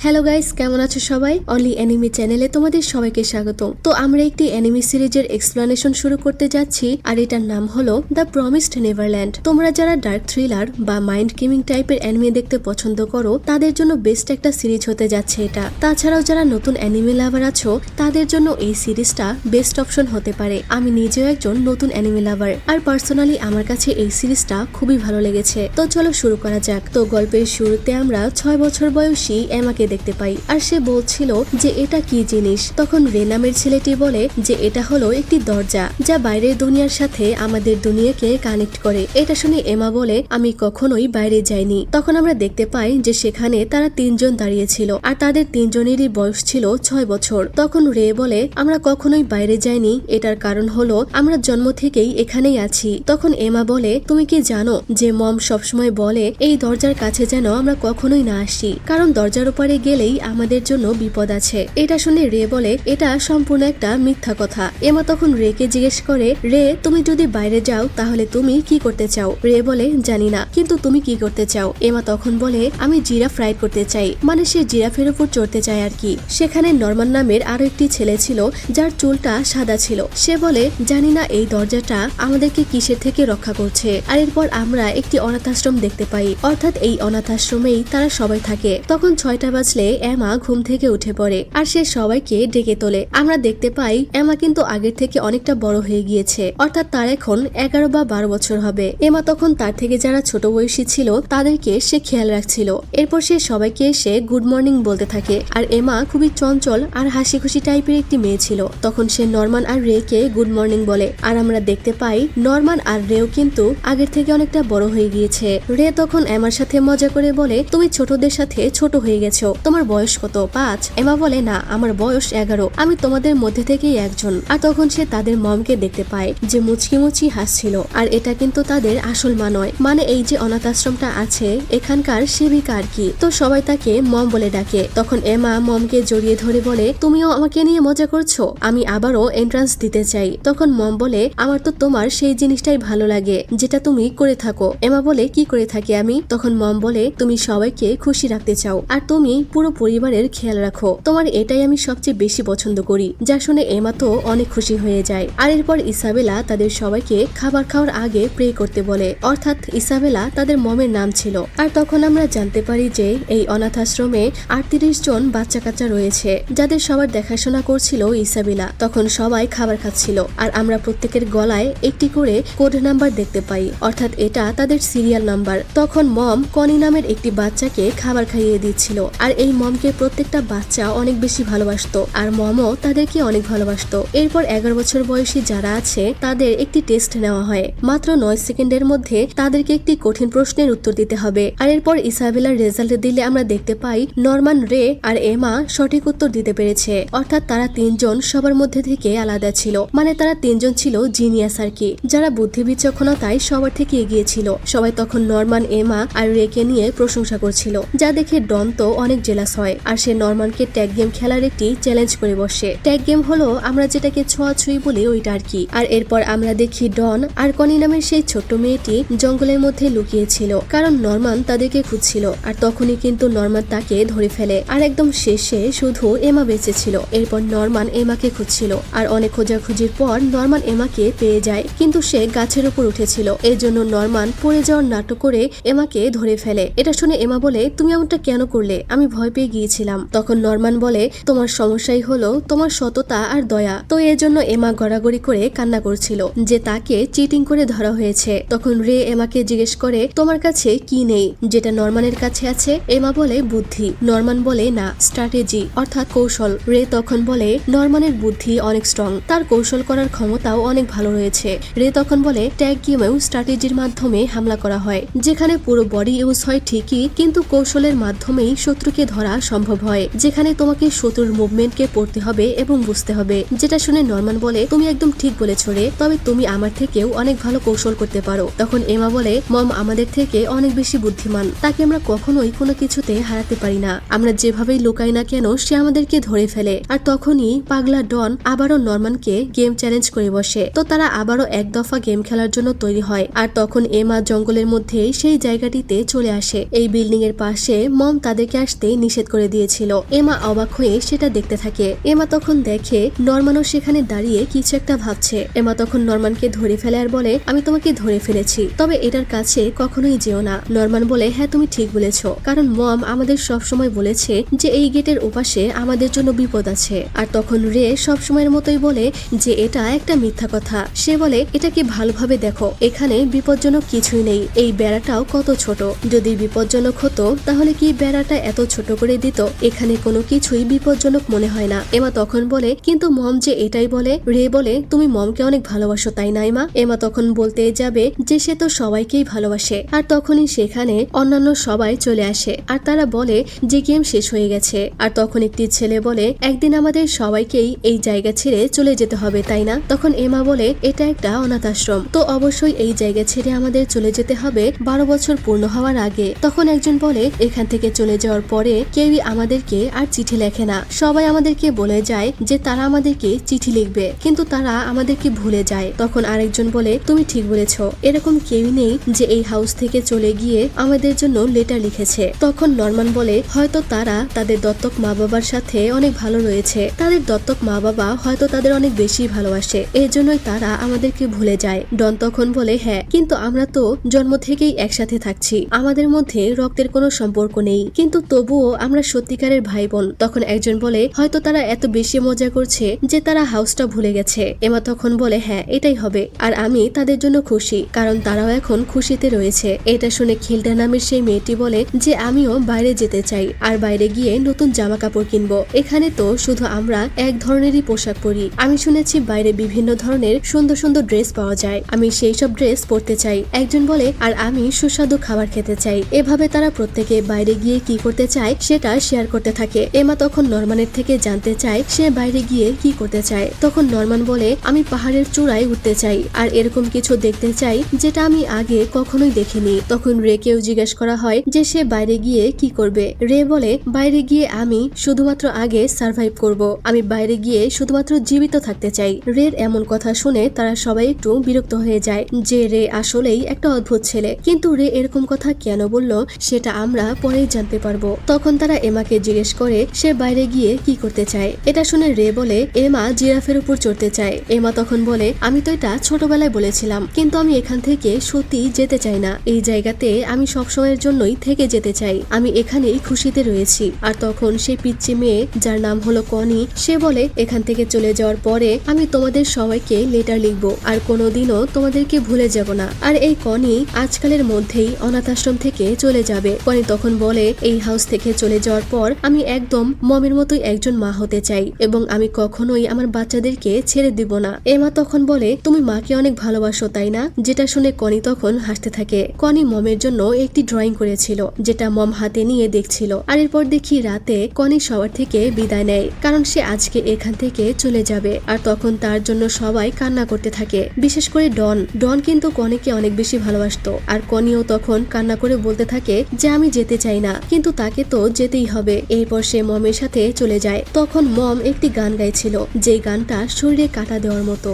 Hello guys, কেমন আছো সবাই? অনলি অ্যানিমি চ্যানেলে তোমাদের সবাইকে স্বাগত। তো আমরা একটি অ্যানিমি সিরিজের এক্সপ্লানেশন শুরু করতে যাচ্ছি, আর এটার নাম হলো দ্য প্রমিসড নেভারল্যান্ড। তোমরা যারা ডার্ক থ্রিলার বা মাইন্ড গেমিং টাইপের অ্যানিমে দেখতে পছন্দ করো, তাদের জন্য বেস্ট একটা সিরিজ হতে যাচ্ছে এটা। তাছাড়াও যারা নতুন অ্যানিমে লাভার আছো, তাদের জন্য এই সিরিজটা বেস্ট অপশন হতে পারে। আমি নিজেও একজন নতুন অ্যানিমে লাভার, আর পার্সোনালি আমার কাছে এই সিরিজটা খুবই ভালো লেগেছে। তো চলো শুরু করা যাক। তো গল্পের শুরুতে আমরা 6 বছর বয়সী এমাকে দেখতে পাই, আর সে বলছিল যে এটা কি জিনিস। তখন রে নামের ছেলেটি বলে যে এটা হলো একটি দরজা যা বাইরের দুনিয়ার সাথে আমাদের দুনিয়াকে কানেক্ট করে। এটা শুনে এমা বলে আমি কখনোই বাইরে যাইনি। তখন আমরা দেখতে পাই যে সেখানে তারা তিনজন দাঁড়িয়েছিল, আর তাদের তিনজনেরই বয়স ছিল 6 বছর। তখন রে বলে আমরা কখনোই বাইরে যাইনি, এটার কারণ হলো আমরা জন্ম থেকেই এখানেই আছি। তখন এমা বলে তুমি কি জানো যে মম সবসময় বলে এই দরজার কাছে যেন আমরা কখনোই না আসি, কারণ দরজার উপরে গেলেই আমাদের জন্য বিপদ আছে। এটা শুনে রে বলে এটা সম্পূর্ণ একটা মিথ্যা কথা। এমা তখন রেকে জিজ্ঞেস করে রে তুমি যদি বাইরে যাও তাহলে তুমি কি করতে চাও? রে বলে জানি না, কিন্তু তুমি কি করতে চাও? এমা তখন বলে আমি জিরাফ রাইড করতে চাই, মানে সে জিরাফের উপর চড়তে চায় আর কি। সেখানে নরমান নামের আরো একটি ছেলে ছিল যার চুলটা সাদা ছিল। সে বলে জানি না এই দরজাটা আমাদেরকে কিসের থেকে রক্ষা করছে। আর এরপর আমরা একটি অনাথ আশ্রম দেখতে পাই, অর্থাৎ এই অনাথ আশ্রমেই তারা সবাই থাকে। তখন 6টা বাজলে এমা ঘুম থেকে উঠে পড়ে, আর সে সবাইকে ডেকে তোলে। আমরা দেখতে পাই এমা কিন্তু আগের থেকে অনেকটা বড় হয়ে গিয়েছে, অর্থাৎ তার এখন 11 বা 12 বছর হবে। এমা তখন তার থেকে যারা ছোট বয়সী ছিল তাদেরকে সে খেয়াল রাখছিল। এরপর সে সবাইকে এসে গুড মর্নিং বলতে থাকে। আর এমা খুবই চঞ্চল আর হাসি খুশি টাইপের একটি মেয়ে ছিল। তখন সে নরমান আর রে কে গুড মর্নিং বলে, আর আমরা দেখতে পাই নরমান আর রেও কিন্তু আগের থেকে অনেকটা বড় হয়ে গিয়েছে। রে তখন এমার সাথে মজা করে বলে তুমি ছোটদের সাথে ছোট হয়ে গেছো, তোমার বয়স কত? 5? এমা বলে না, আমার বয়স 11, আমি তোমাদের মধ্যে থেকেই একজন। আর তখন সে তাদের মমকে দেখতে পায় যে মুচকি মুচকি হাসছিল, আর এটা কিন্তু তাদের আসল মা নয়, মানে এই যে অনাথ আশ্রমটা আছে এখানকার সেবিকা আর কি। তো সবাই তাকে মম বলে ডাকে। তখন এমা মমকে জড়িয়ে ধরে বলে তুমিও আমাকে নিয়ে মজা করছো, আমি আবারও এন্ট্রান্স দিতে চাই। তখন মম বলে আমার তো তোমার সেই জিনিসটাই ভালো লাগে যেটা তুমি করে থাকো। এমা বলে কি করে থাকি আমি? তখন মম বলে তুমি সবাইকে খুশি রাখতে চাও, আর তুমি পুরো পরিবারের খেয়াল রাখো, তোমার এটাই আমি সবচেয়ে বেশি পছন্দ করি। যা শুনে এমা তো অনেক খুশি হয়ে যায়। আর এরপর ইসাবেলা তাদের সবাইকে খাবার খাওয়ার আগে প্রে করতে বলে, অর্থাৎ ইসাবেলা তাদের মমের নাম ছিল। আর তখন আমরা জানতে পারি যে এই অনাথ আশ্রমে 38 জন বাচ্চা কাচ্চা রয়েছে যাদের সবার দেখাশোনা করছিল ইসাবেলা। তখন সবাই খাবার খাচ্ছিল, আর আমরা প্রত্যেকের গলায় একটি করে কোড নাম্বার দেখতে পাই, অর্থাৎ এটা তাদের সিরিয়াল নাম্বার। তখন মম কনি নামের একটি বাচ্চাকে খাবার খাইয়ে দিচ্ছিল, আর এই মমকে প্রত্যেকটা বাচ্চা অনেক বেশি ভালোবাসতো, আর মমও তাদেরকে অনেক ভালোবাসতো। এরপর 11 বছর বয়সী যারা আছে তাদের একটি টেস্ট নেওয়া হয়। মাত্র 9 সেকেন্ডের মধ্যে তাদেরকে একটি কঠিন প্রশ্নের উত্তর দিতে হবে। আর এরপর ইসাবেলার রেজাল্ট দিলে আমরা দেখতে পাই নরমান, রে আর এমা সঠিক উত্তর দিতে পেরেছে, অর্থাৎ তারা তিনজন সবার মধ্যে থেকে আলাদা ছিল, মানে তারা তিনজন ছিল জিনিয়াস আর কি, যারা বুদ্ধি বিচক্ষণতায় সবার থেকে এগিয়ে ছিল। সবাই তখন নরমান, এমা আর রেকে নিয়ে প্রশংসা করছিল, যা দেখে ডন তো অনেক জেলাস হয়, আর সে নরমানকে ট্যাগ গেম খেলার একটি চ্যালেঞ্জ করে বসে। ট্যাগ গেম হলো আমরা যেটাকে ছোঁয়াছুঁই বলি ওইটা আর কি। আর এরপর আমরা দেখি ডন আর কনি নামের সেই ছোট্ট মেয়েটি জঙ্গলের মধ্যে লুকিয়েছিল, কারণ নরমান তাদেরকে খুঁজছিল। আর তখনই কিন্তু নরমান তাকে ধরে ফেলে, আর একদম শেষে শুধু এমা বেঁচে ছিল। এরপর নরমান এমাকে খুঁজছিল, আর অনেক খোঁজাখুঁজির পর নরমান এমাকে পেয়ে যায়, কিন্তু সে গাছের উপর উঠেছিল। এর জন্য নরমান পড়ে যাওয়ার নাটক করে এমাকে ধরে ফেলে। এটা শুনে এমা বলে তুমি এমনটা কেন করলে? আমি ভয় পেয়ে গিয়েছিলাম। তখন নরমান বলে তোমার সমস্যাই হলো তোমার সততা আর দয়া। তো এর জন্য এমা গড়াগড়ি করে কান্না করছিল যে তাকে চিটিং করে ধরা হয়েছে। তখন রে এমাকে জিজ্ঞেস করে তোমার কাছে কি নেই যেটা নরমানের কাছে আছে? এমা বলে বুদ্ধি। নরমান বলে না, স্ট্র্যাটেজি অর্থাৎ কৌশল। রে তখন বলে নরমানের বুদ্ধি অনেক স্ট্রং, তার কৌশল করার ক্ষমতাও অনেক ভালো রয়েছে। রে তখন বলে ট্যাগ গেমেও স্ট্র্যাটেজির মাধ্যমে হামলা করা হয়, যেখানে পুরো বডি ইউজ হয় ঠিকই, কিন্তু কৌশলের মাধ্যমেই শত্রুকে ধরা সম্ভব হয়, যেখানে তোমাকে শত্রুর মুভমেন্টকে পড়তে হবে এবং বুঝতে হবে। যেটা শুনে নরমান বলে তুমি একদম ঠিক বলেছ রে, তবে তুমি আমার থেকেও অনেক ভালো কৌশল করতে পারো। তখন এমা বলে মম আমাদের থেকে অনেক বেশি বুদ্ধিমান, তাকে আমরা কখনোই কোনো কিছুতে হারাতে পারি না, আমরা যেভাবেই লুকাই না কেন সে আমাদেরকে ধরে ফেলে। আর তখনই পাগলা ডন আবারও নরমানকে গেম চ্যালেঞ্জ করে বসে। তো তারা আবারও এক দফা গেম খেলার জন্য তৈরি হয়। আর তখন এমা জঙ্গলের মধ্যে সেই জায়গাটিতে চলে আসে। এই বিল্ডিং এর পাশে মম তাদেরকে আসতে ঢুকতে নিষেধ করে দিয়েছিল। এমা অবাক হয়ে সেটা দেখতে থাকে। এমা তখন দেখে নরমানও সেখানে দাঁড়িয়ে কিছু একটা ভাবছে। এমা তখন নরমানকে ধরে ফেলে আর বলে, আমি তোমাকে ধরে ফেলেছি, তবে এটার কাছে কখনোই যেও না। নরমান বলে, হ্যাঁ তুমি ঠিক বলেছ, কারণ মম আমাদের সব সময় বলেছে যে এই গেটের ওপাশে আমাদের জন্য বিপদ আছে। আর তখন রে সব সময়ের মতোই বলে যে এটা একটা মিথ্যা কথা। সে বলে, এটা কি ভালোভাবে দেখো, এখানে বিপজ্জনক কিছুই নেই, এই বেড়াটাও কত ছোট, যদি বিপজ্জনক হতো তাহলে কি বেড়াটা এত ছোট করে দিত? এখানে কোনো কিছুই বিপজ্জনক মনে হয় না। এমা তখন বলে, কিন্তু মম যে এটাই বলে। রে বলে, তুমি মমকে অনেক ভালোবাসো তাই না এমা? এমা তখন বলতে যাবে যে সে তো সবাইকেই ভালোবাসে। আর তখনই সেখানে অন্যান্য সবাই চলে আসে আর তারা বলে যে গেম শেষ হয়ে গেছে। আর তখন একটি ছেলে বলে, একদিন আমাদের সবাইকেই এই জায়গা ছেড়ে চলে যেতে হবে তাই না? তখন এমা বলে, এটা একটা অনাথ আশ্রম, তো অবশ্যই এই জায়গা ছেড়ে আমাদের চলে যেতে হবে 12 বছর পূর্ণ হওয়ার আগে। তখন একজন বলে, এখান থেকে চলে যাওয়ার পরে কেউই আমাদেরকে আর চিঠি লেখে না, সবাই আমাদেরকে বলে যায় যে তারা আমাদেরকে চিঠি লিখবে, কিন্তু তারা আমাদেরকে ভুলে যায়। তখন আরেকজন বলে, তুমি ঠিক বলেছ, এরকম কেউই নেই যে এই হাউস থেকে চলে গিয়ে আমাদের জন্য লেটার লিখেছে। তখন নরমান বলে, হয়তো তারা তাদের দত্তক মা বাবার সাথে অনেক ভালো রয়েছে, তাদের দত্তক মা বাবা হয়তো তাদের অনেক বেশি ভালোবাসে, এর জন্যই তারা আমাদেরকে ভুলে যায়। ডন তখন বলে, হ্যাঁ কিন্তু আমরা তো জন্ম থেকেই একসাথে থাকছি, আমাদের মধ্যে রক্তের কোনো সম্পর্ক নেই, কিন্তু তবুও আমরা সত্যিকারের ভাই বোন। তখন একজন বলে, হয়তো তারা এত বেশি মজা করছে যে তারা হাউসটা ভুলে গেছে। এমা তখন বলে, হ্যাঁ এটাই হবে, আর আমি তাদের জন্য খুশি, কারণ তারাও এখন খুশিতে রয়েছে। এটা শুনে খিল্ডা নামের সেই মেয়েটি বলে যে আমিও বাইরে যেতে চাই, আর বাইরে গিয়ে নতুন জামা কাপড় কিনবো, এখানে তো শুধু আমরা এক ধরনেরই পোশাক পরি, আমি শুনেছি বাইরে বিভিন্ন ধরনের সুন্দর সুন্দর ড্রেস পাওয়া যায়, আমি সেই সব ড্রেস পরতে চাই। একজন বলে, আর আমি সুস্বাদু খাবার খেতে চাই। এভাবে তারা প্রত্যেকে বাইরে গিয়ে কি করতে চায় সেটা শেয়ার করতে থাকে। এমা তখন নরমানের থেকে জানতে চায় সে বাইরে গিয়ে কি করতে চায়। তখন নরমান বলে, আমি পাহাড়ের চূড়ায় উঠতে চাই, আর এরকম কিছু দেখতে চাই যেটা আমি আগে কখনোই দেখিনি। তখন রেকেও জিজ্ঞেস করা হয় যে সে বাইরে গিয়ে কি করবে। রে বলে, বাইরে গিয়ে আমি শুধুমাত্র আগে সার্ভাইভ করব, আমি বাইরে গিয়ে শুধুমাত্র জীবিত থাকতে চাই। রের এমন কথা শুনে তারা সবাই একটু বিরক্ত হয়ে যায় যে রে আসলেই একটা অদ্ভুত ছেলে, কিন্তু রে এরকম কথা কেন বলল সেটা আমরা পরেই জানতে পারবো। তখন তারা এমাকে জিজ্ঞেস করে সে বাইরে গিয়ে কি করতে চায়। এটা শুনে রে বলে, এমা জিরাফের উপর চড়তে চায়। এমা তখন বলে, আমি তো এটা ছোটবেলায় বলেছিলাম, কিন্তু আমি এখান থেকে সত্যি যেতে চাই না, এই জায়গাতে আমি সবসময়ের জন্যই থেকে যেতে চাই, আমি এখানেই খুশিতে রয়েছি। আর তখন সেই পিচ্চি মেয়ে যার নাম হলো কনি, সে বলে, এখান থেকে চলে যাওয়ার পরে আমি তোমাদের সবাইকে লেটার লিখবো, আর কোনোদিনও তোমাদেরকে ভুলে যাব না। আর এই কনি আজকালের মধ্যেই অনাথ আশ্রম থেকে চলে যাবে। কনি তখন বলে, এই হাউস থেকে চলে যাওয়ার পর আমি একদম মমের মতোই একজন মা হতে চাই, এবং আমি কখনোই আমার বাচ্চাদেরকে ছেড়ে দিব না। এমা তখন বলে, তুমি মাকে অনেক ভালোবাসো তাই না? যেটা শুনে কনি তখন হাসতে থাকে। কনি মমের জন্য একটি ড্রয়িং করেছিল যেটা মম হাতে নিয়ে দেখছিল। আর এরপর দেখি রাতে কনি সবার থেকে বিদায় নেয়, কারণ সে আজকে এখান থেকে চলে যাবে। আর তখন তার জন্য সবাই কান্না করতে থাকে, বিশেষ করে ডন। ডন কিন্তু কনিকে অনেক বেশি ভালোবাসতো, আর কনিও তখন কান্না করে বলতে থাকে যে আমি যেতে চাই না, কিন্তু তাকে তো যেতেই হবে। এরপর সে মমের সাথে চলে যায়। তখন মম একটি গান গাইছিল, যে গানটা শরীরে কাটা দেওয়ার মতো।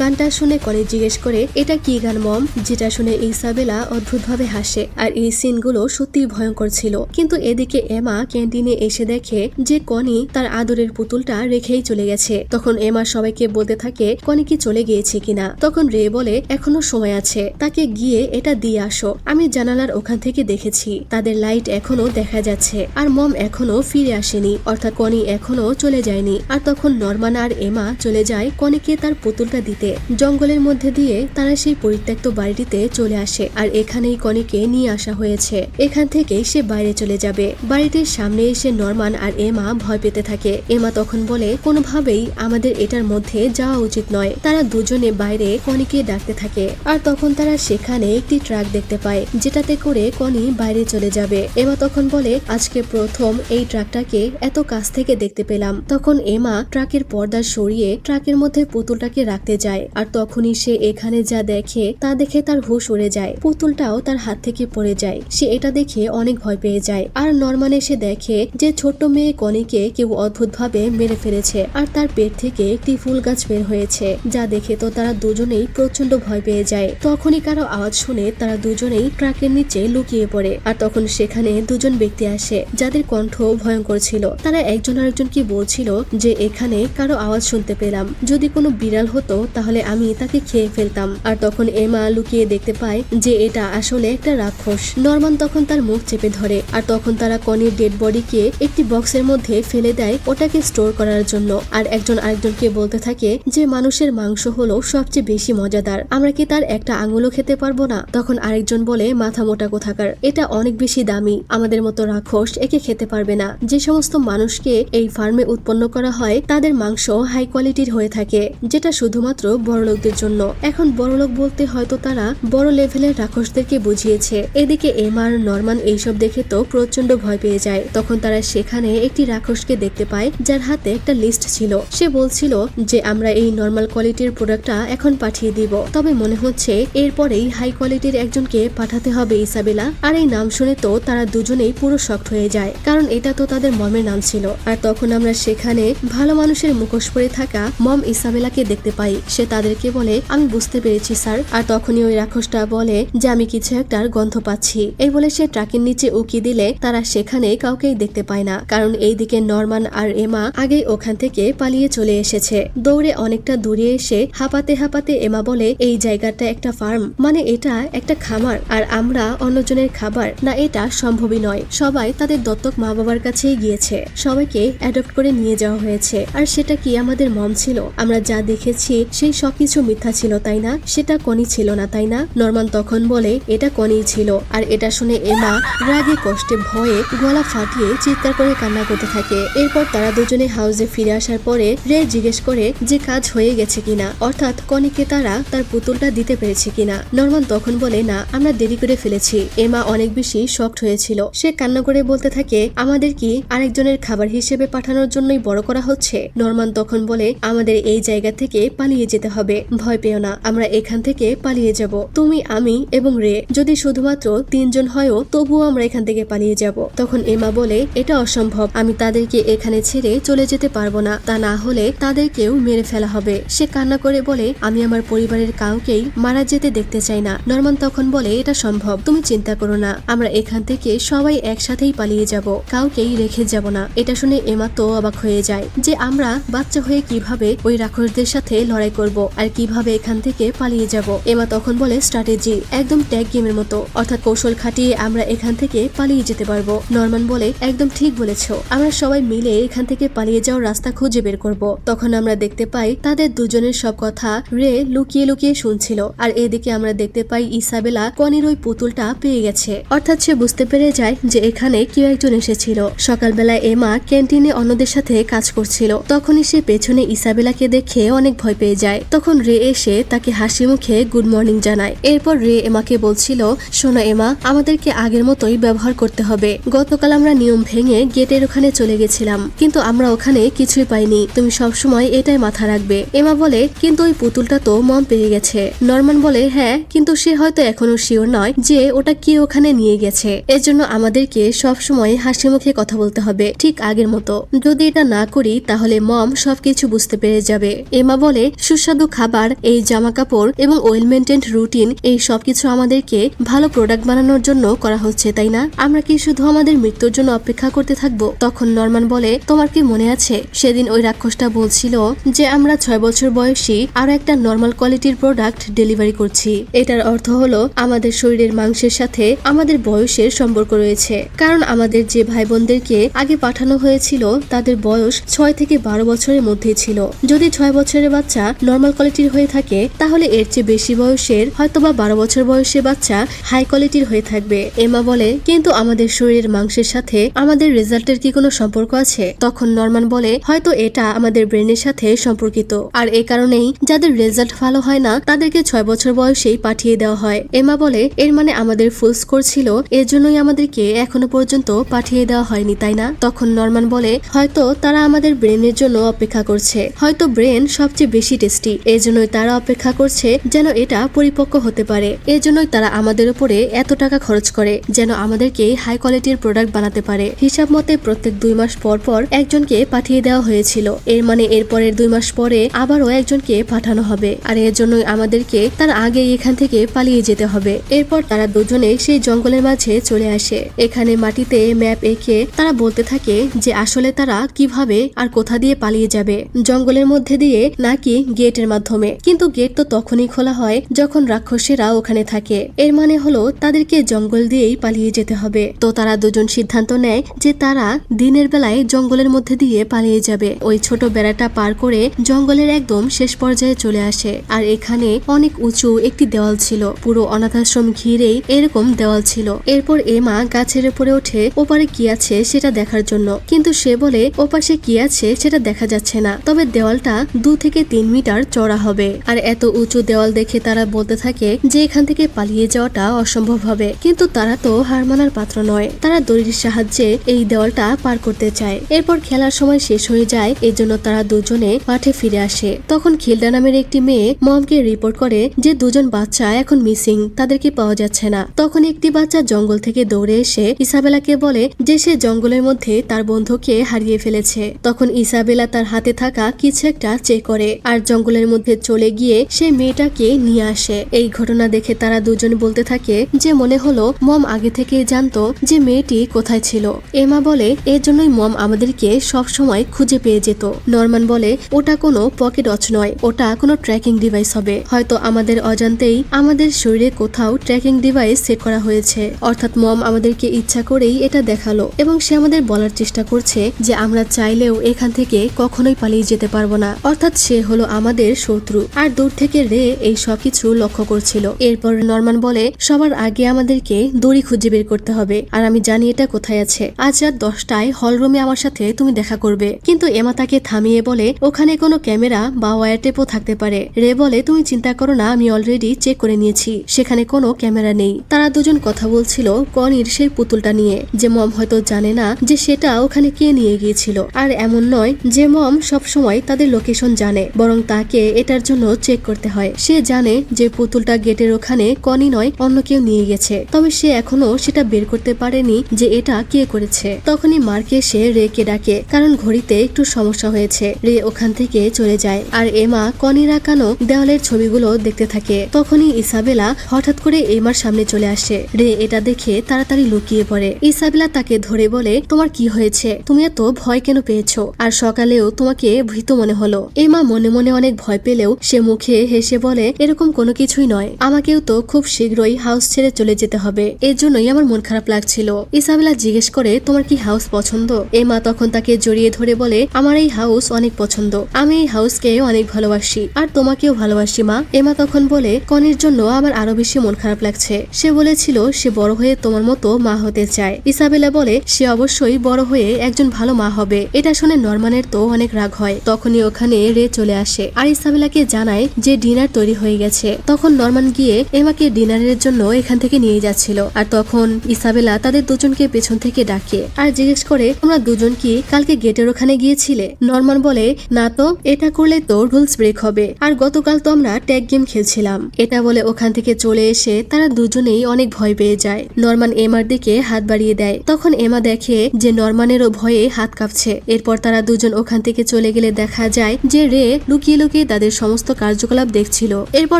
গানটা শুনে কনি জিজ্ঞেস করে, এটা কি গান মম? যেটা শুনে ইসাবেলা অদ্ভুতভাবে হাসে, আর এই সিনগুলো সত্যি ভয়ঙ্কর ছিল। কিন্তু এদিকে এমা ক্যান্টিনে এসে দেখে যে কনি তার আদরের পুতুলটা রেখেই চলে গেছে। তখন এমা সবাইকে বলতে থাকে কনি কি চলে গিয়েছে কিনা। তখন রে বলে, এখনো সময় আছে, তাকে গিয়ে এটা দিয়ে আসো, আমি জানালার ওখান থেকে দেখেছি, তাদের লাইট এখনো দেখা যাচ্ছে, আর মম এখনো ফিরে আসেনি, অর্থাৎ কনি এখনো চলে যায়নি। আর তখন নরমান আর এমা চলে যায় কনিকে তার পুতুলটা দিতে। জঙ্গলের মধ্যে দিয়ে তারা সেই পরিত্যক্ত বাড়িটিতে চলে আসে, আর এখানেই কনিকে নিয়ে আসা হয়েছে। এখান থেকে সে বাইরে চলে যাবে। বাড়িটির সামনে এসে নরমান আর এমা ভয় পেতে থাকে। এমা তখন বলে, কোনোভাবেই আমাদের এটার মধ্যে যাওয়া উচিত নয়। তারা দুজনে বাইরে কনিকে ডাকতে থাকে, আর তখন তারা সেখানে একটি ট্রাক দেখতে পায় যেটাতে করে কনি বাইরে চলে যাবে। এমা তখন বলে, আজকে প্রথম এই ট্রাকটাকে এত কাছ থেকে দেখতে পেলাম। তখন এমা ট্রাকের পর্দা সরিয়ে ট্রাকের মধ্যে পুতুলটাকে রাখতে যায়। যায়। আর তখনই সে এখানে যা দেখে তা দেখে তার হুঁশ উড়ে যায়। পুতুলটাও তার হাত থেকে পড়ে যায়। সে এটা দেখে অনেক ভয় পেয়ে যায়। আর নরমান এসে দেখে যে ছোট্ট মেয়ে কনিকে কেউ অদ্ভুতভাবে মেরে ফেলেছে আর তার পেট থেকে একটি ফুল গাছ বের হয়েছে, যা দেখে তো তারা দুজনেই প্রচন্ড ভয় পেয়ে যায়। তখনই কারো আওয়াজ শুনে তারা দুজনেই ট্রাকের নিচে লুকিয়ে পড়ে। আর তখন সেখানে দুজন ব্যক্তি আসে যাদের কণ্ঠ ভয়ঙ্কর ছিল। তারা একজন আরেকজনকে বলছিল যে এখানে কারো আওয়াজ শুনতে পেলাম, যদি কোনো বিড়াল হতো তাহলে আমি তাকে খেয়ে ফেলতাম। আর তখন এমা লুকিয়ে দেখতে পায় যে এটা আসলে একটা রাক্ষস। নরমান তখন তার মুখ চেপে ধরে। আর তখন তারা কনির ডেড বডিকে একটি বক্সের মধ্যে ফেলে দেয় ওটাকে স্টোর করার জন্য। আর একজন আরেকজনকে বলতে থাকে যে মানুষের মাংস হলো সবচেয়ে বেশি মজাদার, আমরা কি তার একটা আঙুলও খেতে পারবো না? তখন আরেকজন বলে মাথা মোটা কোথাকার, এটা অনেক বেশি দামি, আমাদের মতো রাক্ষস একে খেতে পারবে না। যে সমস্ত মানুষকে এই ফার্মে উৎপন্ন করা হয় তাদের মাংস হাই কোয়ালিটির হয়ে থাকে, যেটা শুধুমাত্র বড়লোকদের জন্য। এখন বড়লোক বলতে হয়তো তারা বড় লেভেলের রাক্ষসদেরকে বুঝিয়েছে। এদিকে এমা আর নরমান এইসব দেখে তো প্রচন্ড ভয় পেয়ে যায়। তখন তারা সেখানে একটি রাক্ষসকে দেখতে পায় যার হাতে একটা লিস্ট ছিল। সে বলছিল যে আমরা এই নর্মাল কোয়ালিটির প্রোডাক্টটা এখন পাঠিয়ে দিব, তবে মনে হচ্ছে এরপরেই হাই কোয়ালিটির একজনকে পাঠাতে হবে ইসাবেলা। আর এই নাম শুনে তো তারা দুজনেই পুরো শকড হয়ে যায়, কারণ এটা তো তাদের মমের নাম ছিল। আর তখন আমরা সেখানে ভালো মানুষের মুখোশ পরে থাকা মম ইসাবেলাকে দেখতে পাই। সে তাদেরকে বলে, আমি বুঝতে পেরেছি স্যার। আর তখনই ওই রাক্ষসটা বলে যে আমি কিছু একটার গন্ধ পাচ্ছি। এই বলে সে ট্রাকের নিচে উকি দিলে তারা সেখানে কাউকেই দেখতে পায় না, কারণ এইদিকে নরমান আর এমা আগেই ওখান থেকে পালিয়ে চলে এসেছে। দৌড়ে অনেকটা দূরে এসে হাঁপাতে হাঁপাতে এমা বলে, এই জায়গাটা একটা ফার্ম, মানে এটা একটা খামার, আর আমরা অন্যজনের খাবার না, এটা সম্ভবই নয়। সবাই তাদের দত্তক মা বাবার কাছেই গিয়েছে, সবাইকে অ্যাডপ্ট করে নিয়ে যাওয়া হয়েছে। আর সেটা কি আমাদের মম ছিল? আমরা যা দেখেছি সেই সবকিছু মিথ্যা ছিল, তাই না? সেটা কনি ছিল না, তাই না? নরমান তখন বলে, এটা কনিই ছিল। আর এটা শুনে এমা রাগে কষ্টে ভয়ে গলা ফাটিয়ে চিৎকার করে কান্না করতে থাকে। এরপর তারা দুজনে হাউসে ফিরে আসার পরে রে জিজ্ঞেস করে যে কাজ হয়ে গেছে কিনা, অর্থাৎ কনিকে তারা তার পুতুলটা দিতে পেরেছে কিনা। নরমান তখন বলে, না, আমরা দেরি করে ফেলেছি। এমা অনেক বেশি শকড হয়েছিল। সে কান্না করে বলতে থাকে, আমাদের কি আরেকজনের খাবার হিসেবে পাঠানোর জন্যই বড় করা হচ্ছে? নরমান তখন বলে, আমাদের এই জায়গা থেকে পালিয়ে যেতে হবে, ভয় পেও না, আমরা এখান থেকে পালিয়ে যাব। তুমি, আমি এবং রে, যদি শুধুমাত্র 3 জন হয়ও তবুও আমরা এখান থেকে পালিয়ে যাব। তখন এমা বলে, এটা অসম্ভব, আমি তাদেরকে এখানে ছেড়ে চলে যেতে পারবো না, তা না হলে তাদেরকেও মেরে ফেলা হবে। সে কান্না করে বলে, আমি আমার পরিবারের কাউকেই মারা যেতে দেখতে চাই না। নরমান তখন বলে, এটা সম্ভব, তুমি চিন্তা করো না, আমরা এখান থেকে সবাই একসাথেই পালিয়ে যাব, কাউকেই রেখে যাব না। এটা শুনে এমা তো অবাক হয়ে যায় যে আমরা বাচ্চা হয়ে কিভাবে ওই রাক্ষসদের সাথে লড়াই করব আর কিভাবে এখান থেকে পালিয়ে যাব। এমা তখন বলে, স্ট্র্যাটেজি, একদম ট্যাগ গেমের মতো, অর্থাৎ কৌশল খাটিয়ে আমরা এখান থেকে পালিয়ে যেতে পারবো। নরমান বলে, একদম ঠিক বলেছ, আমরা সবাই মিলে এখান থেকে পালিয়ে যাওয়ার রাস্তা খুঁজে বের করব। তখন আমরা দেখতে পাই তাদের দুজনের সব কথা রে লুকিয়ে লুকিয়ে শুনছিল। আর এদিকে আমরা দেখতে পাই ইসাবেলা কনির ওই পুতুলটা পেয়ে গেছে, অর্থাৎ সে বুঝতে পেরে যায় যে এখানে কেউ একজন এসেছিল। সকালবেলা এমা ক্যান্টিনে অন্যদের সাথে কাজ করছিল, তখনই সে পেছনে ইসাবেলাকে দেখে অনেক ভয় পেয়ে যায়। তখন রে এসে তাকে হাসি মুখে গুড মর্নিং জানায়। এরপর রে এমাকে বলছিল, শোনো এমা, আমাদেরকে আগের মতোই ব্যবহার করতে হবে। গতকাল আমরা নিয়ম ভেঙে গেটের ওখানে চলে গেছিলাম, কিন্তু আমরা ওখানে কিছুই পাইনি, তুমি সবসময় এটাই মাথা রাখবে। এমা বলে, কিন্তু ওই পুতুলটা তো মম পেয়ে গেছে। নরমান বলে, হ্যাঁ, কিন্তু সে হয়তো এখনো শিওর নয় যে ওটা কি ওখানে নিয়ে গেছে। এজন্য আমাদেরকে সবসময় হাসি মুখে কথা বলতে হবে, ঠিক আগের মতো। যদি এটা না করি তাহলে মম সবকিছু বুঝতে পেরে যাবে। এমা বলে, সুস্বাদু খাবার, এই জামা কাপড় এবং ওয়েল মেনটেন্ড রুটিন, এই সবকিছু আমাদেরকে ভালো প্রোডাক্ট বানানোর জন্য করা হচ্ছে, তাই না? আমরা কি শুধু আমাদের মৃত্যুর জন্য অপেক্ষা করতে থাকবো? তখন নরমান বলে, তোমার কি মনে আছে সেদিন ওই রাক্ষসটা বলছিল যে আমরা 6 বছর বয়সী আরো একটা নর্মাল কোয়ালিটির প্রোডাক্ট ডেলিভারি করছি? এটার অর্থ হলো আমাদের শরীরের মাংসের সাথে আমাদের বয়সের সম্পর্ক রয়েছে, কারণ আমাদের যে ভাই বোনদেরকে আগে পাঠানো হয়েছিল তাদের বয়স 6 থেকে 12 বছরের মধ্যে ছিল। যদি 6 বছরের বাচ্চা নর্মাল কোয়ালিটির হয়ে থাকে তাহলে এর চেয়ে বেশি বয়সের হয়তোবা 12 বছর বয়সের বাচ্চা হাই কোয়ালিটির হয়ে থাকবে। এমা বলে, কিন্তু আমাদের শরীরের মাংসের সাথে আমাদের রেজাল্টের কি কোনো সম্পর্ক আছে? তখন নরমান বলে, হয়তো এটা আমাদের ব্রেনের সাথে সম্পর্কিত, আর এই কারণেই যাদের রেজাল্ট ভালো হয় না তাদেরকে 6 বছর বয়সেই পাঠিয়ে দেওয়া হয়। এমা বলে, এর মানে আমাদের ফুল স্কোর ছিল, এর জন্যই আমাদেরকে এখনো পর্যন্ত পাঠিয়ে দেওয়া হয়নি, তাই না? তখন নরমান বলে, হয়তো তারা আমাদের ব্রেনের জন্য অপেক্ষা করছে, হয়তো ব্রেন সবচেয়ে বেশি টেস্ট টেস্টি, এজন্যই তারা অপেক্ষা করছে যেন এটা পরিপক্ক হতে পারে। এজন্যই তারা আমাদের উপরে এত টাকা খরচ করে যেন আমাদেরকে হাই কোয়ালিটির প্রোডাক্ট বানাতে পারে। হিসাব মতে প্রত্যেক 2 মাস পর পর একজনকে পাঠিয়ে দেওয়া হয়েছিল, এর মানে এরপরের 2 মাস পরে আবারও একজনকে পাঠানো হবে। আর এর জন্যই আমাদেরকে তার আগে এখান থেকে পালিয়ে যেতে হবে। এরপর তারা দুজনে সেই জঙ্গলের মাঝে চলে আসে। এখানে মাটিতে ম্যাপ এঁকে তারা বলতে থাকে যে আসলে তারা কিভাবে আর কোথা দিয়ে পালিয়ে যাবে। জঙ্গলের মধ্যে দিয়ে নাকি গেটের মাধ্যমে, কিন্তু গেট তো তখনই খোলা হয় যখন রাক্ষসেরা ওখানে থাকে। এর মানে হলো তাদেরকে জঙ্গল দিয়েই পালিয়ে যেতে হবে। তো তারা দুজন সিদ্ধান্ত নেয় যে তারা দিনের বেলায় জঙ্গলের মধ্যে দিয়ে পালিয়ে যাবে। ওই ছোট বেড়াটা পার করে জঙ্গলের একদম শেষ পর্যায়ে চলে আসে। আর এখানে অনেক উঁচু একটি দেওয়াল ছিল, পুরো অনাথাশ্রম ঘিরেই এরকম দেওয়াল ছিল। এরপর এমা গাছের উপরে ওঠে ওপারে কি আছে সেটা দেখার জন্য, কিন্তু সে বলে ওপাশে কি আছে সেটা দেখা যাচ্ছে না, তবে দেওয়ালটা 2 থেকে 3 মিটার চড়া হবে। আর এত উঁচু দেওয়াল দেখে তারা বলতে থাকে যে এখান থেকে পালিয়ে যাওয়াটা অসম্ভব হবে, কিন্তু তারা তো হার মানার পাত্র নয়। তারা দড়ির সাহায্যে এই দেওয়ালটা পার করতে চায়। এরপর খেলার সময় শেষ হয়ে যায়, এজন্য তারা দুজনে মাঠে ফিরে আসে। তখন খিলডা নামের একটি মেয়ে মমকে রিপোর্ট করে যে 2 জন বাচ্চা এখন মিসিং, তাদেরকে পাওয়া যাচ্ছে না। তখন একটি বাচ্চা জঙ্গল থেকে দৌড়ে এসে ইসাবেলাকে বলে যে সে জঙ্গলের মধ্যে তার বন্ধুকে হারিয়ে ফেলেছে। তখন ইসাবেলা তার হাতে থাকা কিছু একটা চেক করে আর জঙ্গলের মধ্যে চলে গিয়ে সে মেয়েটাকে নিয়ে আসে। এই ঘটনা দেখে তারা দুজন বলতে থাকে যে মনে হলো মম আগে থেকে জানতো যে মেয়েটি কোথায় ছিল। এমা বলে এর জন্যই মম আমাদেরকে সব সময় খুঁজে পেয়ে যেত। নরমান বলে ওটা কোনো পকেট ওয়াচ নয়, ওটা কোনো ট্র্যাকিং ডিভাইস হবে। হয়তো আমাদের অজান্তেই আমাদের শরীরে কোথাও ট্র্যাকিং ডিভাইস সেট করা হয়েছে। অর্থাৎ মম আমাদেরকে ইচ্ছা করেই এটা দেখালো এবং সে আমাদের বলার চেষ্টা করছে যে আমরা চাইলেও এখান থেকে কখনোই পালিয়ে যেতে পারবো না। অর্থাৎ সে হলো আমাদের শত্রু। আর দূর থেকে রে এই সবকিছু লক্ষ্য করছিল। এরপর নরমান বলে সবার আগে আমাদেরকে দড়ি খুঁজে বের করতে হবে, আর আমি জানি এটা কোথায় আছে। আজ রাত 10টায় হল রুমে আমার সাথে তুমি দেখা করবে। কিন্তু এমা তাকে থামিয়ে বলে ওখানে কোনো ক্যামেরা বা ওয়্যার টেপও থাকতে পারে। রে বলে তুমি চিন্তা করো না, আমি অলরেডি চেক করে নিয়েছি, সেখানে কোনো ক্যামেরা নেই। তারা দুজন কথা বলছিল কনির সেই পুতুলটা নিয়ে, যে মম হয়তো জানে না যে সেটা ওখানে কে নিয়ে গিয়েছিল। আর এমন নয় যে মম সবসময় তাদের লোকেশন জানে, বরং তাকে এটার জন্য চেক করতে হয়। সে জানে যে পুতুলটা গেটের ওখানে কনি নয় অন্য কেউ নিয়ে গেছে, তবে সে এখনো সেটা বের করতে পারেনি যে এটা কে করেছে। তখনই মার্ক এসে রে কে ডাকে, কারণ ঘড়িতে একটু সমস্যা হয়েছে। রে ওখান থেকে চলে যায় আর এমা কনির আঁকানো দেওয়ালের ছবিগুলো দেখতে থাকে। তখনই ইসাবেলা হঠাৎ করে এমার সামনে চলে আসে। রে এটা দেখে তাড়াতাড়ি লুকিয়ে পড়ে। ইসাবেলা তাকে ধরে বলে তোমার কি হয়েছে, তুমি এত ভয় কেন পেয়েছো, আর সকালেও তোমাকে ভীত মনে হলো। এমা মনে মনে অনেক ভয় পেলেও সে মুখে হেসে বলে এরকম কোনো কিছুই নয়, আমাকেও তো খুব শীঘ্রই হাউস ছেড়ে চলে যেতে হবে, এর জন্যই আমার মন খারাপ লাগছিল। ইসাবেলা জিজ্ঞেস করে তোমার কি হাউস পছন্দ? এমা তখন তাকে জড়িয়ে ধরে বলে আমার এই হাউস অনেক পছন্দ, আমি এই হাউসকে অনেক ভালোবাসি আর তোমাকেও ভালোবাসি মা। এমা তখন বলে কনির জন্য আমার আরো বেশি মন খারাপ লাগছে, সে বলেছিল সে বড় হয়ে তোমার মতো মা হতে চায়। ইসাবেলা বলে সে অবশ্যই বড় হয়ে একজন ভালো মা হবে। এটা শুনে নরমানের তো অনেক রাগ হয়। তখনই ওখানে রে চলে আসে আর ইসাবেলাকে জানায় যে ডিনার তৈরি হয়ে গেছে। তখন নরমান গিয়ে এমাকে ডিনারের জন্য এখান থেকে নিয়ে যাচ্ছিল, আর তখন ইসাবেলা তাদের দুজনকে পেছন থেকে ডাকে আর জিজ্ঞেস করে তোমরা দুজন কি কালকে গেটের ওখানে গিয়েছিলে? নরমান বলে না তো, এটা করলে তো রুলস ব্রেক হবে, আর গতকাল তো আমরা ট্যাগ গেম খেলছিলাম। এটা বলে ওখান থেকে চলে এসে তারা দুজনেই অনেক ভয় পেয়ে যায়। নরমান এমার দিকে হাত বাড়িয়ে দেয়। তখন এমা দেখে যে নরমানেরও ভয়ে হাত কাঁপছে। এরপর তারা দুজন ওখান থেকে চলে গেলে দেখা যায় যে রে লুকিয়ে লুকিয়ে তাদের সমস্ত কার্যকলাপ দেখছিল। এরপর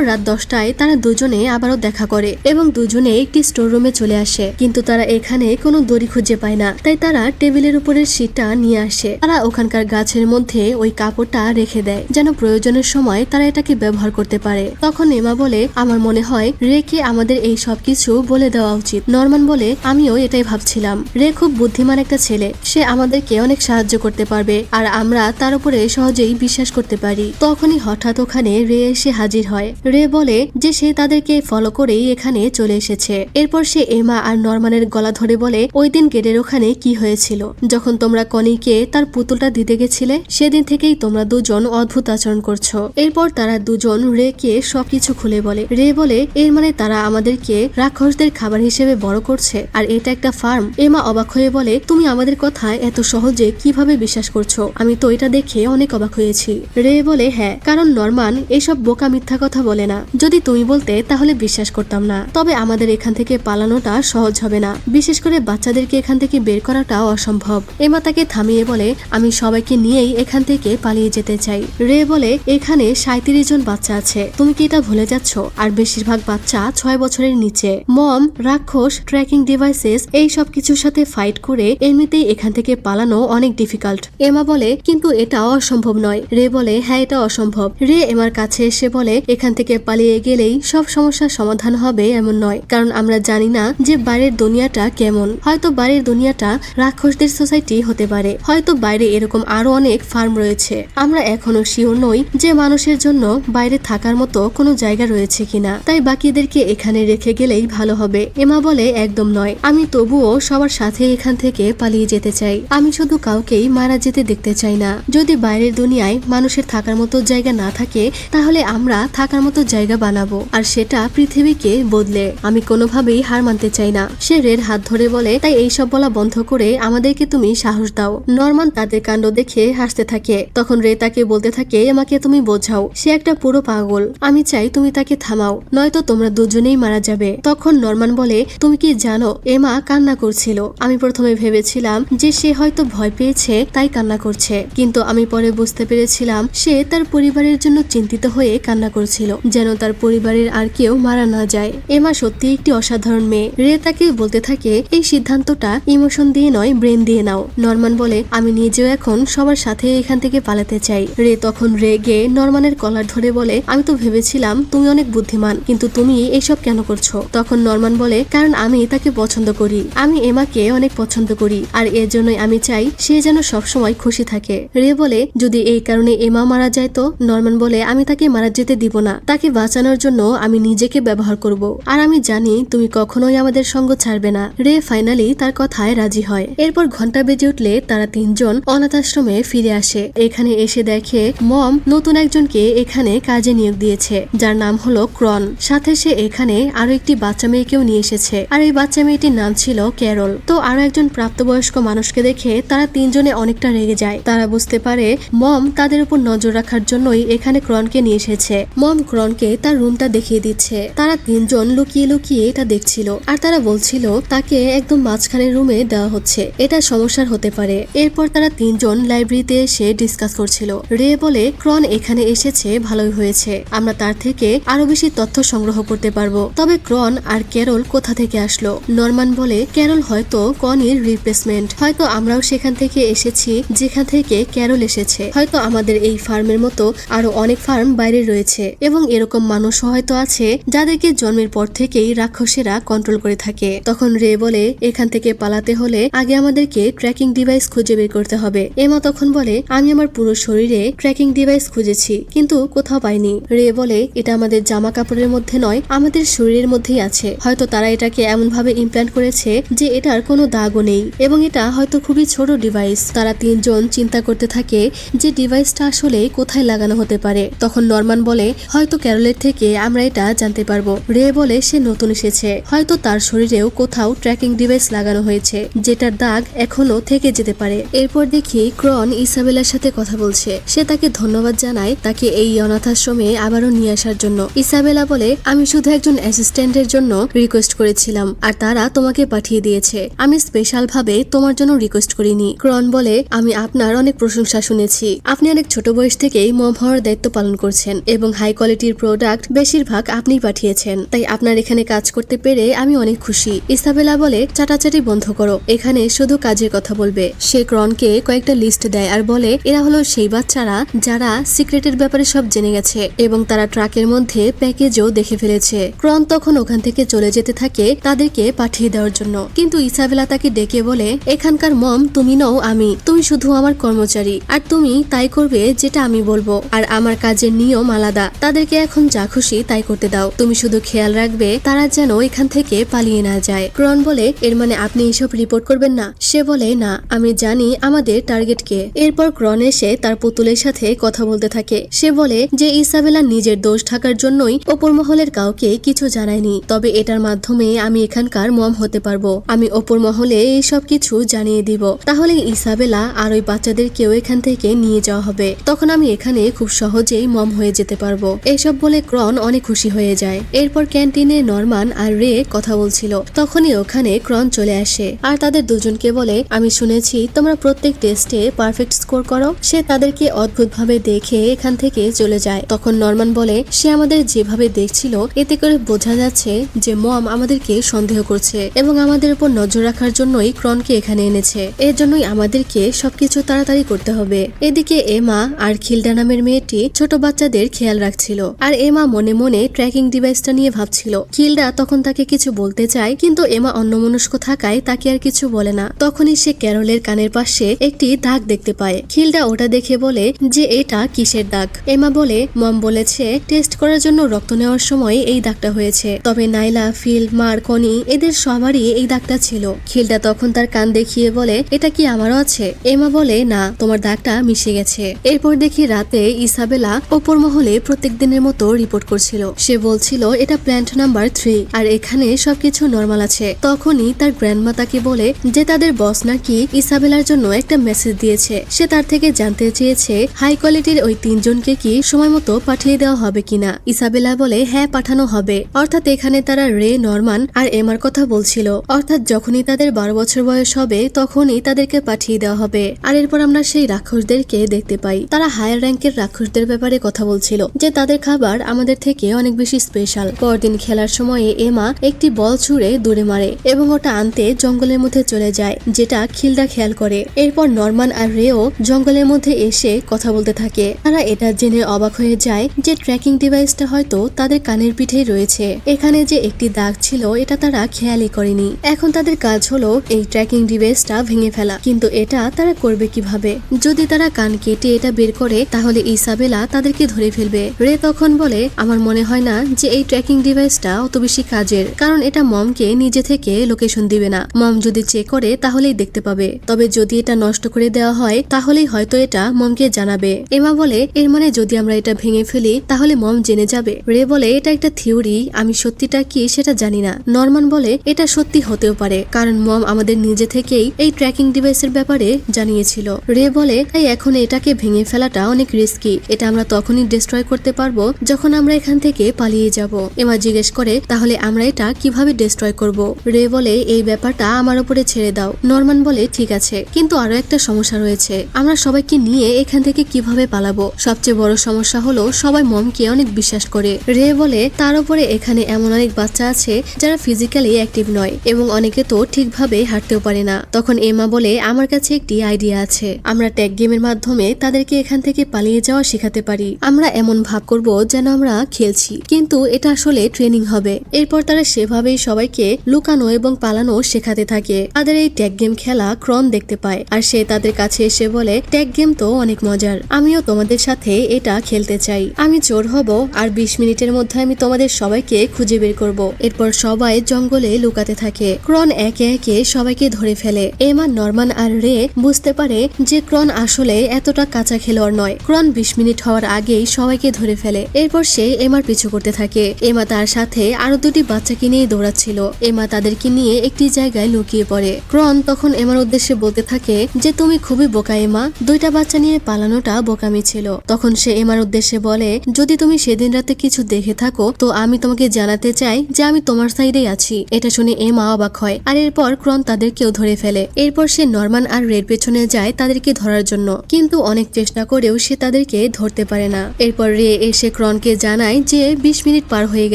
রাত 10টায় তারা দুজনে আবারও দেখা করে এবং দুজনে একটি স্টোর রুমে চলে আসে, কিন্তু তারা এখানে কোনো দড়ি খুঁজে পায় না। তাই তারা টেবিলের উপরের শীটটা নিয়ে আসে। তারা ওখানকার গাছের মধ্যে ওই কাপড়টা রেখে দেয় যেন প্রয়োজনের সময় তারা এটাকে ব্যবহার করতে পারে। তখন এমা বলে আমার মনে হয় রেকে আমাদের এই সবকিছু বলে দেওয়া উচিত। নরমান বলে আমিও এটাই ভাবছিলাম, রে খুব বুদ্ধিমান একটা ছেলে, সে আমাদেরকে অনেক সাহায্য করতে পারবে আর আমরা তার উপরে সহজেই বিশ্বাস করতে পারি। তখনই হঠাৎ ওখানে রে এসে হাজির হয়। রে বলে যে সে তাদেরকে ফলো করেই এখানে চলে এসেছে। এরপর সে এমা আর নরমানের গলা ধরে বলে ওই দিন গেটের ওখানে কি হয়েছিল, যখন তোমরা কনিকে তার পুতুলটা দিতে গেছিলে, সেদিন থেকেই তোমরা দুজন অদ্ভুত আচরণ করছো। এরপর তারা দুজন রে কে সবকিছু খুলে বলে। রে বলে এর মানে তারা আমাদেরকে রাক্ষসদের খাবার হিসেবে বড় করছে আর এটা একটা ফার্ম। এমা অবাক হয়ে বলে তুমি আমাদের কথা এত সহজে কিভাবে বিশ্বাস করছো, আমি তো এটা দেখে অনেক অবাক হয়েছি। রে বলে হ্যাঁ হ্যাঁ, কারণ নরমান এসব বোকা মিথ্যা কথা বলে না। যদি তুমি বলতে তাহলে বিশ্বাস করতাম না। তবে আমাদের এখান থেকে পালানোটা সহজ হবে না, বিশেষ করে বাচ্চাদেরকে এখান থেকে বের করাটাও অসম্ভব। এমা তাকে থামিয়ে বলে, আমি সবাইকে নিয়েই এখান থেকে পালিয়ে যেতে চাই। রে বলে, এখানে 37 জন বাচ্চা আছে, তুমি কি এটা ভুলে যাচ্ছ? আর বেশিরভাগ বাচ্চা 6 বছরের নিচে। মম, রাক্ষস, ট্র্যাকিং ডিভাইসেস এই সব কিছুর সাথে ফাইট করে এমনিতেই এখান থেকে পালানো অনেক ডিফিকাল্ট। এমা বলে, কিন্তু এটা অসম্ভব নয়। রে বলে, হ্যাঁ এটা অসম্ভব। রে এমার কাছে এসে বলে, এখান থেকে পালিয়ে গেলেই সব সমস্যার সমাধান হবে এমন নয়, কারণ আমরা জানি না যে বাইরের দুনিয়াটা কেমন। হয়তো বাইরের দুনিয়াটা রাক্ষসদের সোসাইটি হতে পারে, হয়তো বাইরে এরকম আরো অনেক ফার্ম রয়েছে। আমরা এখনো শিওর নই যে মানুষের জন্য বাইরে থাকার মতো কোনো জায়গা রয়েছে কিনা, তাই বাকিদেরকে এখানে রেখে গেলেই ভালো হবে। এমা বলে, একদম নয়, আমি তবুও সবার সাথে এখান থেকে পালিয়ে যেতে চাই। আমি শুধু কাউকেই মারা যেতে দেখতে চাই না। যদি বাইরের দুনিয়ায় মানুষের থাকার মতো জায়গা না থাকে, তাহলে আমরা থাকার মতো জায়গা বানাবো, আর সেটা পৃথিবীকে বদলে। আমি কোনোভাবেই হার মানতে চাই না। সে রের হাত ধরে বলে, তাই এইসব বলা বন্ধ করে আমাদেরকে তুমি সাহস দাও। নরমান তাদের কাণ্ড দেখে হাসতে থাকে। তখন রে তাকে বলতে থাকে, আমাকে তুমি বোঝাও, সে একটা পুরো পাগল। আমি চাই তুমি তাকে থামাও, নয়তো তোমরা দুজনেই মারা যাবে। তখন নরমান বলে, তুমি কি জানো এমা কান্না করছিল। আমি প্রথমে ভেবেছিলাম যে সে হয়তো ভয় পেয়েছে তাই কান্না করছে, কিন্তু আমি পরে বুঝতে পেরেছিলাম সে তার পরিবারের জন্য চিন্তিত হয়ে কান্না করছিল, যেন তার পরিবারের আর কেউ মারা না যায়। এমা সত্যি একটি অসাধারণ মেয়ে। রে তাকে বলতে থাকে, এই সিদ্ধান্তটা ইমোশন দিয়ে নয়, ব্রেন দিয়ে নাও। নরমান বলে, আমি নিজেও এখন সবার সাথে এখান থেকে পালাতে চাই। রে তখন রেগে নরমানের কলার ধরে বলে, আমি তো ভেবেছিলাম তুমি অনেক বুদ্ধিমান, কিন্তু তুমি এইসব কেন করছো? তখন নরমান বলে, কারণ আমি তাকে পছন্দ করি। আমি এমাকে অনেক পছন্দ করি, আর এর জন্যই আমি চাই সে যেন সবসময় খুশি থাকে। রে বলে, যদি এই কারণে এমা মারা যায় তো? নরমান বলে, আমি তাকে মারা যেতে দিব না। তাকে বাঁচানোর জন্য আমি নিজেকে ব্যবহার করব, আর আমি জানি তুমি কখনোই আমাদের সঙ্গ ছাড়বে না। রে ফাইনালি তার কথায় রাজি হয়। এরপর ঘন্টা বেজে উঠলে তারা তিনজন অনাথ আশ্রমে ফিরে আসে। এখানে এসে দেখে মম নতুন একজনকে এখানে কাজে নিয়োগ দিয়েছে, যার নাম হলো ক্রন। সাথে সে এখানে আরো একটি বাচ্চা মেয়েকেও নিয়ে এসেছে, আর এই বাচ্চা মেয়েটির নাম ছিল ক্যারল। তো আরো একজন প্রাপ্তবয়স্ক মানুষকে দেখে তারা তিনজনে অনেকটা রেগে যায়। তারা বুঝতে পারে মম তাদের উপর নজর রাখার জন্যই এখানে ক্রনকে নিয়ে এসেছে। মম ক্রনকে তার রুমটা দেখিয়ে দিচ্ছে। তারা তিনজন লুকিয়ে লুকিয়ে এটা দেখছিল, আর তারা বলছিল তাকে একদম মাঝখানের রুমে দেওয়া হচ্ছে, এটা সমস্যার হতে পারে। এরপর তারা তিনজন লাইব্রেরিতে এসে ডিসকাস করছিল। রে বলে, ক্রন এখানে এসেছে ভালোই হয়েছে, আমরা তার থেকে আরো বেশি তথ্য সংগ্রহ করতে পারবো। তবে ক্রন আর ক্যারল কোথা থেকে আসলো? নরমান বলে, ক্যারল হয়তো কনির রিপ্লেসমেন্ট। হয়তো আমরাও সেখান থেকে এসেছি যেখান থেকে ক্যারল এসেছে। হয়তো আমাদের এই ফার্মের মতো আরো অনেক ফার্ম বাইরে রয়েছে, এবং এরকম মানুষও হয়তো আছে যাদেরকে জন্মের পর থেকেই রাক্ষসেরা কন্ট্রোল করে থাকে। তখন রে বলে, এখান থেকে পালাতে হলে আগে আমাদেরকে ট্র্যাকিং ডিভাইস খুঁজে বের করতে হবে। এমা তখন বলে, আমি আমার পুরো শরীরে ট্র্যাকিং ডিভাইস খুঁজেছি, কিন্তু কোথাও পাইনি। রে বলে, এটা আমাদের জামা কাপড়ের মধ্যে নয়, আমাদের শরীরের মধ্যেই আছে। হয়তো তারা এটাকে এমন ভাবে ইমপ্ল্যান্ট করেছে যে এটার কোনো দাগও নেই, এবং এটা হয়তো খুবই ছোট ডিভাইস। তারা তিনজন চিন্তা করতে থাকে যে ডিভাইসটা আসলে কোথায় লাগানো হতে পারে। তখন নরমান বলে, হয়তো ক্যারলের থেকে আমরা এটা জানতে পারবো। রে বলে, সে নতুন এসেছে, হয়তো তার শরীরেও কোথাও ট্র্যাকিং ডিভাইস লাগানো হয়েছে, যেটার দাগ এখনো থেকে যেতে পারে। এরপর দেখি ক্রন ইসাবেলার সাথে কথা বলছে। সে তাকে ধন্যবাদ জানায় তাকে এই অনাথাশ্রমে আবারও নিয়ে আসার জন্য। ইসাবেলা বলে, আমি শুধু একজন অ্যাসিস্ট্যান্টের জন্য রিকোয়েস্ট করেছিলাম, আর তারা তোমাকে পাঠিয়ে দিয়েছে। আমি স্পেশাল ভাবে তোমার জন্য রিকোয়েস্ট করিনি। ক্রন বলে, আমি আপনার অনেক প্রশংসা শুনেছি। আপনি অনেক ছোট বয়স থেকেই মম হওয়ার দায়িত্ব পালন করছেন, এবং হাই কোয়ালিটির প্রোডাক্ট বেশিরভাগ আপনিই পাঠিয়েছেন, তাই আপনার এখানে কাজ করতে পেরে আমি অনেক খুশি। ইসাবেলা বলে, চাটাচাটি বন্ধ করো, এখানে শুধু কাজের কথা বলবে। সে ক্রনকে কয়েকটা লিস্ট দেয় আর বলে, এরা হলো সেই বাচ্চারা যারা সিক্রেটের ব্যাপারে সব জেনে গেছে, এবং তারা ট্রাকের মধ্যে প্যাকেজও দেখে ফেলেছে। ক্রন তখন ওখান থেকে চলে যেতে থাকে তাদেরকে পাঠিয়ে দেওয়ার জন্য, কিন্তু ইসাবেলা তাকে ডেকে বলে, এখানকার মম তুমি নও আমি, তুমি শুধু আমার কর্মচারী, আর তুমি তাই করবে যেটা আমি বলবো, আর আমার কাজের নিয়ম আলাদা। তাদেরকে এখন যা খুশি তাই করতে দাও, তুমি শুধু খেয়াল রাখবে তারা যেন এখান থেকে পালিয়ে না যায়। ক্রন বলে, এর মানে আপনি এসব রিপোর্ট করবেন না? সে বলে, না, আমি জানি আমাদের টার্গেট কে। এরপর ক্রন এসে তার পুতুলের সাথে কথা বলতে থাকে। সে বলে যে ইসাবেলা নিজের দোষ ঢাকার জন্যই ওপর মহলের কাউকে কিছু জানায়নি, তবে এটার মাধ্যমে আমি এখানকার মম হতে পারবো। আমি ওপর মহলে এইসব কিছু জানিয়ে দিব, তাহলে ইসাবেলা আর ওই বাচ্চাদের কেউ এখান থেকে নিয়ে যাওয়া হবে। তখন আমি এখানে এখানে খুব সহজেই মম হয়ে যেতে পারবো। এসব বলে ক্রন অনেক খুশি হয়ে যায়। এরপর ক্যান্টিনে নরমান আর রে কথা বলছিল, তখনই ওখানে ক্রন চলে আসে আর তাদের দুজনকে বলে, আমি শুনেছি তোমরা প্রত্যেক টেস্টে পারফেক্ট স্কোর করো। সে তাদেরকে অদ্ভুতভাবে দেখে এখান থেকে চলে যায়। তখন নরমান বলে, সে আমাদের যেভাবে দেখছিল এতে করে বোঝা যাচ্ছে যে মম আমাদেরকে সন্দেহ করছে এবং আমাদের উপর নজর রাখার জন্যই ক্রনকে এখানে এনেছে। এর জন্যই আমাদেরকে সবকিছু তাড়াতাড়ি করতে হবে। এদিকে এমা আর খিল্ডা নামের মেয়েটি ছোট বাচ্চাদের খেয়াল রাখছিল আর এমা মনে মনে ট্র্যাকিং ডিভাইসটা নিয়ে ভাবছিল। খিল্ডা তখন তাকে কিছু বলতে চায়, কিন্তু এমা অন্যমনস্ক থাকায় তাকে আর কিছু বলে না। তখনই সে ক্যারলের কানের পাশে একটি দাগ দেখতে পায়। খিল্ডা ওটা দেখে বলে যে এটা কিসের দাগ। এমা বলে, মম বলেছে টেস্ট করার জন্য রক্ত নেওয়ার সময় এই দাগটা হয়েছে, তবে নাইলা, ফিল, মার, কনি এদের সবারই এই দাগটা ছিল। খিল্ডা তখন তার কান দেখিয়ে বলে, এটা কি আমারও আছে? এমা বলে, না, তোমার দাগটা মিশে গেছে। এরপর দেখি রাতে ইসাবেলা ওপর মহলে প্রত্যেক দিনের মতো রিপোর্ট করছিল। সে বলছিল এটা প্ল্যান্ট নাম্বার 3 আর এখানে সবকিছু নরমাল আছে। তখনই তার গ্র্যান্ডমা তাকে বলে যে তাদের বস নাকি ইসাবেলার জন্য একটা মেসেজ দিয়েছে। সে তার থেকে জানতে চেয়েছে হাই কোয়ালিটির ওই 3 জনকে কি সময় মতো পাঠিয়ে দেওয়া হবে কিনা। ইসাবেলা বলে, হ্যাঁ, পাঠানো হবে। অর্থাৎ এখানে তারা রে, নরমান আর এমার কথা বলছিল। অর্থাৎ যখনই তাদের 12 বছর বয়স হবে তখনই তাদেরকে পাঠিয়ে দেওয়া হবে। আর এরপর আমরা সেই রাক্ষসদেরকে দেখতে পাই। তারা হায়ার র্যাঙ্কের রাক্ষসদের ব্যাপারে কথা বলছিল যে তাদের খাবার আমাদের থেকে অনেক বেশি স্পেশাল। পরদিন খেলার সময়ে এমা একটি বল ছুঁড়ে দূরে মারে এবং ওটা আনতে জঙ্গলের মধ্যে চলে যায়, যেটা খিল্ডা খেয়াল করে। এরপর নরমান আর রেও জঙ্গলের মধ্যে এসে কথা বলতে থাকে। তারা এটা জেনে অবাক হয়ে যায় যে ট্র্যাকিং ডিভাইসটা হয়তো তাদের কানের পিঠেই রয়েছে। এখানে যে একটি দাগ ছিল এটা তারা খেয়ালই করেনি। এখন তাদের কাজ হলো এই ট্র্যাকিং ডিভাইসটা ভেঙে ফেলা, কিন্তু এটা তারা করবে কিভাবে? যদি তারা কান কেটে এটা বের করে তাহলে ইসাবেলা তাদেরকে ধরে ফেলবে। রে তখন বলে, আমার মনে হয় না যে এই ট্র্যাকিং ডিভাইসটা অত বেশি কাজের, কারণ এটা মমকে নিজে থেকে লোকেশন দিবে না। মম যদি চেক করে তাহলেই দেখতে পাবে, তবে যদি এটা নষ্ট করে দেওয়া হয় তাহলেই হয়তো এটা মমকে জানাবে। এমা বলে, এর মানে যদি আমরা এটা ভেঙে ফেলি তাহলে মম জেনে যাবে। রে বলে, এটা একটা থিওরি, আমি সত্যিটা কি সেটা জানি না। নরমান বলে, এটা সত্যি হতেও পারে, কারণ মম আমাদের নিজে থেকেই এই ট্র্যাকিং ডিভাইসের ব্যাপারে জানিয়েছিল। রে বলে, তাই এখন এটাকে ভেঙে ফেলাটা অনেক রিস্কি। এটা আমরা তখনই ডিস্ট্রয় করতে পারবো যখন আমরা এখান থেকে পালিয়ে যাব। এমা জিজ্ঞেস করে, তাহলে আমরা এটা কিভাবে ডিস্ট্রয় করব? রে বলে, এই ব্যাপারটা আমার উপরে ছেড়ে দাও। নরমান বলে, ঠিক আছে, কিন্তু আরো একটা সমস্যা রয়েছে, আমরা সবাইকে নিয়ে এখান থেকে কিভাবে পালাবো? সবচেয়ে বড় সমস্যা হলো সবাই মমকে অনেক বিশ্বাস করে। রে বলে, তার উপরে এখানে এমন অনেক বাচ্চা আছে যারা ফিজিক্যালি অ্যাক্টিভ নয় এবং অনেকে তো ঠিকভাবে হাঁটতেও পারে না। তখন এমা বলে, আমার কাছে একটি আইডিয়া আছে, আমরা ট্যাগ গেমের মাধ্যমে তাদেরকে এখান থেকে পালিয়ে যাওয়া শেখাতে পারি। আমরা এমন ভাব করব যেন আমরা খেলছি, কিন্তু এটা আসলে ট্রেনিং হবে। এরপর তারা সেভাবেই সবাইকে লুকানো এবং পালানো শেখাতে থাকে। তাদের এই ট্যাগ গেম খেলা ক্রন দেখতে পায় আর সে তাদের কাছে এসে বলে, ট্যাগ গেম তো অনেক মজার, আমিও তোমাদের সাথে এটা খেলতে চাই। আমি চোর হব আর 20 মিনিটের মধ্যে আমি তোমাদের সবাইকে খুঁজে বের করব। এরপর সবাই জঙ্গলে লুকাতে থাকে। ক্রন একে একে সবাইকে ধরে ফেলে। এমা, নরমান আর রে বুঝতে পারে যে ক্রন আসলে এতটা কাঁচা খেলোয়াড় নয়। ক্রন 20 মিনিট হওয়ার আগেই সবাইকে ধরে ফেলে। এরপর সে এমার পিছু করতে থাকে। এমা তার সাথে আরো 2টি বাচ্চাকে নিয়ে দৌড়াচ্ছিল। এমা তাদেরকে নিয়ে একটি জায়গায় লুকিয়ে পড়ে। ক্রন তখন এমার উদ্দেশ্যে বলতে থাকে যে তুমি খুবই বোকা এমা, 2টা বাচ্চা নিয়ে পালানোটা বোকামি ছিল। তখন সে এমার উদ্দেশ্যে বলে, যদি তুমি সেদিন রাতে কিছু দেখে থাকো তো আমি তোমাকে জানাতে চাই যে আমি তোমার সাইডেই আছি। এটা শুনে এমা অবাক হয় আর এরপর ক্রন তাদেরকেও ধরে ফেলে। এরপর সে নরমান আর রের পেছনে যায় তাদেরকে ধরার জন্য, কিন্তু অনেক চেষ্টা করেও সে তাদেরকে ধরতে পারে না। এরপর রে এসে ক্রনকে জানায় যে 20 মিনিট পার হয়ে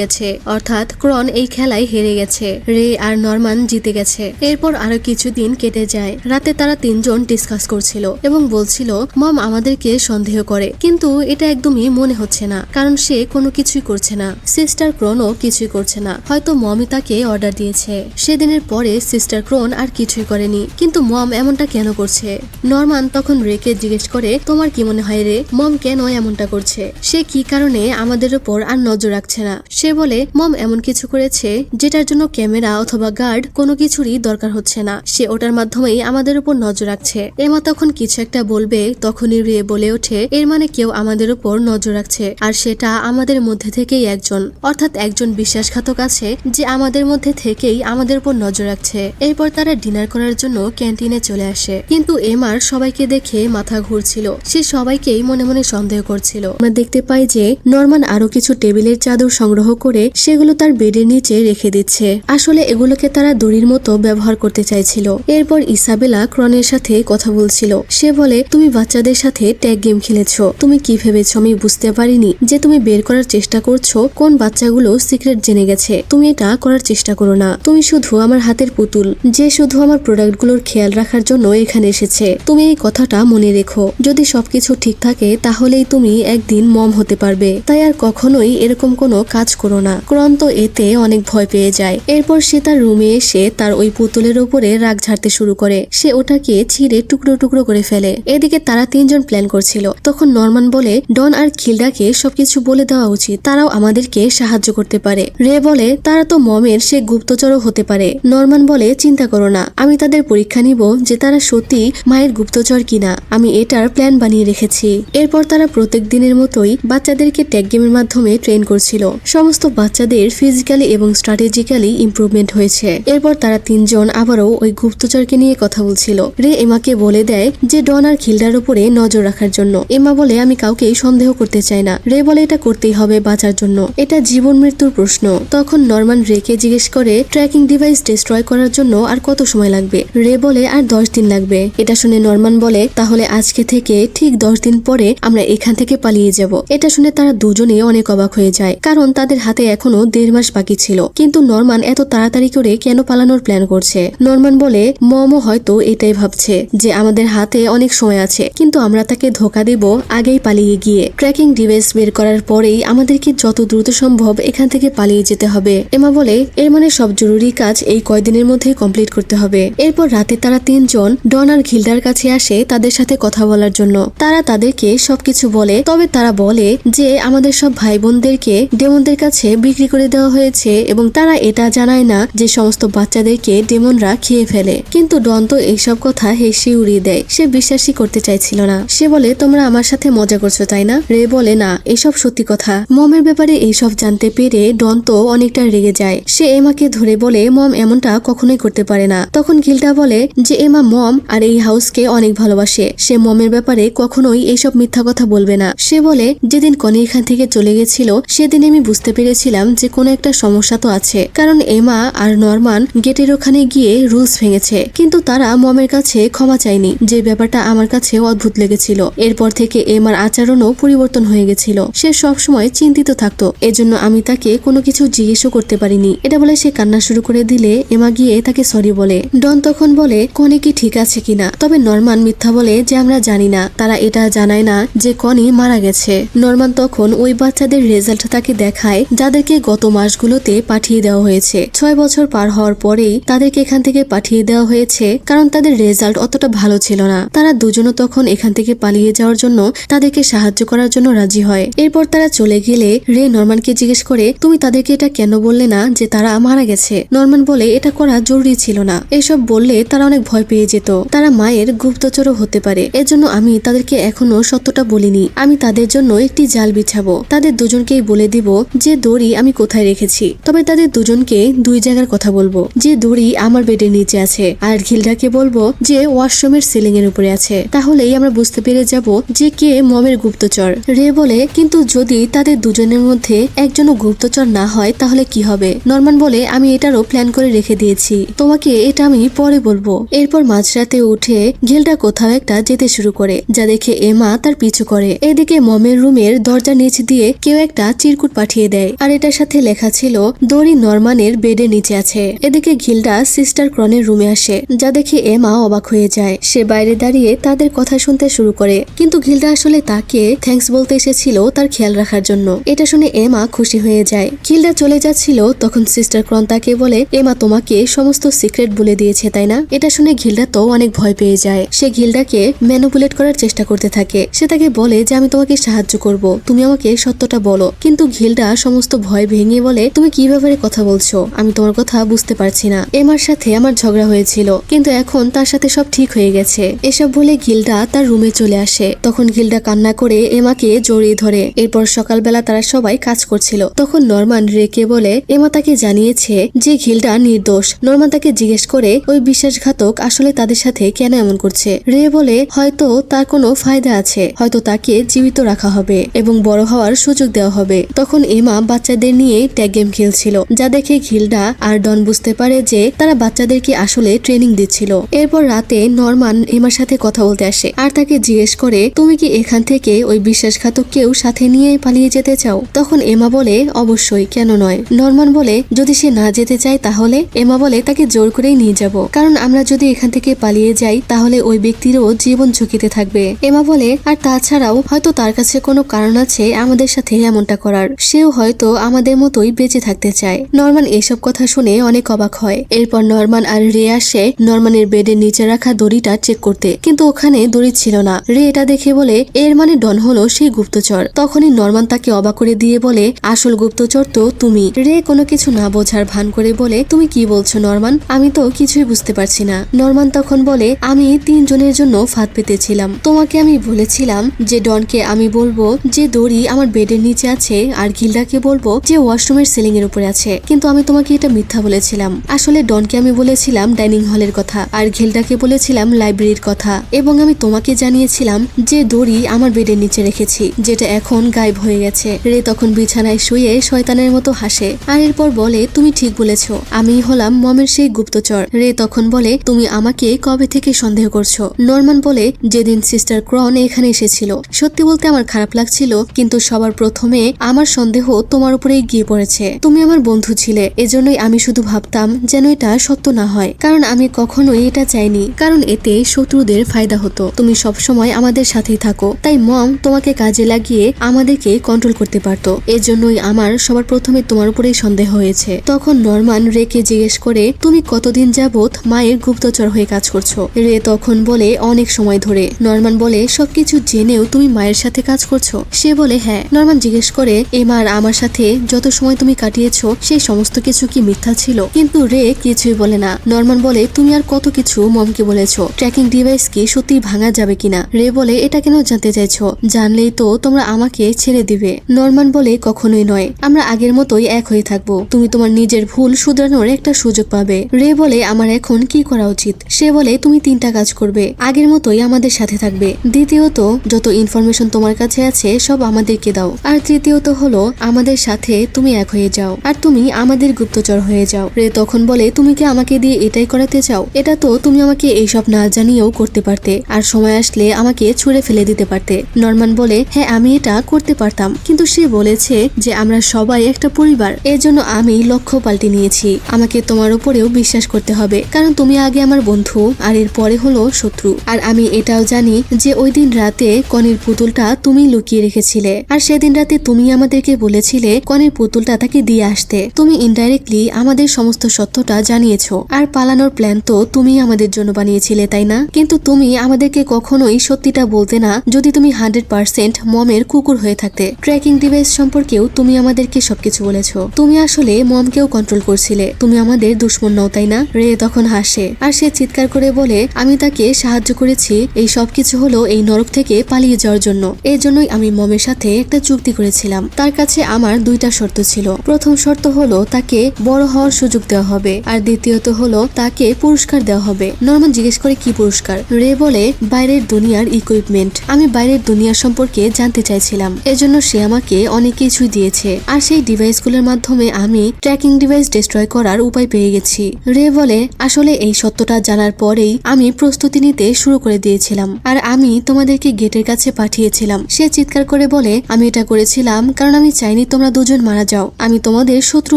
গেছে, অর্থাৎ ক্রন এই খেলায় হেরে গেছে। রে আর নরমান জিতে গেছে। এরপর আরো কিছুদিন কেটে যায়। রাতে তারা 3 জন ডিসকাস করছিল এবং বলছিল মম আমাদেরকে সন্দেহ করে, কিন্তু এটা একদমই মনে হচ্ছে না, কারণ সে কোনো কিছুই করছে না। সিস্টার ক্রনও কিছুই করছে না, হয়তো মমই তাকে অর্ডার দিয়েছে। সেদিনের পরে সিস্টার ক্রন আর কিছুই করেনি, কিন্তু মম এমনটা কেন করছে? নরমান তখন রেকে জিজ্ঞেস করে, তোমার কি মনে হয় রে, মম কেন এমনটা করছে? সে কি কারণে আমাদের উপর আর নজর রাখছে না? সে বলে, মম এমন কিছু করেছে যেটার জন্য ক্যামেরা অথবা গার্ড কোনো কিছুরই দরকার হচ্ছে না, সে ওটার মাধ্যমেই আমাদের উপর নজর রাখছে। এমা তখন কিছু একটা বলবে, তখনই রে বলে ওঠে, এর মানে কেউ আমাদের উপর নজর রাখছে আর সেটা আমাদের মধ্যে থেকেই একজন, অর্থাৎ একজন বিশ্বাসঘাতক আছে যে আমাদের মধ্যে থেকেই আমাদের উপর নজর রাখছে। এরপর তারা ডিনার করার জন্য ক্যান্টিনে চলে আসে, কিন্তু এমার সবাইকে দেখে মাথা ঘুরছিল। সে সবাইকেই মনে মনে সন্দেহ করছিল। আমরা দেখতে পাই যে নরমান আরো কিছু টেবিলের চাদর সংগ্রহ করে সেগুলো তার বেডের নিচে রেখে দিচ্ছে। আসলে এগুলোকে তারা দড়ির মতো ব্যবহার করতে চাইছিল। এরপর ইসাবেলা ক্রনের সাথে কথা বলছিল। সে বলে, তুমি বাচ্চাদের সাথে ট্যাগ গেম খেলেছো, তুমি কি ভেবেছো আমি বুঝতে পারিনি যে তুমি বের করার চেষ্টা করছো কোন বাচ্চাগুলো সিক্রেট জেনে গেছে। তুমি এটা করার চেষ্টা করো না। তুমি শুধু আমার হাতের পুতুল, যে শুধু আমার প্রোডাক্টগুলোর খেয়াল রাখার জন্য এখানে এসেছে। তুমি এই কথাটা মনে রেখো। যদি সবকিছু ঠিক থাকে তাহলেই তুমি একদিন মম হতে পারবে। তাই আর কখনোই এরকম কোনো কাজ করো না। ক্রন তো এতে অনেক ভয় পেয়ে যায়। এরপর সে তার রুমে এসে তার ওই পুতুলের উপরে রাগ ঝাড়তে শুরু করে। সে ওটাকে ছিঁড়ে টুকরো টুকরো করে ফেলে। এদিকে তারা তিনজন প্ল্যান করছিল। তখন নরমান বলে, ডন আর খিলডাকে সবকিছু বলে দেওয়া উচিত, তারাও আমাদেরকে সাহায্য করতে পারে। রে বলে, তারা তো মমের সে গুপ্তচরও হতে পারে। নরমান বলে, চিন্তা করো না, আমি তাদের পরীক্ষা নিব যে তারা সত্যি মায়ের গুপ্তচর কিনা। আমি এটার প্ল্যান বানিয়ে রেখেছি। এরপর তারা প্রত্যেক দিনের মতোই বাচ্চাদেরকে ট্যাগ গেমের মাধ্যমে ট্রেন করছিল। সমস্ত বাচ্চাদের ফিজিক্যালি এবং স্ট্র্যাটেজিক্যালি ইমপ্রুভমেন্ট হয়েছে। এরপর তারা তিনজন আবারও ওই গুপ্তচরকে নিয়ে কথা বলছিল। রে এমাকে বলে দেয় যে ডন আর খিলডার উপরে নজর রাখার জন্য। এমা বলে, আমি কাউকেই সন্দেহ করতে চাই না। রে বলে, এটা করতেই হবে বাঁচার জন্য, এটা জীবন মৃত্যুর প্রশ্ন। তখন নরমান রেকে জিজ্ঞেস করে, ট্র্যাকিং ডিভাইস ডিস্ট্রয় করার জন্য আর কত সময় লাগবে? রে বলে, আর 10 দিন লাগবে। এটা শুনে নরমান বলে, তাহলে আজকে থেকে ঠিক 10 দিন পরে আমরা এখান থেকে পালিয়ে যাব। এটা শুনে তারা দুজনে অনেক অবাক হয়ে যায়, কারণ তাদের হাতে এখনো 1.5 মাস বাকি ছিল। কিন্তু নরমান এত তাড়াতাড়ি করে কেন পালানোর প্ল্যান করছে? নরমান বলে, মমও হয়তো এটাই ভাবছে যে আমাদের হাতে অনেক সময় আছে, কিন্তু আমরা তাকে ধোকা দেব আগেই পালিয়ে গিয়ে। ট্র্যাকিং ডিভাইস বের করার পরেই আমাদেরকে যত দ্রুত সম্ভব এখান থেকে পালিয়ে যেতে হবে। এমা বলে, এর মানে সব জরুরি কাজ এই কয়দিনের মধ্যে কমপ্লিট করতে হবে। এরপর রাতে তারা তিনজন ডন আর খিলডার কাছে আসে তাদের সাথে কথা বলার জন্য। তারা তাদেরকে সবকিছু বলে, তবে তারা বলে যে আমাদের সব ভাই বোনদেরকে ডেমনদের কাছে বিক্রি করে দেওয়া হয়েছে এবং তারা এটা জানায় না যে সমস্ত বাচ্চাদেরকে ডেমনরা খেয়ে ফেলে। কিন্তু ডন তো এইসব কথা হেসে উড়িয়ে দেয়। সে বিশ্বাসই করতে চাইছিল না। সে বলে, তোমরা আমার সাথে মজা করছো তাই না? রে বলে, না, এসব সত্যি কথা। মমের ব্যাপারে এইসব জানতে পেরে ডন তো অনেকটা রেগে যায়। সে এমাকে ধরে বলে, মম এমনটা কখনোই করতে পারে না। তখন খিলটা বলে যে এমা মম আর এই হাউসকে অনেক ভালোবাসে। সে মমের ব্যাপারে কখনোই এইসব মিথ্যা কথা বলবে না। সে বলে, যেদিন কনি এখান থেকে চলে গেছিল সেদিন আমি বুঝতে পেরেছিলাম যে কোনো একটা সমস্যা তো আছে, কারণ এমা আর নরমান গেটের ওখানে গিয়ে রুলস ভেঙেছে, কিন্তু তারা মমের কাছে ক্ষমা চায়নি, যে ব্যাপারটা আমার কাছে অদ্ভুত লেগেছিল। এরপর থেকে এমার আচরণও পরিবর্তন হয়ে গেছিল। সে সবসময় চিন্তিত থাকতো, এজন্য আমি তাকে কোনো কিছু জিজ্ঞেসও করতে পারিনি। এটা বলে সে কান্না শুরু করে দিলে এমা গিয়ে তাকে সরি বলে। ডন তখন বলে, কনি কি ঠিক আছে কিনা? তবে নরমান মিথ্যা বলে যে আমরা জানি না। তারা এটা জানায় না যে কনি মারা গেছে। নরমান তখন ওই বাচ্চাদের রেজাল্ট তাকে দেখায় যাদেরকে গত মাসগুলোতে পাঠিয়ে দেওয়া হয়েছে। 6 বছর পার হওয়ার পরেই তাদেরকে এখান থেকে পাঠিয়ে দেওয়া হয়েছে, কারণ তাদের রেজাল্ট অতটা ভালো ছিল না। তারা দুজনও তখন এখান থেকে পালিয়ে যাওয়ার জন্য তাদেরকে সাহায্য করার জন্য রাজি হয়। এরপর তারা চলে গেলে রে নরমানকে জিজ্ঞেস করে, তুমি তাদেরকে এটা কেন বললে না যে তারা মারা গেছে? নরমান বলে, এটা করা জরুরি ছিল না। এসব বললে তারা অনেক ভয় পেয়ে যেত। তারা মায়ের গুপ্তচরও হতে পারে, এজন্য আমি তাদেরকে এখনো সত্যটা বলিনি। আমি তাদের জন্য একটি জাল বিছাবো। তাদের দুজনকেই বলে দিব যে দড়ি আমি কোথায় রেখেছি। তবে তাদের দুজনকে 2 জায়গার কথা বলবো, যে দড়ি আমার বেডের নিচে আছে, আর খিলডাকে বলবো যে ওয়াশরুমের সিলিং এর উপরে আছে। তাহলেই আমরা বুঝতে পেরে যাব যে কে মমের গুপ্তচর। রে বলে, কিন্তু যদি তাদের দুজনের মধ্যে একজনও গুপ্তচর না হয় তাহলে কি হবে? নরমান বলে, আমি এটারও প্ল্যান করে রেখে দিয়েছি, তোমাকে এটা আমি পরে বলবো। এরপর মাঝরাতে উঠে ঘিলটা কোথাও একটা যেতে শুরু করে, যা দেখে এমা তার পিছু করে। এদিকে মমের রুমের দরজার নিচ দিয়ে কেউ একটা চিরকুট পাঠিয়ে দেয়, আর এটার সাথে লেখা ছিল দড়ি নরমানের বেডের নিচে আছে। এদিকে ঘিলটা সিস্টার ক্রনের রুমে আসে, যা দেখে এমা অবাক হয়ে যায়। সে বাইরে দাঁড়িয়ে তাদের কথা শুনতে শুরু করে, কিন্তু ঘিলটা আসলে তাকে থ্যাঙ্কস বলতে এসেছিল তার খেয়াল রাখার জন্য। এটা শুনে এমা খুশি হয়ে যায়। ঘিলটা চলে যাচ্ছিল তখন সিস্টার ক্রন তাকে বলে, এমা তোমাকে সমস্ত সিক্রেট বলে দিয়েছে তাই না? এটা শুনে ঘিলটা তো অনেক ভয় পেয়ে যায়। সে ঘিলটাকে ম্যানিপুলেট করার চেষ্টা করতে থাকে। সে তাকে বলে যে আমি তোমাকে সাহায্য করব, তুমি আমাকে সত্যটা বলো। কিন্তু ঘিলটা সমস্ত ভয় ভেঙে বলে, তুমি কি ব্যাপারে কথা বলছো? আমি তোমার কথা বুঝতে পারছি না। এমার সাথে আমার ঝগড়া হয়েছিল, কিন্তু এখন তার সাথে সব ঠিক হয়ে গেছে। এসব বলে ঘিলটা তার রুমে চলে আসে। তখন ঘিলটা কান্না করে এমাকে জড়িয়ে ধরে। এরপর সকালবেলা তারা সবাই কাজ করছিল। তখন নরমান রেকে বলে, এমা তাকে জানিয়েছে যে ঘিলটা নির্দোষ। নরমান তাকে জিজ্ঞেস করে ওই বিশ্বাসঘাতক আসলে তাদের সাথে কেন এমন করছে। রে বলে, হয়তো তার কোনো ফায়দা আছে। আছে, হয়তো তাকে জীবিত রাখা হবে এবং বড় হওয়ার সুযোগ দেওয়া হবে। তখন এমা বাচ্চাদের নিয়ে ট্যাগ গেম খেলছিল, যা দেখে ঘিল্ডা আর ডন বুঝতে পারে যে তারা বাচ্চাদেরকে আসলে ট্রেনিং দিচ্ছিল। এরপর রাতে নরমান এমার সাথে কথা বলতে আসে আর তাকে জিজ্ঞেস করে, তুমি কি এখান থেকে ওই বিশ্বাসঘাতক কেউ সাথে নিয়ে পালিয়ে যেতে চাও? তখন এমা বলে, অবশ্যই, কেন নয়। নরমান বলে, যদি সে না যেতে চায় তাহলে? এমা বলে, তাকে জোর করেই নিয়ে যাব, কারণ আমরা যদি এখান থেকে পালিয়ে যাই তাহলে ওই ব্যক্তিরও জীবন ঝুঁকিতে থাকবে। এমা বলে, আর তাছাড়াও হয়তো তার কাছে কোনো কারণ আছে আমাদের সাথে এমনটা করার, সেও হয়তো আমাদের মতোই বেঁচে থাকতে চায়। নরমান এসব কথা শুনে অনেক অবাক হয়। এরপর নরমান আর রে আসে নরমানের বেডের নিচে রাখা দড়িটা চেক করতে, কিন্তু ওখানে দড়ি ছিল না। রে এটা দেখে বলে, এর মানে ডন হলো সেই গুপ্তচর। তখনই নরমান তাকে অবাক করে দিয়ে বলে, আসল গুপ্তচর তো তুমি। রে কোনো কিছু না বোঝার ভান করে বলে, তুমি কি বলছো নরমান? আমি তো কিছুই বুঝতে পারছি না। নরমান তখন বলে, আমি 3 জনের জন্য ফাঁদ পেতেছিলাম। তোমাকে আমি বলেছিলাম যে ডনকে আমি বলবো যে দড়ি আমার বেডের নিচে আছে, আর গিল্ডাকে বলবো যে ওয়াশরুমের সিলিং এর উপরে আছে, কিন্তু আমি তোমাকে এটা মিথ্যা বলেছিলাম। আসলে ডনকে আমি বলেছিলাম ডাইনিং হলের কথা, আর গিল্ডাকে বলেছিলাম লাইব্রেরির কথা, এবং আমি তোমাকে জানিয়েছিলাম যে দড়ি আমার বেডের নিচে রেখেছি, যেটা এখন গায়েব হয়ে গেছে। রে তখন বিছানায় শুয়ে শয়তানের মতো হাসে আর এরপর বলে, তুমি ঠিক বলেছো, আমি হলাম মমের সেই গুপ্তচর। রে তখন বলে, তুমি আমাকে কবে থেকে সন্দেহ করছো? নরমান বলে, যেদিন সিস্টার ক্রন এখানে এসেছিল। সত্যি বলতে আমার খারাপ লাগছিল, কিন্তু সবার প্রথমে আমার সন্দেহ তোমার উপরেই গিয়ে পড়েছে। তুমি আমার বন্ধু ছিলে, এজন্যই আমি শুধু ভাবতাম যেন এটা সত্য না হয়, কারণ আমি কখনোই এটা চাইনি, কারণ এতে শত্রুদের ফায়দা হতো। তুমি সবসময় আমাদের সাথেই থাকো, তাই মম তোমাকে কাজে লাগিয়ে আমাদেরকে কন্ট্রোল করতে পারতো। এজন্যই আমার সবার প্রথমে তোমার উপরেই সন্দেহ হয়েছে। তখন নরমান রেকে জিজ্ঞেস করে, তুমি কতদিন যাবত মায়ের গুপ্তচর হয়ে কাজ করছো? রে তখন বলে, অনেক সময় ধরে। নরমান বলে, সবকিছু জেনেও তুমি মায়ের সাথে কাজ করছো? সে বলে, হ্যাঁ। নরমান জিজ্ঞেস করে, এমার আমার সাথে যত সময় তুমি কাটিয়েছো সেই সমস্ত কিছু কি মিথ্যা ছিল? কিন্তু রে কিছুই বলে না। নরমান বলে, তুমি আর কত কিছু মমকে বলেছো, ট্র্যাকিং ডিভাইস কি সত্যি ভাঙা যাবে কিনা? রে বলে, এটা কেন জানতে চাইছো? জানলেই তো তোমরা আমাকে ছেড়ে দিবে। নরমান বলে, কখনোই নয়, আমরা আগের মতোই এক হয়ে থাকবো। তুমি তোমার নিজের ভুল শুধরানোর একটা সুযোগ পাবে। রে বলে, আমার এখন কি করা উচিত? সে বলে, তুমি 3টা কাজ করবে। আগের মতোই আমাদের সাথে থাকবে, দ্বিতীয়ত যত ইনফরমেশন তোমার কাছে আছে সব আমাদেরকে দাও, আর তৃতীয়ত হলো আমাদের সাথে তুমি এক হয়ে যাও, আর তুমি আমাদের গুপ্তচর হয়ে যাও। রে তখন বলে, তুমি কি আমাকে দিয়ে এটাই করাতে চাও? এটা তো তুমি আমাকে এইসব না জানিয়েও করতে পারতে, আর সময় আসলে আমাকে ছুঁড়ে ফেলে দিতে পারতে। নরমান বলে, হ্যাঁ আমি এটা করতে পারতাম, কিন্তু সে বলেছে যে আমরা সবাই একটা পরিবার, এর জন্য আমি লক্ষ্য পাল্টে নিয়েছি। আমাকে তোমার উপরেও বিশ্বাস করতে হবে, কারণ তুমি আগে আমার বন্ধু আর এর পরে হলো শত্রু। আর আমি এটাও জানি যে ওই দিন রাতে কনির পুতুলটা তুমি লুকিয়ে রেখেছিলে, আর সেদিন রাতে তুমি আমাদেরকে বলেছিলে কনির পুতুলটা তাকে দিয়ে আসতে। তুমি ইনডাইরেক্টলি আমাদের সমস্ত সত্যটা জানিয়েছো, আর পালানোর প্ল্যান তো তুমি আমাদের জন্য বানিয়েছিলে, তাই না? কিন্তু তুমি আমাদেরকে কখনোই সত্যিটা বলতে না যদি তুমি 100% মমের কুকুর হয়ে থাকতে। ট্র্যাকিং ডিভাইস সম্পর্কেও তুমি আমাদেরকে সবকিছু বলেছো। তুমি আসলে মমকেও কন্ট্রোল করছিলে, তুমি আমাদের দুশ্মন নও, তাই না? রে তখন হাসে আর সে চিৎকার করে বলে, আমি তাকে সাহায্য করেছি, এই সবকিছু হলো এই নরক থেকে পালিয়ে যাওয়ার জন্য। এই জন্যই আমি মমের সাথে একটা চুক্তি করেছিলাম। তার কাছে আমার 2টা শর্ত ছিল। প্রথম শর্ত হলো তাকে বড় হওয়ার সুযোগ দেওয়া হবে, আর দ্বিতীয়ত হলো তাকে পুরস্কার দেওয়া হবে। নরমান জিজ্ঞেস করে, কি পুরস্কার? রে বলে, বাইরের দুনিয়ার ইকুইপমেন্ট। আমি বাইরের দুনিয়ার সম্পর্কে জানতে চাইছিলাম, এজন্য সে আমাকে অনেক কিছুই দিয়েছে, আর সেই ডিভাইসগুলোর মাধ্যমে আমি ট্র্যাকিং ডিভাইস ডিস্ট্রয় করার উপায় পেয়ে গেছি। রে বলে, আসলে এই সত্যটা জানার পরেই আমি প্রস্তুতি নিতে শুরু করে দিয়েছিলাম, আর আমি তোমাদেরকে গেটের কাছে পাঠিয়েছিলাম। সে চিৎকার করে বলে, আমি এটা করেছিলাম কারণ আমি চাইনি তোমরা দুজন মারা যাও। আমি তোমাদের শত্রু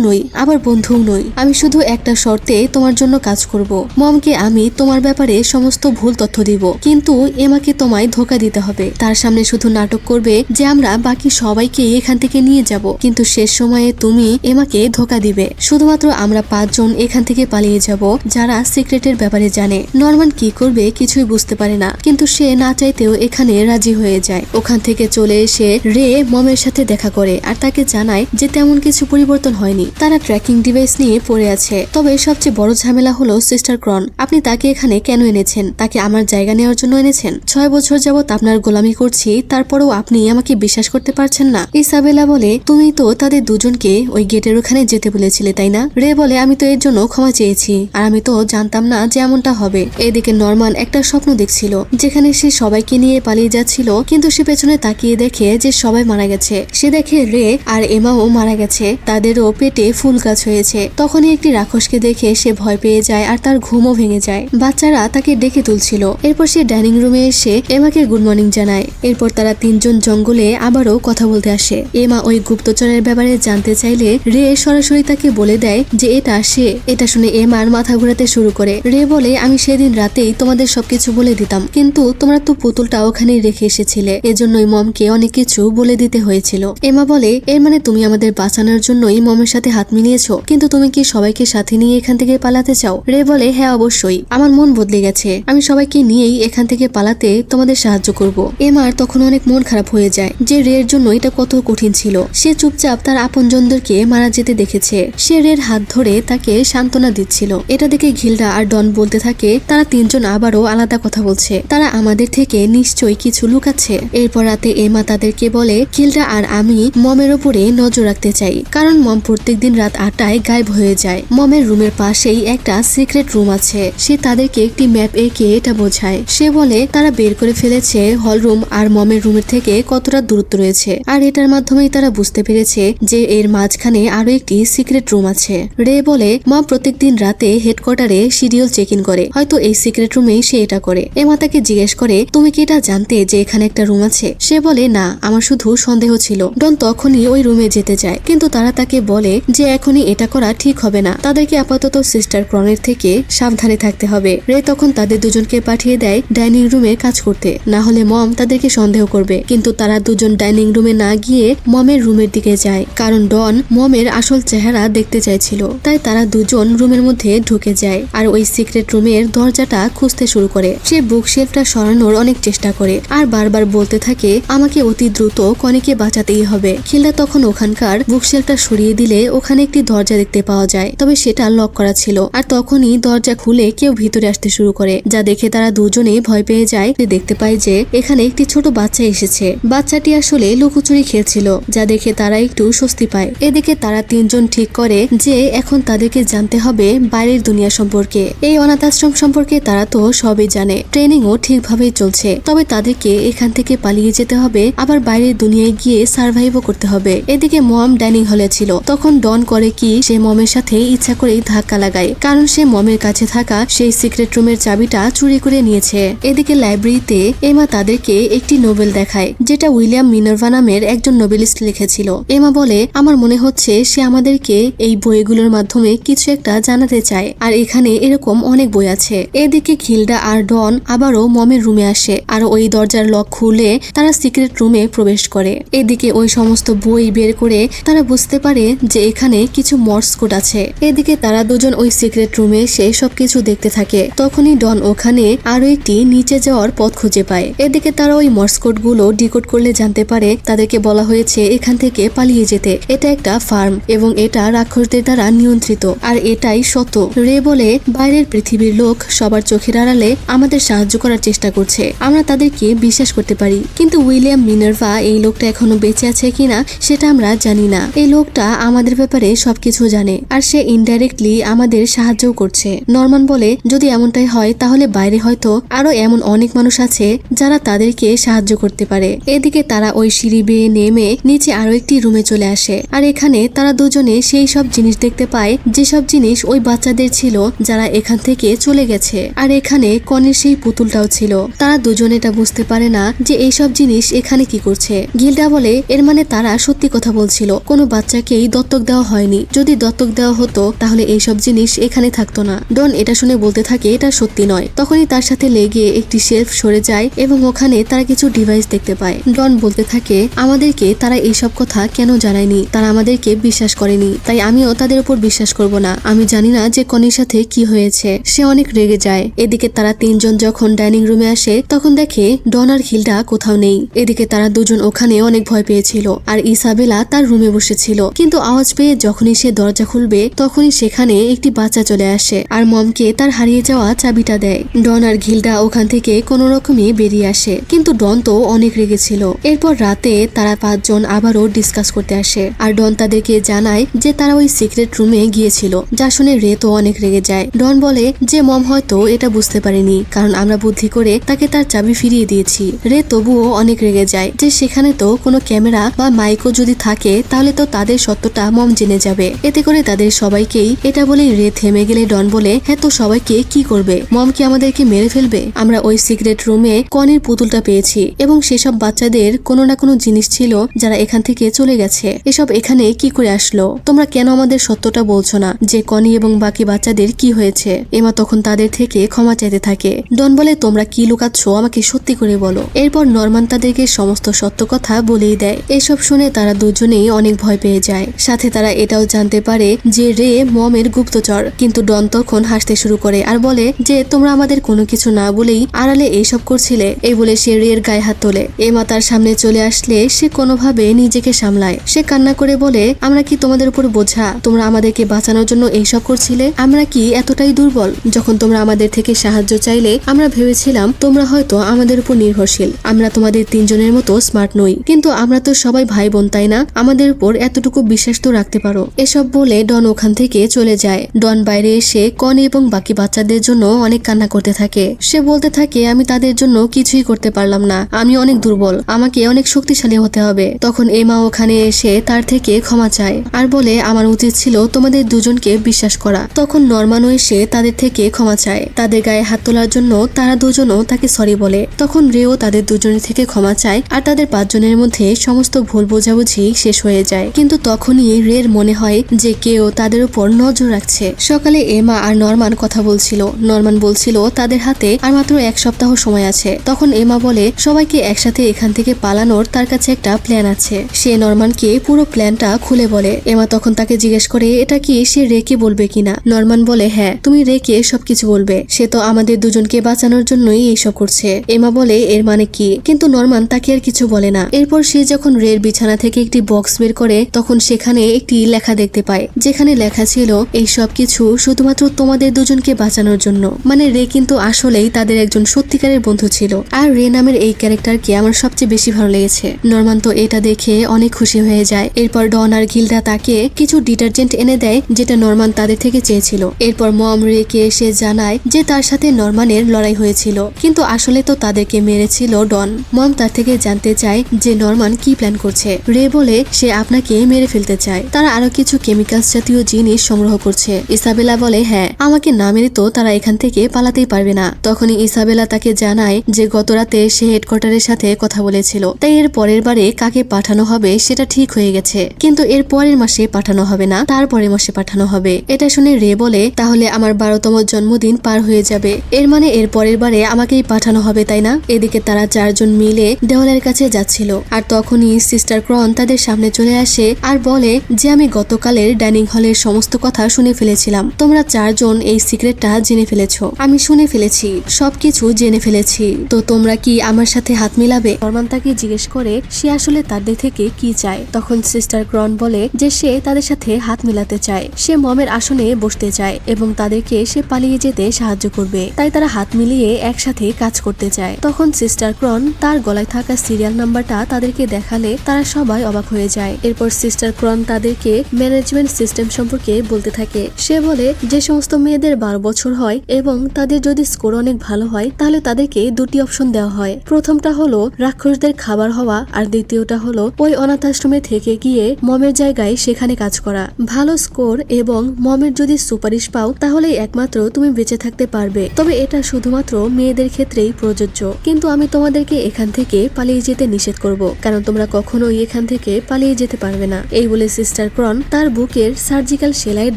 নই, আবার বন্ধুও নই। আমি শুধু একটা শর্তে তোমার জন্য কাজ করব। মমকে আমি তোমার ব্যাপারে সমস্ত ভুল তথ্য দিব, কিন্তু এমাকে তোমায় ধোকা দিতে হবে। তার সামনে শুধু নাটক করবে যে আমরা বাকি সবাইকে এখান থেকে নিয়ে যাব, কিন্তু শেষ সময়ে তুমি এমাকে ধোকা দিবে। শুধুমাত্র আমরা 5 জন এখান থেকে পালিয়ে যাব যারা সিক্রেটের ব্যাপারে জানে। নরমান কি করবে কিছুই বুঝতে পারে না, কিন্তু সে না চাইতেও এখানে রাজি হয়ে যায়। ওখান থেকে চলে এসে রে মমের সাথে দেখা করে আর তাকে জানায় যে তেমন কিছু পরিবর্তন হয়নি, তারা ট্র্যাকিং ডিভাইস নিয়ে পড়ে আছে। তবে সবচেয়ে বড় ঝামেলা হলো সিস্টার ক্রন। আপনি তাকে এখানে কেন এনেছেন? তাকে আমার জায়গা নেওয়ার জন্য এনেছেন? 6 বছর যাবত আপনার গোলামি করছি, তারপরেও আপনি আমাকে বিশ্বাস করতে পারছেন না। ইসাবেলা বলে, তুমি তো তাদের দুজনকে ওই গেটের ওখানে যেতে বলেছিলে, তাই না? রে বলে, আমি তো এর জন্য ক্ষমা চেয়েছি, আর আমি তো জানতাম না যে এমনটা হবে। এদিকে নরমান একটা স্বপ্ন দেখছিল যেখানে সে সবাইকে নিয়ে নিয়ে পালিয়ে যাচ্ছিল, কিন্তু সে পেছনে তাকিয়ে দেখে যে সবাই মারা গেছে। সে দেখে রে আর এমাও মারা গেছে, তাদেরও পেটে ফুল গাছ হয়েছে। তখনই একটি রাক্ষসকে দেখে সে ভয় পেয়ে যায় আর তার ঘুমও ভেঙে যায়। বাচ্চারা তাকে ডেকে তুলছিল। এরপর সে ডাইনিং রুমে এসে এমাকে গুড মর্নিং জানায়। এরপর তারা তিনজন জঙ্গলে আবারও কথা বলতে আসে। এমা ওই গুপ্তচরের ব্যাপারে জানতে চাইলে রে সরাসরি তাকে বলে দেয় যে এটা সে। এটা শুনে এমার মাথা ঘোরাতে শুরু করে। রে বলে, আমি সেদিন রাতেই তোমাদের সবকিছু বলে দিতাম, কিন্তু তোমরা তো পুতুলটা ওখানেই রেখে এসেছিলে, এজন্যই মমকে অনেক কিছু বলে দিতে হয়েছিল। এমা বলে, এর মানে তুমি আমাদের বাঁচানোর জন্যই মমের সাথে হাত মিলিয়েছো, কিন্তু তুমি কি সবাইকে সাথে নিয়ে এখান থেকে পালাতে চাও? রে বলে, হ্যাঁ অবশ্যই, আমার মন বদলে গেছে, আমি সবাইকে নিয়েই এখান থেকে পালাতে তোমাদের সাহায্য করব। এমার তখন অনেক মন খারাপ হয়ে যায় যে রের জন্য এটা কত কঠিন ছিল। সে চুপচাপ তার আপনজনদেরকে মারা যেতে দেখেছে। সে রের হাত ধরে তাকে সান্ত্বনা দিচ্ছিল। এটা দেখে ঘিলডা আর ডন বলতে থাকে, তারা তিনজন আবারও আলাদা কথা বলছে, তারা আমাদের থেকে নিশ্চয়ই কিছু লুকাচ্ছে। এরপর রাতে এমা তাদেরকে বলে, ঘিলডা আর আমি মমের উপরে নজর রাখতে চাই, কারণ মম প্রত্যেকদিন রাত 8টায় গায়েব হয়ে যায়। মমের রুমের পাশেই একটা সিক্রেট রুম আছে। সে তাদেরকে একটি ম্যাপ এঁকে এটা বোঝায়। সে বলে তারা বের করে ফেলেছে হল রুম আর মমের রুমের থেকে কতটা দূরত্ব রয়েছে, আর এটার মাধ্যমেই তারা বুঝতে পেরেছে যে এর মাঝখানে আরো একটি সিক্রেট রুম আছে। রে বলে, মম প্রত্যেকদিন রাতে হেডকোয়ার্টারে শিডিউল চেক ইন করে, হয়তো এই সিক্রেট রুমেই সে এটা করে। এমা তাকে জিজ্ঞেস করে, তুমি কি এটা জানতে যে এখানে একটা রুম আছে? সে বলে, না, আমার শুধু সন্দেহ ছিল। ডন তখনই ওই রুমে যেতে যায়, কিন্তু তারা তাকে বলে যে এখনই এটা করা ঠিক হবে না, তাদেরকে আপাতত সিস্টার ক্রনের থেকে সাবধানে থাকতে হবে। রে তখন তাদের দুজনকে পাঠিয়ে দেয় ডাইনিং রুমে কাজ করতে, না হলে মম তাদেরকে সন্দেহ করবে। কিন্তু তারা দুজন ডাইনিং রুমে না গিয়ে মমের রুমের দিকে যায়, কারণ ডন মমের আসল চেহারা দেখতে চাইছিল। তাই তারা দুজন রুমের মধ্যে ঢুকে যায় আর ওই সিক্রেট রুমের দরজাটা খুঁজতে শুরু করে। সে বুকশেলফটা সরানোর অনেক চেষ্টা করে আর বারবার বলতে থাকে, আমাকে অতি দ্রুত কনেকে বাঁচাতেই হবে। খিলডা তখন ওখানকার বুকশেলফটা সরিয়ে দিলে ওখানে একটি দরজা দেখতে পাওয়া যায়, তবে সেটা লক করা ছিল। আর তখনই দরজা খুলে কেউ ভিতরে আসতে শুরু করে, যা দেখে তারা দুজনে ভয় পেয়ে যায়। দেখতে পায় যে এখানে একটি ছোট বাচ্চা এসেছে। বাচ্চাটি আসলে লুকোচুরি খেলছিল, যা দেখে তারা একটু স্বস্তি পায়। এদিকে তারা তিনজন ঠিক করে যে এখন তাদেরকে জানতে হবে বাইরের দুনিয়া সম্পর্কে। এই অনাথ আশ্রম সম্পর্কে তারা তো সবই জানে, ট্রেনিংও ঠিকভাবেই চলছে, তবে তাদেরকে এখান থেকে পালিয়ে যেতে হবে, আবার বাইরের দুনিয়ায় গিয়ে সার্ভাইভও করতে হবে। এদিকে মম ডাইনিং হলে ছিল। তখন ডন করে কি, সে মমের সাথে ইচ্ছা করেই ধাক্কা লাগায়, কারণ সে মমের কাছে থাকা সেই সিক্রেট রুমের চাবিটা চুরি করে নিয়েছে। এদিকে লাইব্রেরিতে এমা তাদেরকে একটি নোবেল দেখায়, যেটা উইলিয়াম মিনার্ভা নামের একজন নোবেলিস্ট লিখেছিল। এমা বলে, আমার মনে হচ্ছে সে আমাদেরকে এই বইগুলোর মাধ্যমে কিছু একটা জানাতে চায়, আর এখানে এরকম অনেক বই আছে। এদিকে ঘিলডা আর ডন আবারও মমের রুমে আসে আর ওই দরজার লক খুলে তারা সিক্রেট রুমে প্রবেশ করে। এদিকে ওই সমস্ত বই বের করে তারা বুঝতে পারে যে এখানে কিছু মর্স কোড আছে। এদিকে তারা দুজন ওই সিক্রেট রুমে এসে সবকিছু দেখতে থাকে। তখনই ডন ওখানে আরো একটি নিচে যাওয়ার পথ খুঁজে পায়। এদিকে তারা ওই মর্স কোড গুলো ডিকোড করলে জানতে পারে তাদেরকে বলা হয়েছে এখান থেকে পালিয়ে যেতে। এটা একটা ফার্ম এবং এটা রাক্ষসদের দ্বারা নিয়ন্ত্রিত, আর এটাই সত্য। রে বলে, বাইরের পৃথিবীর লোক সবার চোখের আড়ালে আমাদের সাহায্য করার চেষ্টা করছে, আমরা তাদেরকে বিশ্বাস করতে পারি, কিন্তু উইলিয়াম মিনার্ভা এই লোকটা এখনো বেঁচে আছে কিনা সেটা আমরা জানি না। এই লোকটা আমাদের ব্যাপারে সবকিছু জানে, আর সে ইনডাইরেক্টলি আমাদের সাহায্য করছে। নরমান বলে, যদি এমনটাই হয় তাহলে বাইরে হয়তো আরো এমন অনেক মানুষ আছে যারা তাদেরকে সাহায্য করতে পারে। এদিকে তারা ওই সিঁড়ি বেয়ে নেমে নিচে আরো একটি রুমে চলে আসে, আর এখানে তারা দুজনে সেই সব জিনিস দেখতে পায় যেসব জিনিস ওই বাচ্চাদের ছিল যারা এখান থেকে চলে গেছে, আর এখানে কনের সেই পুতুলটাও ছিল। তারা দুজনে এটা বুঝতে পারে না যে এইসব জিনিস এখানে কি করছে। গিল্ডা বলে, এর মানে তারা সত্যি কথা বলছিল, কোনো বাচ্চাকেই দত্তক দেওয়া হয়নি, যদি দত্তক দেওয়া হতো তাহলে এইসব জিনিস এখানে থাকতো না। ডন এটা শুনে বলতে থাকে এটা সত্যি নয়। তখনই তার সাথে লেগে একটি শেলফ সরে যায় এবং ওখানে তারা কিছু ডিভাইস দেখতে পায়। ডন বলতে থাকে, আমাদেরকে তারা এইসব কথা কেন জানায়নি, তারা আমাদেরকে বিশ্বাস করেনি, তাই আমিও তাদের উপর বিশ্বাস করব না। আমি জানি না যে কনির সাথে কি হয়েছে। সে অনেক রেগে যায়। এদিকে তারা তিনজন যখন ডাইনিং রুমে আসে তখন দেখে ডন আর ঘিলডা কোথাও নেই। এদিকে তারা দুজন ওখানে অনেক ভয় পেয়েছিল, আর ইসাবেলা তার রুমে বসেছিল, কিন্তু আওয়াজ পেয়ে যখনই সে দরজা খুলবে তখনই সেখানে একটি বাচ্চা চলে আসে আর মমকে তার হারিয়ে যাওয়া চাবিটা দেয়। ডন আর ঘিলডা ওখান থেকে কোনো রকমে বেরিয়ে আসে, কিন্তু ডন তো অনেক রেগেছিল। এরপর রাতে তারা পাঁচজন আবারও ডিসকাস করতে আসে, আর ডন তাদেরকে জানায় যে তারা ওই সিক্রেট রুমে গিয়েছিল, যা শুনে রে তো অনেক রেগে যায়। ডন বলে যে মম হয়তো এটা বুঝতে পারেনি, কারণ আমরা বুদ্ধি করে তাকে তার চাবি ফিরিয়ে দিয়েছি। রে তবুও অনেক রেগে যায় যে সেখানে তো কোনো ক্যামেরা বা মাইকও যদি থাকে তাহলে তো তাদের সত্যটা মম জেনে যাবে। এতে করে তাদের সবাইকেই এটা বলে রে থেমে গেলে ডন বলে, হ্যাঁ তো সবাইকে কি করবে? মম কি আমাদেরকে মেরে ফেলবে? আমরা ওই সিক্রেট রুমে কনির পুতুলটা পেয়েছি এবং সেসব বাচ্চাদের কোনো না কোনো জিনিস ছিল যারা এখান থেকে চলে গেছে। এসব এখানে কি করে আসলো? তোমরা কেন আমাদের সত্যটা বলছো না যে কনি এবং বাকি বাচ্চাদের কি হয়েছে? এমা তখন তাদের থেকে ক্ষমা চাইতে থাকে। ডন বলে, তোমরা কি লুকাচ্ছ আমাকে সত্যি করে বলো। এরপর নরমান তাদেরকে সমস্ত সত্য কথা বলেই দেয়। এসব শুনে তারা দুজনেই অনেক ভয় পেয়ে যায়। সাথে তারা এটাও জানতে পারে যে রে মমের গুপ্তচর। কিন্তু ডন তখন হাসতে শুরু করে আর বলে যে তোমরা আমাদের কোনো কিছু না বলেই আড়ালে এইসব করছিলে। এই বলে সে রের গায়ে হাত তোলে। এমা তার সামনে চলে আসলে সে কোনোভাবে নিজেকে সামলায়। সে কান্না করে বলে, আমরা কি তোমাদের উপর বোঝা? তোমরা আমাদেরকে বাঁচানোর জন্য এইসব করছিলে? আমরা কি এতটাই দুর্বল? যখন তোমরা আমাদের থেকে সাহায্য চাইলে আমরা ভেবেছিলাম তোমরা হয়তো আমাদের উপর নির্ভরশীল। আমরা তোমাদের তিনজনের মতো স্মার্ট নই, কিন্তু আমরা তো সবাই ভাই বোন, তাই না? আমাদের উপর এতটুকু বিশ্বাস তো রাখতে পারো। এসব বলে ডন ওখান থেকে চলে যায়। ডন বাইরে এসে কনি এবং বাকি বাচ্চাদের জন্য অনেক কান্না করতে থাকে। সে বলতে থাকে, আমি তাদের জন্য কিছুই করতে পারলাম না, আমি অনেক দুর্বল, আমাকে অনেক শক্তিশালী হতে হবে। তখন এমা ওখানে এসে তার থেকে ক্ষমা চায় আর বলে, আমার উচিত ছিল তোমাদের দুজনকে বিশ্বাস করা। তখন নরমানও এসে তাদের থেকে ক্ষমা চায়। তাদের গায়ে হাত তোলার জন্য তারা দুজনও তাকে সরি বলে। তখন রেও তাদের দুজনের থেকে ক্ষমা চায় আর তাদের পাঁচজনের মধ্যে সমস্ত ভুল বোঝাবুঝি শেষ হয়ে যায়। কিন্তু তখনই রের মনে হয় যে কেউ তাদের উপর নজর রাখছে। সকালে এমা আর নরমান কথা বলছিল। নরমান বলছিল তাদের হাতে আর মাত্র 1 সপ্তাহ সময় আছে। তখন এমা বলে, সবাইকে একসাথে এখান থেকে পালানোর তার কাছে একটা প্ল্যান আছে। সে নরমানকে পুরো প্ল্যানটা খুলে বলে। এমা তখন তাকে জিজ্ঞেস করে এটা কি সে রেকে বলবে কিনা। নরমান বলে, হ্যাঁ তুমি রেকে সবকিছু বলবে, সে তো আমাদের দুজনকে বাঁচানোর জন্যই এইসব করছে। এমা বলে, এর মানে কি? কিন্তু নরমান তাকে আর কিছু বলে না। এরপর সে যখন রের বিছানা থেকে একটি বক্স বের করে তখন সেখানে একটি লেখা দেখতে পায়, যেখানে লেখা ছিল এই সব কিছু শুধুমাত্র তোমাদের দুজনকে বাঁচানোর জন্য। মানে রে কিন্তু আসলেই তাদের একজন সত্যিকারের বন্ধু ছিল। আর রে নামের এই ক্যারেক্টারকে আমার সবচেয়ে বেশি ভালো লেগেছে। নরমান তো এটা দেখে অনেক খুশি হয়ে যায়। এরপর ডন আর গিল্ডা তাকে কিছু ডিটারজেন্ট এনে দেয় যেটা নরমান তাদের থেকে চেয়েছিল। এরপর মম রেকে এসে জানায় যে তার সাথে নরমানের লড়াই হয়েছিল, কিন্তু আসলে তো তাদেরকে মেরেছিল ডন। মম তার থেকে জানতে চায় যে নরমান কি প্ল্যান করছে। রে বলে সে আপনাকে মেরে ফেলতে চায়। তারা আরো কিছু কেমিক্যালস জাতীয় জিনিস সংগ্রহ করছে। ইসাবেলা বলে, হ্যাঁ আমাকে না মেরে তো তারা এখান থেকে পালাতেই পারবে না। তখনই ইসাবেলা তাকে জানায় যে গত রাতে সে হেডকোয়ার্টারের সাথে কথা বলেছিল, তাই এর পরের বারে কাকে পাঠানো হবে সেটা ঠিক হয়ে গেছে, কিন্তু এর পরের মাসে পাঠানো হবে না, তারপরের মাসে পাঠানো হবে। এটা শুনে রে বলে, তাহলে আমার 12তম জন্মদিন পার হয়ে যাবে, এর মানে এর পরের বারে আমাকেই পাঠানো হবে, তাই না? এদিকে তারা 4 জন মিলে দেওয়ালের কাছে যাচ্ছিল। আর তখনই সিস্টার ক্রন তাদের সামনে চলে আসে আর বলে যে আমি গতকালের ডাইনিং হলের সমস্ত কথা শুনে ফেলেছিলাম। তোমরা 4 জন এই সিক্রেটটা জেনে ফেলেছো। আমি শুনে ফেলেছি, সবকিছু জেনে ফেলেছি। তো তোমরা কি আমার সাথে হাত মিলাবে? নরমান তাকে জিজ্ঞেস করে সে আসলে তাদের থেকে কি চায়। তখন সিস্টার ক্রন বলে যে সে তাদের সাথে হাত মিলাতে চায়। সে মমের আসনে বসতে চায় এবং তাদেরকে সে পালিয়ে যেতে সাহায্য করবে। তাই তারা হাত মিলিয়ে একসাথে কাজ করতে চায়। তখন সিস্টার ক্রন তার গলায় থাকা সিরিয়াল নাম্বারটা তাদেরকে দেখালে তারা সবাই অবাক হয়ে যায়। এরপর সিস্টার ক্রন তাদেরকে ম্যানেজমেন্ট সিস্টেম সম্পর্কে বলতে থাকে। সে বলে যে সমস্ত মেয়েদের 12 বছর হয় এবং তাদের যদি স্কোর অনেক ভালো হয় তাহলে তাদেরকে 2টি অপশন দেওয়া হয়। প্রথমটা হলো রাক্ষসদের খাবার হওয়া আর দ্বিতীয়টা হলো ওই অনাথ আশ্রমে থেকে গিয়ে মমের জায়গায় সেখানে কাজ করা। ভালো স্কোর এবং মমের যদি সুপারিশ পাও তাহলেই একমাত্র তুমি বেঁচে থাকতে পারবে। তবে এটা শুধুমাত্র মেয়েদের ক্ষেত্রেই প্রযোজ্য। কিন্তু আমি তোমাদেরকে এখান থেকে পালিয়ে যেতে নিষেধ করব, কারণ তোমরা কখনোই এখান থেকে পালিয়ে যেতে পারবে না। এই বলে সিস্টার ক্রন তার বুকের সার্জিক্যাল সেলাইয়ের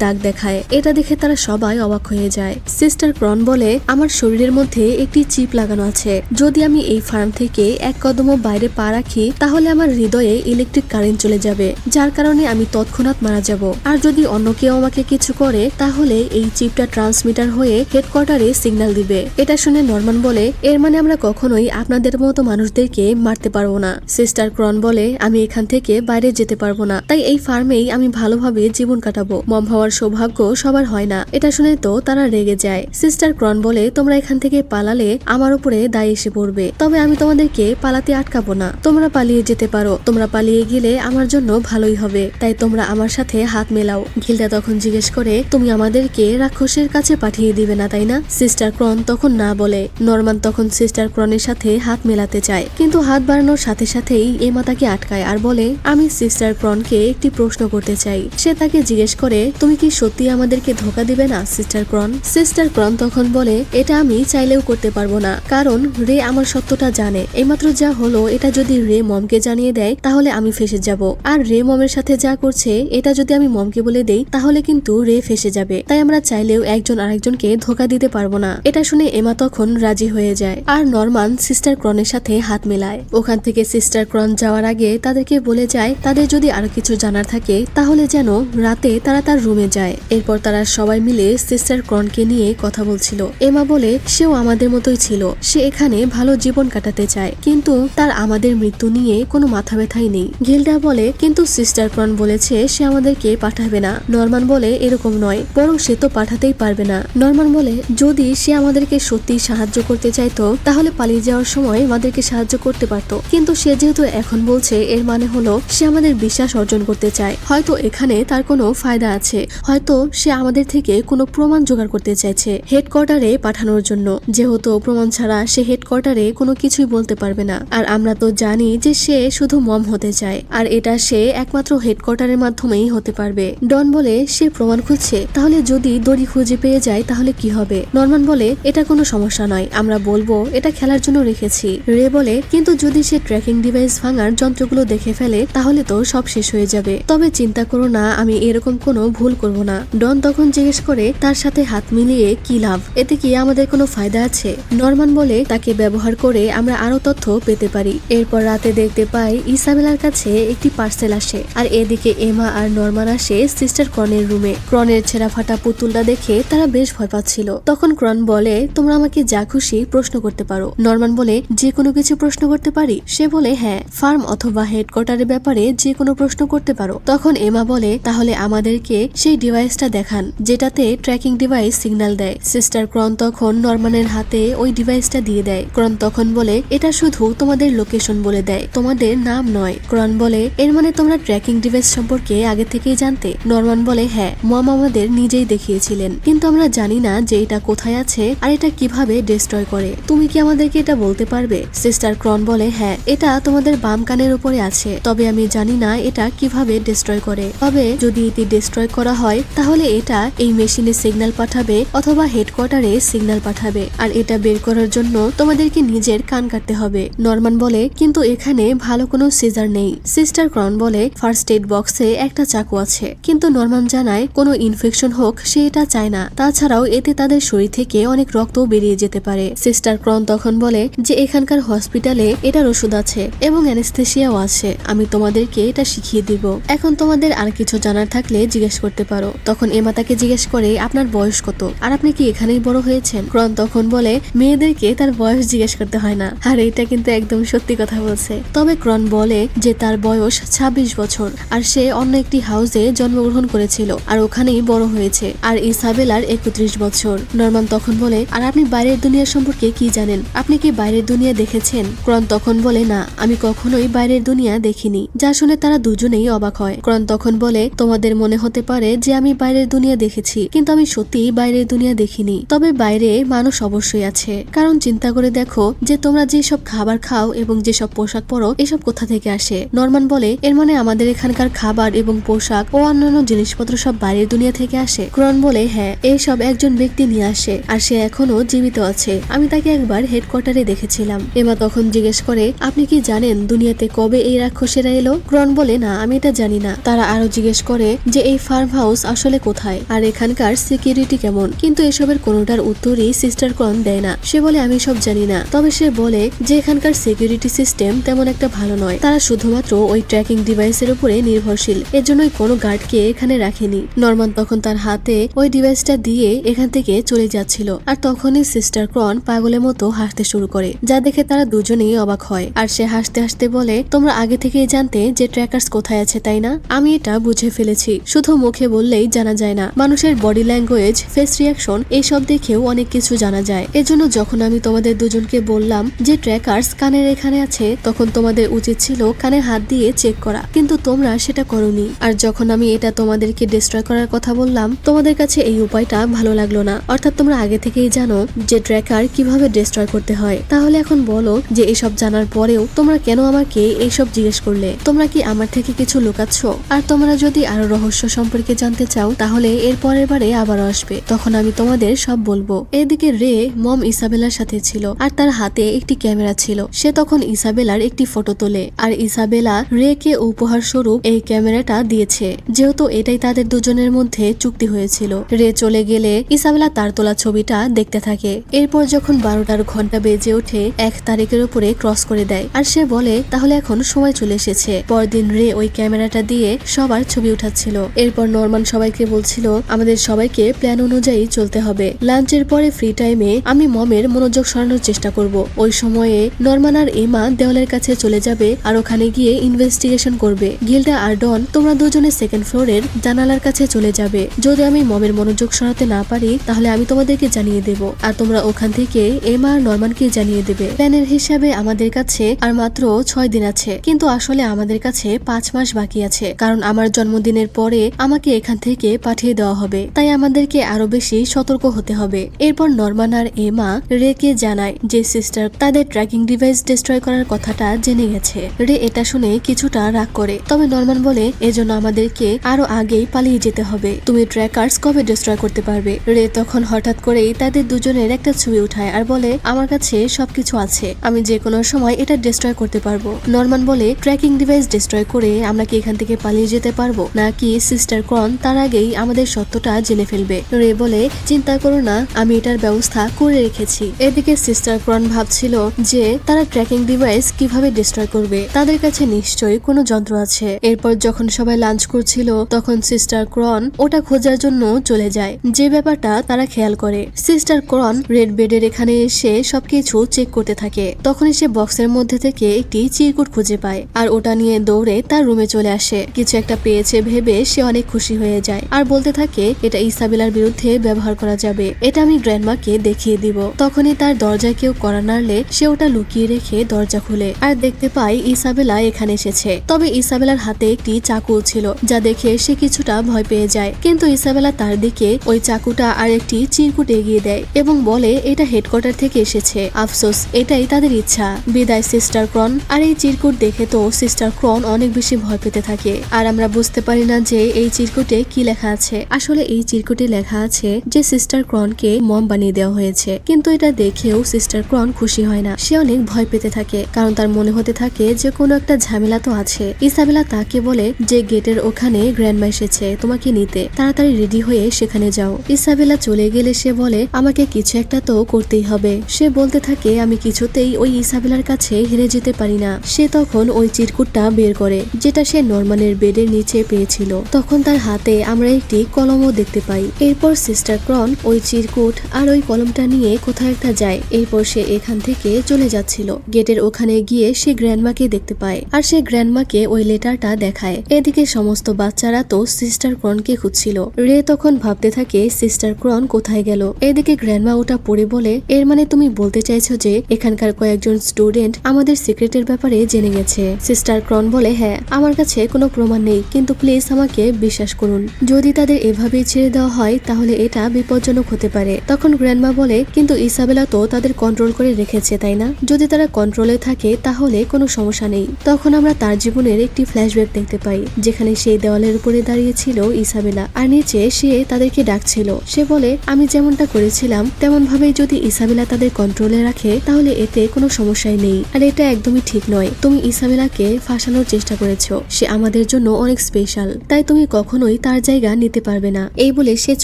দাগ দেখায়। এটা দেখে তারা সবাই অবাক হয়ে যায়। সিস্টার ক্রন বলে আমার শরীরের মধ্যে একটি চিপ লাগানো আছে। যদি আমি এই ফার্ম থেকে 1 কদমও বাইরে পা রাখি তাহলে আমার হৃদয়ে ইলেকট্রিক কারেন্ট চলে যাবে, যার কারণে আমি তৎক্ষণাৎ মারা যাব। আর যদি অন্য কেউ আমাকে কিছু করে তাহলে এই চিপটা ট্রান্সমিটার হয়ে হেডকোয়ার্টারে সিগন্যাল দিবে। এটা শুনে নরমান বলে এর মানে আমরা কখনোই আপনাদের মতো মানুষদেরকে মারতে পারবো না। সিস্টার ক্রন বলে আমি এখান থেকে বাইরে যেতে পারবো না, তাই এই ফার্মেই আমি ভালোভাবে জীবন কাটাবো। মম হওয়ার সৌভাগ্য সবার হয় না। এটা শুনে তো তারা রেগে যায়। সিস্টার ক্রন বলে তোমরা এখান থেকে পালালে আমার উপরে দায় এসে পড়বে, তবে আমি তোমাদেরকে পালাতে আটকাবো না। তোমরা পালিয়ে যেতে পারো, তোমরা পালিয়ে গেলে আমার জন্য ভালোই হবে, তাই তোমরা আমার সাথে হাত মেলাও। গিল্ডা তখন জিজ্ঞেস করে তুমি আমাদেরকে রাক্ষসের কাছে পাঠিয়ে দিবে না, তাই না? সিস্টার ক্রন তখন না বলে। নরমান তখন সিস্টার সিস্টার ক্রনের সাথে হাত মেলাতে চায়, কিন্তু হাত বাড়ানোর সাথে সাথেই এমা তাকে আটকায় আর বলে, আমি সিস্টার ক্রনকে একটি প্রশ্ন করতে চাই। সে তাকে জিজ্ঞেস করে, তুমি কি সত্যি আমাদেরকে ধোকা দিবে না সিস্টার ক্রন? সিস্টার ক্রন তখন বলে, এটা আমি চাইলেও করতে পারবো না, কারণ রে আমার সত্যটা জানে। এইমাত্র যা হলো এটা যদি রে মমকে জানিয়ে দেয় তাহলে আমি ফেসে যাব, আর রে মমের সাথে যা করছে এটা যদি আমি মমকে বলে দেই তাহলে কিন্তু রে ফেসে যাবে। তাই আমরা চাইলেও একজন আরেকজনকে ধোকা দিতে পারবো না। এটা শুনে এমা তখন রাজি হয়ে যায়, আর নরমান সিস্টার ক্রনের সাথে হাত মেলায়। ওখান থেকে সিস্টার ক্রন যাওয়ার আগে তাদেরকে বলে যায় তাদের যদি আরো কিছু জানার থাকে তাহলে যেন রাতে তারা তার রুমে যায়। এরপর তারা সবাই মিলে সিস্টার ক্রনকে নিয়ে কথা বলছিল। এমা বলে, সেও আমাদের মতোই ছিল, সে এখানে ভালো জীবন কাটাতে চায়, কিন্তু তার আমাদের মৃত্যু নিয়ে কোনো মাথা ব্যথাই নেই। গিল্ডা বলে, কিন্তু সিস্টার ক্রন বলেছে সে আমাদেরকে পাঠাবে না। নরমান বলে, এরকম নয়, বরং সে তো পাঠাতেই পারবে না। নরমান বলে, যদি সে আমাদেরকে সত্যি সাহায্য করতে চাইতো তাহলে পালিয়ে যাওয়ার সময় আমাদেরকে সাহায্য করতে পারতো, কিন্তু সে যেহেতু এখন বলছে এর মানে হলো সে আমাদের বিশ্বাস অর্জন করতে চায়। হয়তো এখানে তার কোনো ফায়দা আছে, হয়তো সে আমাদের থেকে কোনো প্রমাণ জোগাড় করতে চাইছে হেডকোয়ার্টারে পাঠানোর জন্য, যেহেতু প্রমাণ ছাড়া সে হেডকোয়ার্টারে কোনো কিছুই বলতে পারবে না। আর আমরা তো জানি যে সে শুধু মম হতে চায়, আর এটা সে একমাত্র হেডকোয়ার্টারের মাধ্যমেই হতে পারবে। ডন বলে, সে প্রমাণ খুঁজছে, তাহলে যদি দড়ি খুঁজে পেয়ে যায় তাহলে কি হবে? নরমান বলে, এটা কোনো সমস্যা নয়, আমরা বলবো এটা খেলার জন্য রেখেছি। রে বলে, কিন্তু যদি সে ট্র্যাকিং ডিভাইস ভাঙার যন্ত্রগুলো দেখে ফেলে তাহলে তো সব শেষ হয়ে যাবে। তবে চিন্তা করো না, আমি এরকম কোনো ভুল করব না। ডন তখন জিজ্ঞেস করে, তার সাথে হাত মিলিয়ে কি লাভ? এতে কি আমাদের কোনো ফায়দা আছে? নরমান বলে, তাকে ব্যবহার করে আমরা আরো তথ্য পেতে পারি। এরপর রাতে দেখতে পাই ইসাবেলার কাছে একটি পার্সেল আসে, আর এদিকে এমা আর নরমান আসে সিস্টার ক্রনের রুমে। ক্রনের ছেঁড়া ফাটা পুতুলটা দেখে তারা বেশ ভয় পাচ্ছিল। তখন ক্রন বলে, তোমরা আমাকে যা খুশি প্রশ্ন করতে পারো। নরমান বলে, যে কোনো কিছু প্রশ্ন করতে পারি? সে বলে, হ্যাঁ, ফার্ম অথবা হেডকোয়ার্টারের ব্যাপারে যে কোনো প্রশ্ন করতে পারো। তখন এমা বলে, তাহলে আমাদেরকে সেই ডিভাইসটা দেখান যেটাতে ট্র্যাকিং ডিভাইস সিগন্যাল দেয়। সিস্টার ক্রন তখন নরমানের হাতে ওই ডিভাইসটা দিয়ে দেয়। ক্রন তখন বলে, এটা শুধু তোমাদের লোকেশন বলে দেয়, তোমাদের নাম নয়। ক্রন বলে, এর মানে তোমরা ট্র্যাকিং ডিভাইস সম্পর্কে আগে থেকেই জানতে? নরমান বলে, হ্যাঁ, মম আমাদের নিজেই দেখিয়েছিলেন, কিন্তু আমরা জানি না যে এটা কোথায় আছে আর এটা কিভাবে ডিস্ট্রয় করে। তুমি কি আমাদেরকে এটা বলতে পারবে? সিস্টার ক্রন বলে, হ্যাঁ, এটা তোমাদের বাম কানের উপরে আছে, তবে আমি জানি না এটা কিভাবে ডিস্ট্রয় করে। তবে যদি এটি ডিস্ট্রয় করা হয় তাহলে এটা এই মেশিনে সিগন্যাল পাঠাবে অথবা হেডকোয়ার্টারে সিগন্যাল পাঠাবে, আর এটা বের করার জন্য তোমাদেরকে নিজের কান কাটতে হবে। নরমান বলে, কিন্তু এখানে ভালো কোনো সিজার নেই। সিস্টার ক্রন বলে, ফার্স্ট এইড বক্সে একটা চাকু আছে, কিন্তু নরমান জানায় কোনো ইনফেকশন হোক সে এটা চায় না, তাছাড়াও এতে তাদের শরীর থেকে অনেক রক্ত বেরিয়ে যেতে পারে। সিস্টার ক্রন তখন বলে যে এখানকার হসপিটালে এটার ওষুধ আছে এবং অ্যানেস্থেসিয়াও আছে, আমি তোমাদেরকে এটা শিখিয়ে দিব। এখন তোমাদের আর কিছু জানার থাকলে জিজ্ঞেস করতে পারো। তখন এমা তাকে জিজ্ঞেস করে, আপনার বয়স কত, আর আপনি কি এখানেই বড় হয়েছেন? ক্রন তখন বলে, মেয়েদেরকে তার বয়স জিজ্ঞেস করতে হয় না, আর এটা কিন্তু একদম সত্যি কথা বলছে। তবে ক্রন বলে যে তার বয়স 26 বছর, আর সে অন্য একটি হাউসে জন্মগ্রহণ করেছিল আর ওখানেই বড় হয়েছে, আর ইসাবেলার 31 বছর। নরমান তখন বলে, আর আপনি বাইরের দুনিয়া সম্পর্কে কি জানেন? আপনি কি বাইরের দুনিয়া দেখেছেন? ক্রন তখন বলে, না, আমি কখনোই বাইরের দুনিয়া দেখিনি। যা শুনে তারা দুজনেই অবাক হয়। ক্রন তখন বলে, তোমাদের মনে হতে পারে যে আমি বাইরের দুনিয়া দেখেছি, কিন্তু আমি সত্যি বাইরের দুনিয়া দেখিনি। তবে বাইরে মানুষ অবশ্যই আছে, কারণ চিন্তা করে দেখো যে তোমরা যেসব খাবার খাও এবং যেসব পোশাক পরো এসব কোথা থেকে আসে। নরমান বলে, এর মানে আমাদের এখানকার খাবার এবং পোশাক ও অন্যান্য জিনিসপত্র সব বাইরের দুনিয়া থেকে আসে। ক্রন বলে, হ্যাঁ, এইসব একজন ব্যক্তি নিয়ে আসে, আর সে এখনো জীবিত আছে, আমি তাকে একবার হেডকোয়ার্টারে দেখেছিলাম। এমা তখন জিজ্ঞেস করে, আপনি কি জানেন দুনিয়াতে কবে এই রাক্ষসেরা এলো? ক্রন বলে, না, আমি এটা জানি না। তারা আরো জিজ্ঞেস করে যে এই ফার্ম হাউস আসলে কোথায় আর এখানকার সিকিউরিটি কেমন, কিন্তু এসবের কোনোটার উত্তরই সিস্টার ক্রন দেয় না। সে বলে, আমি সব জানি না, তবে সে বলে যে এখানকার সিকিউরিটি সিস্টেম তেমন একটা ভালো নয়, তারা শুধুমাত্র ওই ট্র্যাকিং ডিভাইসের উপরে নির্ভরশীল, এর জন্যই কোনো গার্ডকে এখানে রাখেনি। নরমান তখন তার হাতে ওই ডিভাইসটা দিয়ে এখান থেকে চলে যাচ্ছিল, আর তখনই সিস্টার ক্রন পাগলের মতো হাসতে শুরু করে, যা দেখে তারা দুজনেই অবাক হয়। আর সে হাসতে হাসতে বলে, তোমরা আগে থেকেই জানতে যে ট্র্যাকার্স কোথায় আছে, তাই না? আমি এটা বুঝে ফেলেছি, শুধু মুখে বললেই জানা যায় না, মানুষের বডি ল্যাঙ্গুয়েজ, ফেস রিয়াকশন এইসব দেখেও অনেক কিছু জানা যায়। এজন্য যখন আমি তোমাদের দুজনকে বললাম যে ট্র্যাকার্স কানের এখানে আছে, তখন তোমাদের উচিত ছিল কানে হাত দিয়ে চেক করা, কিন্তু তোমরা সেটা করোনি। আর যখন আমি এটা তোমাদেরকে ডিস্ট্রয় করার কথা বললাম, তোমাদের কাছে এই উপায়টা ভালো লাগলো না, অর্থাৎ তোমরা আগে থেকেই জানো যে ট্র্যাকার কিভাবে ডিস্ট্রয় করতে হয়। তাহলে এখন বলো যে এসব জানার পরেও তোমরা কেন আমাকে এইসব জিজ্ঞেস করলে? তোমরা কি আমার থেকে কিছু লুকাচ্ছ? আর তোমরা যদি আরো রহস্য সম্পর্কে জানতে চাও তাহলে এর পরের বারে আবারও আসবে, তখন আমি তোমাদের সব বলবো। এদিকে রে মম ইসাবেলার সাথে ছিল আর তার হাতে একটি ক্যামেরা ছিল। সে তখন ইসাবেলার একটি ফটো তোলে আর ইসাবেলা রে কে উপহার স্বরূপ এই ক্যামেরাটা দিয়েছে, যেহেতু এটাই তাদের দুজনের মধ্যে চুক্তি হয়েছিল। রে চলে গেলে ইসাবেলা তার তোলা ছবিটা দেখতে থাকে। এরপর যখন 12টার ঘন্টা বেজে ওঠে 1 তারিখের উপরে ক্রস করে দেয় আর সে বলে তাহলে এখন সময় চলে এসেছে। পরদিন রে ওই ক্যামেরাটা দিয়ে সবার ছবি উঠাচ্ছিল। এরপর নরমান সবাইকে বলছিল আমাদের সবাইকে প্ল্যান অনুযায়ী চলতে হবে। লাঞ্চের পরে ফ্রি টাইমে আমি মমের মনোযোগ সরানোর চেষ্টা করব। ওই সময়ে নরমান আর এমা দেওয়ালের কাছে চলে যাবে আর ওখানে গিয়ে ইনভেস্টিগেশন করবে। গিল্ডা আর ডন তোমরা দুজনে সেকেন্ড ফ্লোরের জানালার কাছে চলে যাবে। যদি আমি মমের মনোযোগ সরাতে না পারি তাহলে আমি তোমাদেরকে জানিয়ে দেব আর তোমরা ওখান থেকে এমা আর নরমানকে জানিয়ে দেবে। প্ল্যানের হিসাবে আমাদের কাছে আর মাত্র 6 দিন আছে, কিন্তু আসলে আমাদের কাছে 5 মাস বাকি আছে, কারণ আমার জন্মদিনের পরে আমাকে এখান থেকে পাঠিয়ে দেওয়া হবে। তাই আমাদেরকে আরো বেশি সতর্ক হতে হবে। এরপর নরমান আর এমা রেকে জানায় যে সিস্টার তাদের ট্র্যাকিং ডিভাইস ডিস্ট্রয় করার কথাটা জেনে গেছে। রে এটা শুনে কিছুটা রাগ করে, তবে নরমান বলে এজন্য আমাদেরকে আরো আগেই পালিয়ে যেতে হবে। তুমি ট্র্যাকার্স কবে ডিস্ট্রয় করতে পারবে? রে তখন হঠাৎ করেই তাদের দুজনের একটা ছবি উঠায় আর বলে আমার কাছে সবকিছু আছে, আমি যে কোনো সময় এটা ডিস্ট্রয় করতে পারবো। নরমান বলে ট্র্যাকিং ডিভাইস ডিস্ট্রয় করে আমরা কি এখান থেকে পালিয়ে যেতে পারবো, নাকি সিস্টার ক্রন তার আগেই আমাদের সত্যটা জেনে ফেলবে? রে বলে চিন্তা করো না, আমি এটার ব্যবস্থা করে রেখেছি। এদিকে সিস্টার ক্রন ভাবছিল যে তারা ট্র্যাকিং ডিভাইস কিভাবে ডিস্ট্রয় করবে, তাদের কাছে নিশ্চয়ই কোনো যন্ত্র আছে। এরপর যখন সবাই লাঞ্চ করছিল তখন সিস্টার ক্রন ওটা খোঁজার জন্য চলে যায়, যে ব্যাপারটা তারা খেয়াল করে। সিস্টার ক্রন রেড বেডের এখানে এসে সবকিছু চেক করতে থাকে। তখনই সে বক্সের মধ্যে থেকে একটি চিরকুট খুঁজে পায় আর ওটা নিয়ে দৌড়ে তার রুমে চলে আসে। কিছু একটা পেয়েছে ভেবে সে অনেক খুশি হয়ে যায় আর বলতে থাকে এটা ইসাবেলার বিরুদ্ধে ব্যবহার করা যাবে, এটা আমি গ্র্যান্ডমাকে দেখিয়ে দিব। তখনই তার দরজায় কেউ কড়া নাড়লে সে ওটা লুকিয়ে রেখে দরজা খুলে আর দেখতে পায় ইসাবেলা এখানে এসেছে। তবে ইসাবেলার হাতে একটি চাকু ছিল, যা দেখে সে কিছুটা ভয় পেয়ে যায়, কিন্তু ইসাবেলা তার দিকে ওই চাকুটা আর একটি চিরকুট এগিয়ে দেয় এবং বলে এটা হেডকোয়ার্টার থেকে এসেছে, আফসোস এটাই তাদের ইচ্ছা, বিদায় সিস্টার ক্রন। আর এই চিরকুট দেখে তো সিস্টার ক্রন অনেক বেশি ভয় পেতে থাকে আর আমরা বুঝতে পারি না যে এই চিরকুটে কি লেখা আছে। আসলে এই চিরকুটে লেখা আছে যে সিস্টার ক্রনকে মম বানিয়ে দেওয়া হয়েছে, কিন্তু এটা দেখেও সিস্টার ক্রন খুশি হয় না। সে অনেক ভয় পেতে থাকে কারণ তার মনে হতে থাকে যে কোনো একটা ঝামেলা তো আছে। ইসাবেলা তাকে বলে যে গেটের ওখানে গ্র্যান্ডমা এসেছে তোমাকে নিতে, তাড়াতাড়ি রেডি হয়ে সেখানে যাও। ইসাবেলা চলে গেলে সে বলে আমাকে কিছু একটা তো করতেই হবে। সে বলতে থাকে আমি কিছুতেই ওই ইসাবেলার কাছে হেরে যেতে পারি না। সে তখন ওই চিরকুটটা বের করে যেটা সে নরমানের বেডের নিচে পেয়েছিল। তখন তার হাতে আমরা একটি কলমও দেখতে পাই। এরপর সিস্টার ক্রন ওই চিরকুট আর ওই কলমটা নিয়ে কোথাও একটা যায়। এরপর সে এখান থেকে চলে যাচ্ছিল। গেটের ওখানে গিয়ে সে গ্র্যান্ডমাকে দেখতে পায় আর সে গ্র্যান্ডমাকে ওই লেটারটা দেখায়। এদিকে সমস্ত বাচ্চারা তো সিস্টার ক্রনকে খুঁজছিল। রে তখন ভাবতে থাকে সিস্টার ক্রন কোথায় গেল। এদিকে গ্র্যান্ডমা ওটা পড়ে বলে এর মানে তুমি বলতে চাইছো যে এখানকার কয়েকজন স্টুডেন্ট আমাদের সিক্রেটের ব্যাপারে জেনে গেছে? সিস্টার ক্রন বলে হ্যাঁ, আমার কাছে কোনো প্রমাণ নেই, কিন্তু প্লিজ আমাকে বিশ্বাস করুন, যদি তাদের এভাবেই ছেড়ে দেওয়া হয় তাহলে এটা বিপজ্জনক হতে পারে। তখন গ্র্যান্ডমা বলে কিন্তু ইসাবেলা তো তাদের কন্ট্রোল করে রেখেছে তাই না? যদি তারা কন্ট্রোলে থাকে তাহলে কোনো সমস্যা নেই। তখন আমরা তার জীবনের একটি ফ্ল্যাশব্যাক দেখতে পাই যেখানে সেই দেওয়ালের উপরে দাঁড়িয়ে ছিল ইসাবেলা আর নিচে সে তাদেরকে ডাকছিল। সে বলে আমি যেমনটা করেছিলাম তেমন ভাবেই যদি ইসাবেলা তাদের কন্ট্রোলে রাখে তাহলে এতে কোনো সমস্যাই নেই। আর এটা একদমই ঠিক নয়, তুমি ইসাবেলাকে ফাঁসানোর চেষ্টা করেছো, সে আমাদের জন্য অনেক স্পেশাল, তাই তুমি কখনোই তার জায়গা নিতে পারবে না। এই বলে সে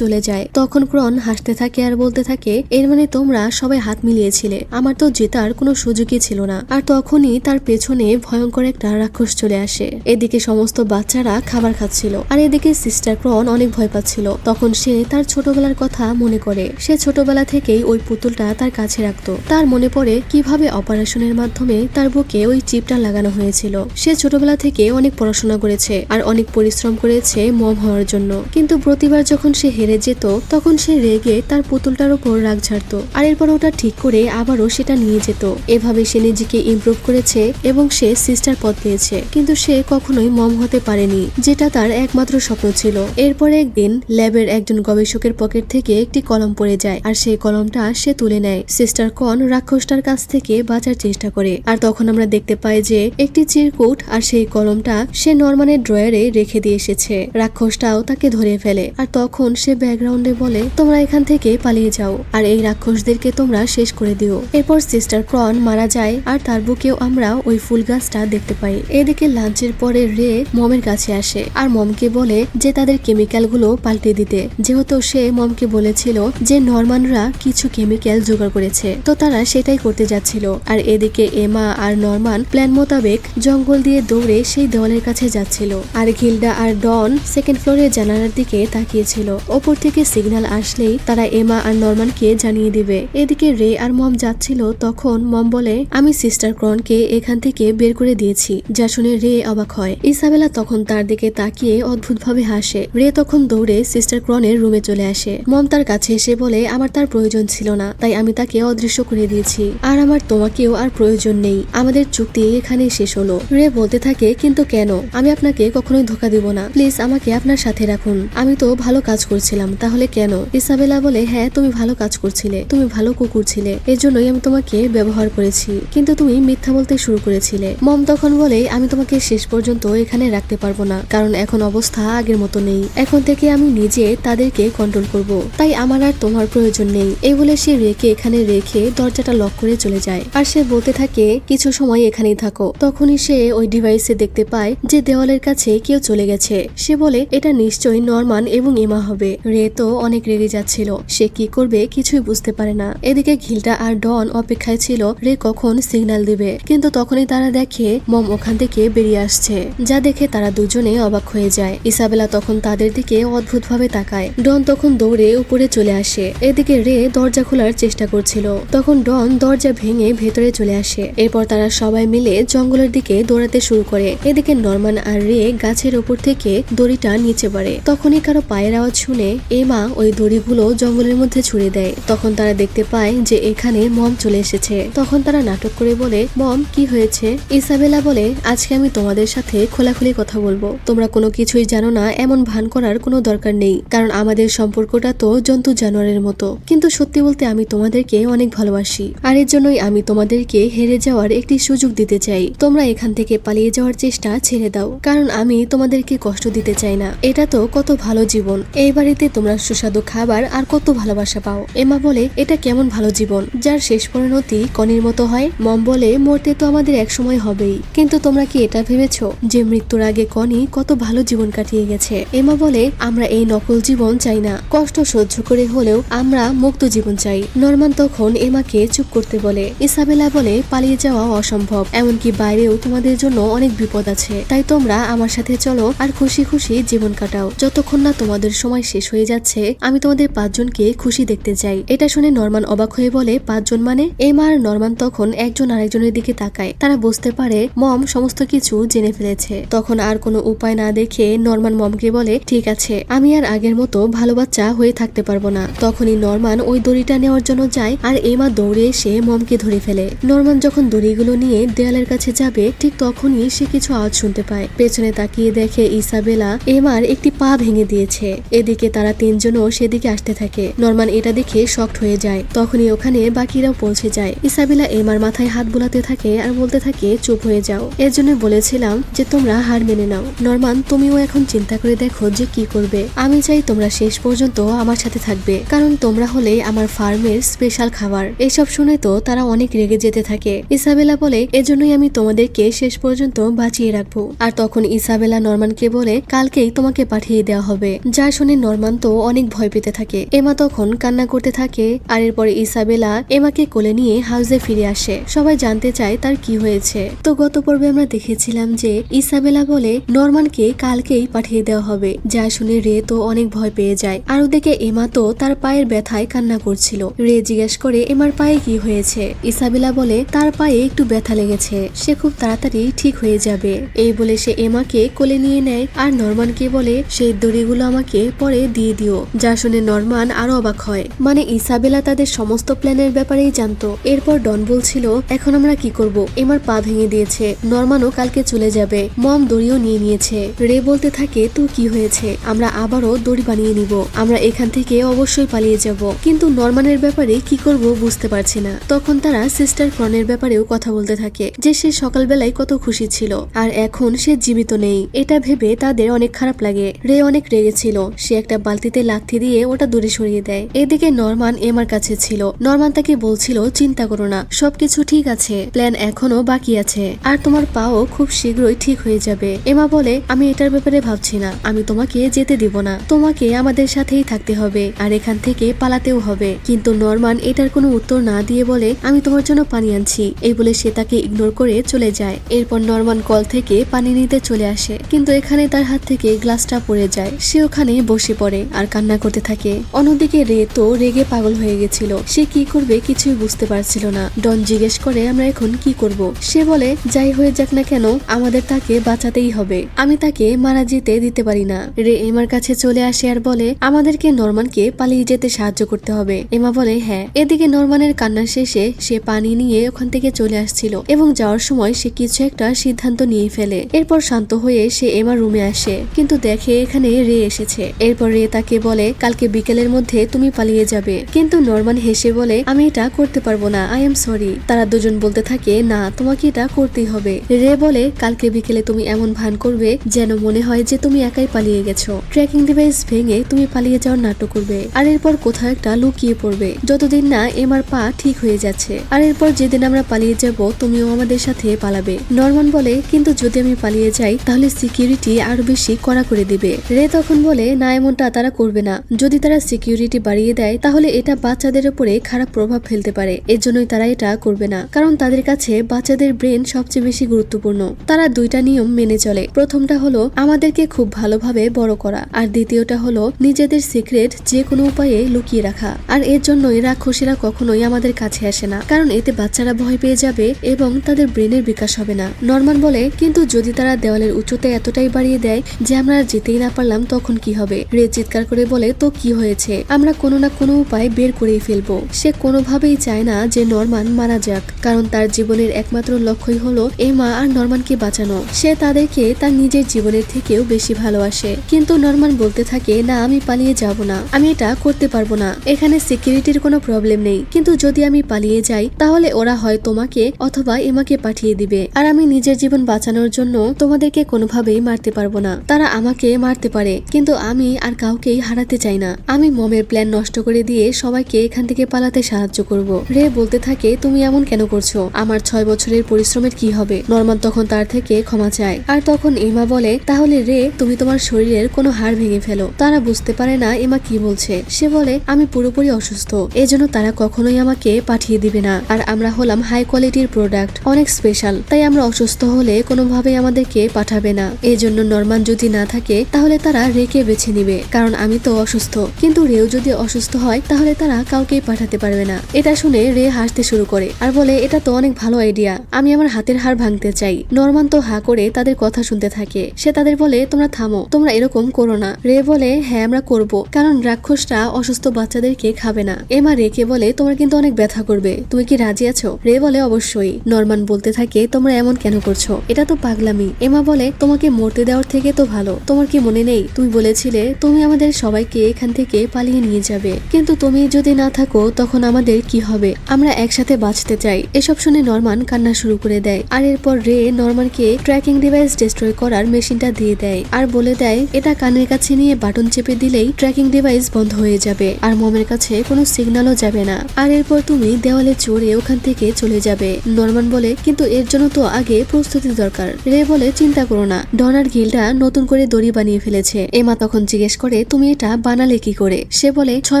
চলে যায়। তখন ক্রন হাসতে থাকে আর বলতে থাকে এর মানে তোমরা সবাই হাত মিলিয়েছিলে, আমার তো জেতার কোনো সুযোগই ছিল না। আর তখনই তার পেছনে ভয়ঙ্কর একটা রাক্ষস চলে আসে। এদিকে সমস্ত বাচ্চারা খাবার খাচ্ছিল আর এদিকে সিস্টার ক্রন অনেক ভয় পাচ্ছিল। তখন সে তার ছোটবেলার কথা মনে করে। সে ছোটবেলা থেকেই ওই পুতুলটা তার কাছে রাখতো। তার মনে পড়ে কিভাবে অপারেশনের মাধ্যমে তার বুকে ওই চিপটা লাগানো হয়েছিল। সে ছোটবেলা থেকে অনেক পড়াশোনা করেছে আর অনেক পরিশ্রম করেছে মম হওয়ার জন্য, কিন্তু প্রতিবার যখন সে হেরে যেত তখন সে রেগে তার পুতুলটার উপর রাগ ঝাড়তো আর এরপর ওটা ঠিক করে আবারও সেটা নিয়ে যেত। এভাবে সে নিজেকে ইমপ্রুভ করেছে এবং সে সিস্টার পদ পেয়েছে, কিন্তু সে কখনোই মম হতে পারেনি, যেটা তার একমাত্র স্বপ্ন ছিল। এরপরে একদিন ল্যাবের একজন গবেষকের পকেট থেকে একটি কলম পড়ে যায় আর সেই কলমটা সে তুলে নেয়। সিস্টার সিস্টার কন রাক্ষসটার কাছ থেকে বাঁচার চেষ্টা করে। আর তখন আমরা দেখতে পাই যে একটি চিরকুট আর সেই কলমটা সে নরমানের ড্রয়ারে রেখে দিয়ে এসেছে। রাক্ষসটাও তাকে ধরে ফেলে আর তখন সে ব্যাকগ্রাউন্ডে বলে তোমরা এখান থেকে পালিয়ে যাও আর এই রাক্ষসদেরকে তোমরা শেষ করে দিও। এরপর সিস্টার ক্রন মারা যায় আর তার বুকেও আমরা ওই ফুল গাছটা দেখতে পাই। এদিকে লাঞ্চের পরে রে মমের কাছে আসে আর মমকে বলে যে তাদের কেমিক্যাল গুলো পাল্টে দিতে, যেহেতু সে মমকে বলেছিল যে নরমানরা কিছু কেমিক্যাল জোগাড় করেছে, তো তারা সেটাই করতে যাচ্ছিল। আর এদিকে এমা আর নরমান প্ল্যান মোতাবেক জঙ্গল দিয়ে দৌড়ে সেই দেওয়ালের কাছে যাচ্ছিল আর গিল্ডা আর ডন সেকেন্ড ফ্লোরের জানালার দিকে তাকিয়েছিল। ওপর থেকে সিগন্যাল আসলেই তারা এমা আর নরমানকে জানিয়ে দিবে। এদিকে রে আর মম যাচ্ছিল, তখন মম বলে আমি সিস্টার ক্রনকে এখান থেকে বের করে দিয়েছি। যা শুনে রে অবাক হয়। ইসাবেলা তখন তার দিকে তাকিয়ে অদ্ভুতভাবে হাসে। রে তখন দৌড়ে সিস্টার ক্রনের রুমে চলে আসে। মম তার কাছে এসে বলে আমার তার প্রয়োজন ছিল না, তাই আমি তাকে অদৃশ্য করে দিয়েছি, আর আমার তোমাকেও আর প্রয়োজন নেই, আমাদের চুক্তি এখানে শেষ হলো। রে বলতে থাকে কিন্তু কেন? আমি আপনাকে কখনোই ধোকা দিব না, প্লিজ আমাকে আপনার সাথে রাখুন, আমি তো ভালো কাজ করছিলাম, তাহলে কেন? ইসাবেলা বলে হ্যাঁ তুমি ভালো কাজ করছিলে, তুমি ভালো কুকুর ছিলে, এজন্যই আমি তোমাকে ব্যবহার করেছি, কিন্তু তুমি মিথ্যা বলতে শুরু করেছিলে। মম তখন বলে আমি তোমাকে শেষ পর্যন্ত এখানে রাখতে পারবো না, কারণ এখন অবস্থা আগের মতো নেই, এখন থেকে আমি নিজে তাদেরকে কন্ট্রোল করব, তাই আমার আর তোমার প্রয়োজন নেই। এই বলে সে রেকে এখানে রেখে দরজাটা লক করে চলে যায় আর সে বলতে থাকে কিছু সময় এখানেই থাকো। তখনই সে ওই ডিভাইসে দেখতে পায় যে দেওয়ালের কাছে কেউ চলে গেছে। সে বলে এটা নিশ্চয়ই নরমান এবং এমা হবে। রে তো অনেক রেগে যাচ্ছিল, সে কি করবে কিছুই বুঝতে পারে না। এদিকে ঘিলটা আর ডন অপেক্ষায় ছিল রে কখন সিগন্যাল দিবে, কিন্তু তখনই তারা দেখে মম ওখান থেকে বেরিয়ে আসছে, যা দেখে তারা দুজনে অবাক হয়ে যায়। ইসাবেলা তখন তাদের দিকে অদ্ভুতভাবে তাকায়। ডন তখন দৌড়ে উপরে চলে আসে। এদিকে রে দরজা খোলার চেষ্টা করছিল, তখন ডন দরজা ভেঙে ভেতরে চলে আসে। এরপর তারা সবাই মিলে জঙ্গলের দিকে দৌড়াতে শুরু করে। এদিকে নরমান আর রে গাছের উপর থেকে দড়িটা নিচে পড়ে। তখনই কারো পায়ের আওয়াজ শুনে এমা ওই দড়িগুলো জঙ্গলের মধ্যে ছুড়ে দেয়। তখন তারা দেখতে পায় যে এখানে মম চলে এসেছে। তখন তারা নাটক করে বলে মম কি হয়েছে? ইসাবেলা বলে আজকে আমি তোমাদের সাথে খোলাখুলি কথা বলবো, তোমরা কোনো কিছুই জানো না এমন ভান করার কোনো দরকার নেই, কারণ আমাদের সম্পর্কটা তো জন্তু জানোয়ারের মতো, কিন্তু সত্যি বলতে আমি তোমাদেরকে অনেক ভালোবাসি, আর এর জন্যই আমি তোমাদেরকে হেরে যাওয়ার একটি সুযোগ দিতে চাই। তোমরা এখান থেকে পালিয়ে যাওয়ার চেষ্টা ছেড়ে দাও, কারণ আমি তোমাদেরকে কষ্ট দিতে চাই না। এটা তো কত ভালো জীবন, এই বাড়িতে তোমরা সুস্বাদু খাবার আর কত ভালোবাসা পাও। এমা বলে এটা কেমন ভালো জীবন যার শেষ পরিণতি কনির মতো হয়? মম বলে মরতে তো আমাদের একসময় হবেই, কিন্তু তোমরা কি এটা ভেবেছো যে মৃত্যুর আগে কনি কত ভালো জীবন কাটিয়ে গেছে? এমা বলে আমরা এই নকল জীবন চাই না, কষ্ট সহ্য করে হলেও আমরা মুক্ত জীবন চাই। নরমান তখন এমাকে চুপ করতে বলে। ইসাবেলা বলে পালিয়ে যাওয়া অসম্ভব, এমনকি বাইরেও তোমাদের জন্য অনেক বিপদ আছে, তাই তোমরা আমার সাথে চলো আর খুশি খুশি জীবন কাটাও। যতক্ষণ না তোমাদের সময় শেষ হয়ে যাচ্ছে আমি তোমাদের পাঁচজনকে খুশি দেখতে চাই। এটা শুনে নরমান অবাক হয়ে বলে পাঁচজন মানে? এমা আর নরমান তখন একজন আরেকজনের দিকে তাকায়। তারা বুঝতে পারে মম সমস্ত কিছু জেনে ফেলেছে। তখন আর কোনো উপায় না দেখে নরমান মমকে বলে ঠিক আছে, আমি আর আগের মতো ভালো বাচ্চা হয়ে থাকতে পারবো না। তখনই নরমান ওই দড়িটা নেওয়ার জন্য যায় আর এমা দৌড়ে এসে মমকে ধরে ফেলে। নরমান যখন দড়িগুলো নিয়ে দেয়ালের কাছে যাবে ঠিক তখনই সে কিছু আওয়াজ শুনতে পায়। পেছনে তাকিয়ে দেখে ইসাবেলা এমার একটি পা ভেঙে দিয়েছে। এদিকে তারা তিনজনও সেদিকে আসতে থাকে। নরমান এটা দেখে শকড হয়ে যায়। তখনই ওখানে বাকিরাও পৌঁছে যায়। ইসাবেলা এমার মাথায় হাত বুলাতে থাকে আর বলতে থাকে চুপ হয়ে যাও, এর জন্য বলেছিলাম যে তোমরা হার মেনে নাও। নরমান তুমিও এখন চিন্তা করে দেখো যে কি করবে। আমি চাই তোমরা শেষ পর্যন্ত আমার সাথে থাকবে, কারণ তোমরা হলে আমার ফার্মের স্পেশাল খাবার। এসব শুনে তো তারা অনেক রেগে যেতে থাকে। ইসাবেলা বলে এজন্যই আমি তোমাদেরকে শেষ পর্যন্ত বাঁচিয়ে রাখবো। আর তখন ইসাবেলা নরমানকে বলে কালকেই তোমাকে পাঠিয়ে দেওয়া হবে। যা শুনে নরমান তো অনেক ভয় পেতে থাকে। এমা তখন কান্না করতে থাকে আর এরপরে ইসাবেলা এমাকে কোলে নিয়ে হাউসে ফিরে আসে। সবাই জানতে চায় তার কি হয়েছে। তো গত পর্বে আমরা দেখেছিলাম যে ইসাবেলা বলে নরমানকে কালকেই পাঠিয়ে দেওয়া হবে, যা শুনে রে তো অনেক ভয় পেয়ে যায়। আর ওদিকে এমা তো তার পায়ের ব্যথায় কান্না করছিল। রে জিজ্ঞেস করে এমার পায়ে কি হয়েছে। ইসাবেলা বলে তার পায়ে একটু ব্যথা লেগেছে, সে খুব তাড়াতাড়ি ঠিক হয়ে যাবে। এই বলে সে এমাকে কোলে নিয়ে নেয় আর নরমানকে বলে সেই দড়িগুলো আমাকে পরে দিয়ে দিও। যা শুনে নরমান আরো অবাক হয়, মানে ইসাবেলা তাদের সমস্ত প্ল্যানের ব্যাপারেই জানতো। এরপর ডন বলছিল এখন আমরা কি করব? এমার পা ভেঙে দিয়েছে, নরমানও কালকে চলে যাবে, মম দড়িও নিয়ে নিয়েছে। রে বলতে থাকে তো কি হয়েছে, আমরা আবারও দড়ি বানিয়ে নিব, আমরা এখান থেকে অবশ্যই পালিয়ে যাব, কিন্তু নরমানের ব্যাপারে কি করব করব বুঝতে পারছি না। তখন তারা সিস্টার ক্রনের ব্যাপারেও কথা বলতে থাকে, যে সে সকালবেলায় কত খুশি ছিল আর এখন সে জীবিত নেই। এটা ভেবে তাদের অনেক খারাপ লাগে। রে অনেক রেগেছিল, সে একটা বালতিতে লাথি দিয়ে ওটা দূরে সরিয়ে দেয়। এদিকে নরমান এমার কাছে ছিল। নরমান তাকে বলছিল, চিন্তা করো না, সবকিছু ঠিক আছে, প্ল্যান এখনো বাকি আছে, আর তোমার পাও খুব শীঘ্রই ঠিক হয়ে যাবে। এমা বলে, আমি এটার ব্যাপারে ভাবছি না, আমি তোমাকে যেতে দিব না, তোমাকে আমাদের সাথেই থাকতে হবে আর এখান থেকে পালাতেও হবে। কিন্তু নরমান এটার কোনো উত্তর না দিয়ে বলে, আমি তোমার জন্য পানি আনছি। এই বলে সে তাকে ইগনোর করে চলে যায়। এরপর নরমান কল থেকে পানি নিতে চলে আসে, কিন্তু এখানে তার হাত থেকে গ্লাসটা পড়ে যায়। সে ওখানে বসে পড়ে আর কান্না করতে থাকে। অন্যদিকে রে তো রেগে পাগল হয়ে গেছিল, সে কি করবে কিছুই বুঝতে পারছিল না। ডন জিজ্ঞেস করে, আমরা এখন কি করব? সে বলে, যাই হয়ে যাক না কেন আমাদের তাকে বাঁচাতেই হবে, আমি তাকে মারা যেতে দিতে পারি না। রে এমার কাছে চলে আসে আর বলে, আমাদেরকে নরমানকে পালিয়ে যেতে সাহায্য করতে হবে। এমা বলে, হ্যাঁ। এদিকে নরমানের কান্না শেষে সে পানি নিয়ে ওখান থেকে চলে আসছিল এবং যাওয়ার সময় সে কিছু একটা সিদ্ধান্ত নিয়ে ফেলে। এরপর শান্ত হয়ে সে এমার রুমে আসে, কিন্তু দেখে এখানে রে এসেছে। এরপর রে তাকে বলে, কালকে বিকেলের মধ্যে তুমি পালিয়ে যাবে। কিন্তু নরমান হেসে বলে, আমি এটা করতে পারবো না, আই এম সরি। তারা দুজন বলতে থাকে, না, তোমাকে এটা করতেই হবে। রে বলে, কালকে বিকেলে তুমি এমন ভান করবে যেন মনে হয় যে তুমি একাই পালিয়ে গেছো। ট্র্যাকিং ডিভাইস ভেঙে তুমি পালিয়ে যাওয়ার নাটক করবে আর এরপর কোথাও একটা লুকিয়ে পড়বে যতদিন না এমার পা ঠিক হয়ে যাচ্ছে। আর এরপর যেদিন আমরা পালিয়ে যাব তুমিও আমাদের সাথে পালাবে। নরমান বলে, কিন্তু যদি আমি পালিয়ে যাই তাহলে সিকিউরিটি আরো বেশি কড়া করে দিবে। রে তখন বলে, না, এমনটা তারা করবে না। যদি তারা সিকিউরিটি বাড়িয়ে দেয় তাহলে এটা বাচ্চাদের উপরে খারাপ প্রভাব ফেলতে পারে, এর জন্যই তারা এটা করবে না, কারণ তাদের কাছে বাচ্চাদের ব্রেন সবচেয়ে বেশি গুরুত্বপূর্ণ। তারা দুইটা নিয়ম মেনে চলে। প্রথমটা হলো আমাদেরকে খুব ভালোভাবে বড় করা, আর দ্বিতীয়টা হলো নিজেদের সিক্রেট যে কোনো উপায়ে লুকিয়ে রাখা। আর এর জন্যই রাক্ষসীরা কখনোই আমাদের কাছে আসে না, কারণ এতে বাচ্চারা ভয় পেয়ে যাবে এবং তাদের ব্রেনের বিকাশ হবে না। নরমান বলে, কিন্তু যদি তারা দেওয়ালের উচ্চতা এতটাই বাড়িয়ে দেয় যে আমরা আর যেতেই না পারলাম তখন কি হবে? রে চিৎকার করে বলে, তো কি হয়েছে, আমরা কোনো না কোনো উপায় বের করেই ফেলবো। সে কোনোভাবেই চায় না যে নরমান মারা যাক, কারণ তার জীবনের একমাত্র লক্ষ্যই হলো এমা আর নরমানকে বাঁচানো। সে তাদেরকে তার নিজের জীবনের থেকেও বেশি ভালোবাসে। কিন্তু নরমান বলতে থাকে, না, আমি পালিয়ে যাব না, আমি এটা করতে পারবো না। এখানে সিকিউরিটির কোনো প্রবলেম নেই, কিন্তু যদি আমি পালিয়ে যাই তাহলে ওরা হয় তোমাকে অথবা এমাকে পাঠিয়ে দিবে, আর আমি নিজের জীবন বাঁচানোর জন্য তোমাদেরকে কোনোভাবেই মারতে পারবো না। তারা আমাকে মারতে পারে, কিন্তু আমি আর কাউকেই হারাতে চাই না। আমি মমের প্ল্যান নষ্ট করে দিয়ে সবাইকে এখান থেকে পালাতে সাহায্য করব। রে বলতে থাকে, তুমি এমন কেন করছো? আমার 6 বছরের পরিশ্রমের কি হবে? নরমান তখন তার থেকে ক্ষমা চায়, আর তখন এমা বলে, তাহলে রে তুমি তোমার শরীরের কোনো হাড় ভেঙে ফেলো। তারা বুঝতে পারে না এমা কি বলছে। সে বলে, আমি পুরোপুরি অসুস্থ, এজন্য তারা কখনোই আমাকে পাঠিয়ে দিবে না, আর আমরা হলাম হাই কোয়ালিটির প্রোডাক্ট, অনেক স্পেশাল, তাই আমরা অসুস্থ হলে কোনোভাবেই আমাদেরকে পাঠাবে না। এজন্য নরমান যদি না থাকে তাহলে তারা রেকে বেছে নিবে, কারণ আমি তো অসুস্থ। কিন্তু রেও যদি অসুস্থ হয় তাহলে তারা কাউকেই পাঠাতে পারবে না। এটা শুনে রে হাসতে শুরু করে আর বলে, এটা তো অনেক ভালো আইডিয়া, আমি আমার হাতের হাড় ভাঙতে চাই। নরমান তো হা করে তাদের কথা শুনতে থাকে। সে তাদের বলে, তোমরা থামো, তোমরা এরকম করো না। রে বলে, হ্যাঁ আমরা করব, কারণ রাক্ষসরা অসুস্থ বাচ্চাদেরকে খাবে না। এমা রেকে বলে, তোমার কিন্তু অনেক ব্যথা করবে, তুমি কি রাজি আছো? রে বলে, অবশ্যই। নরমান বলতে থাকে, তোমরা এমন কেন করছো? এটা তো পাগলামি। এমা বলে, তোমাকে মরতে দেওয়ার থেকে তো ভালো। তোমার কি মনে নেই তুমি বলেছিলে তুমি আমাদের সবাইকে এখান থেকে পালিয়ে নিয়ে যাবে? কিন্তু তুমি যদি না থাকো তখন আমাদের কি হবে? আমরা একসাথে বাঁচতে চাই। এসব শুনে নরমান কান্না শুরু করে দেয়, আর এরপর রে নরমানকে ট্র্যাকিং ডিভাইস ডিস্ট্রয় করার মেশিনটা দিয়ে দেয় আর বলে দেয়, এটা কানের কাছে নিয়ে বাটন চেপে দিলেই ট্র্যাকিং ডিভাইস বন্ধ হয়ে যাবে আর মমের কাছে কোনো সিগন্যালও যাবে না, আর এরপর তুমি দেওয়ালে চড়ে ওখান থেকে চলে যাবে। নরমান বলে, কিন্তু এর জন্য তো আগে প্রস্তুতি দরকার। রে বলে, চিন্তা করো না, ডনার গিল্ডা নতুন করে দড়ি বানিয়ে ফেলেছে। এমা তখন জিজ্ঞেস করে, তুমি এটা বানালে কি করে? সে বলে, 6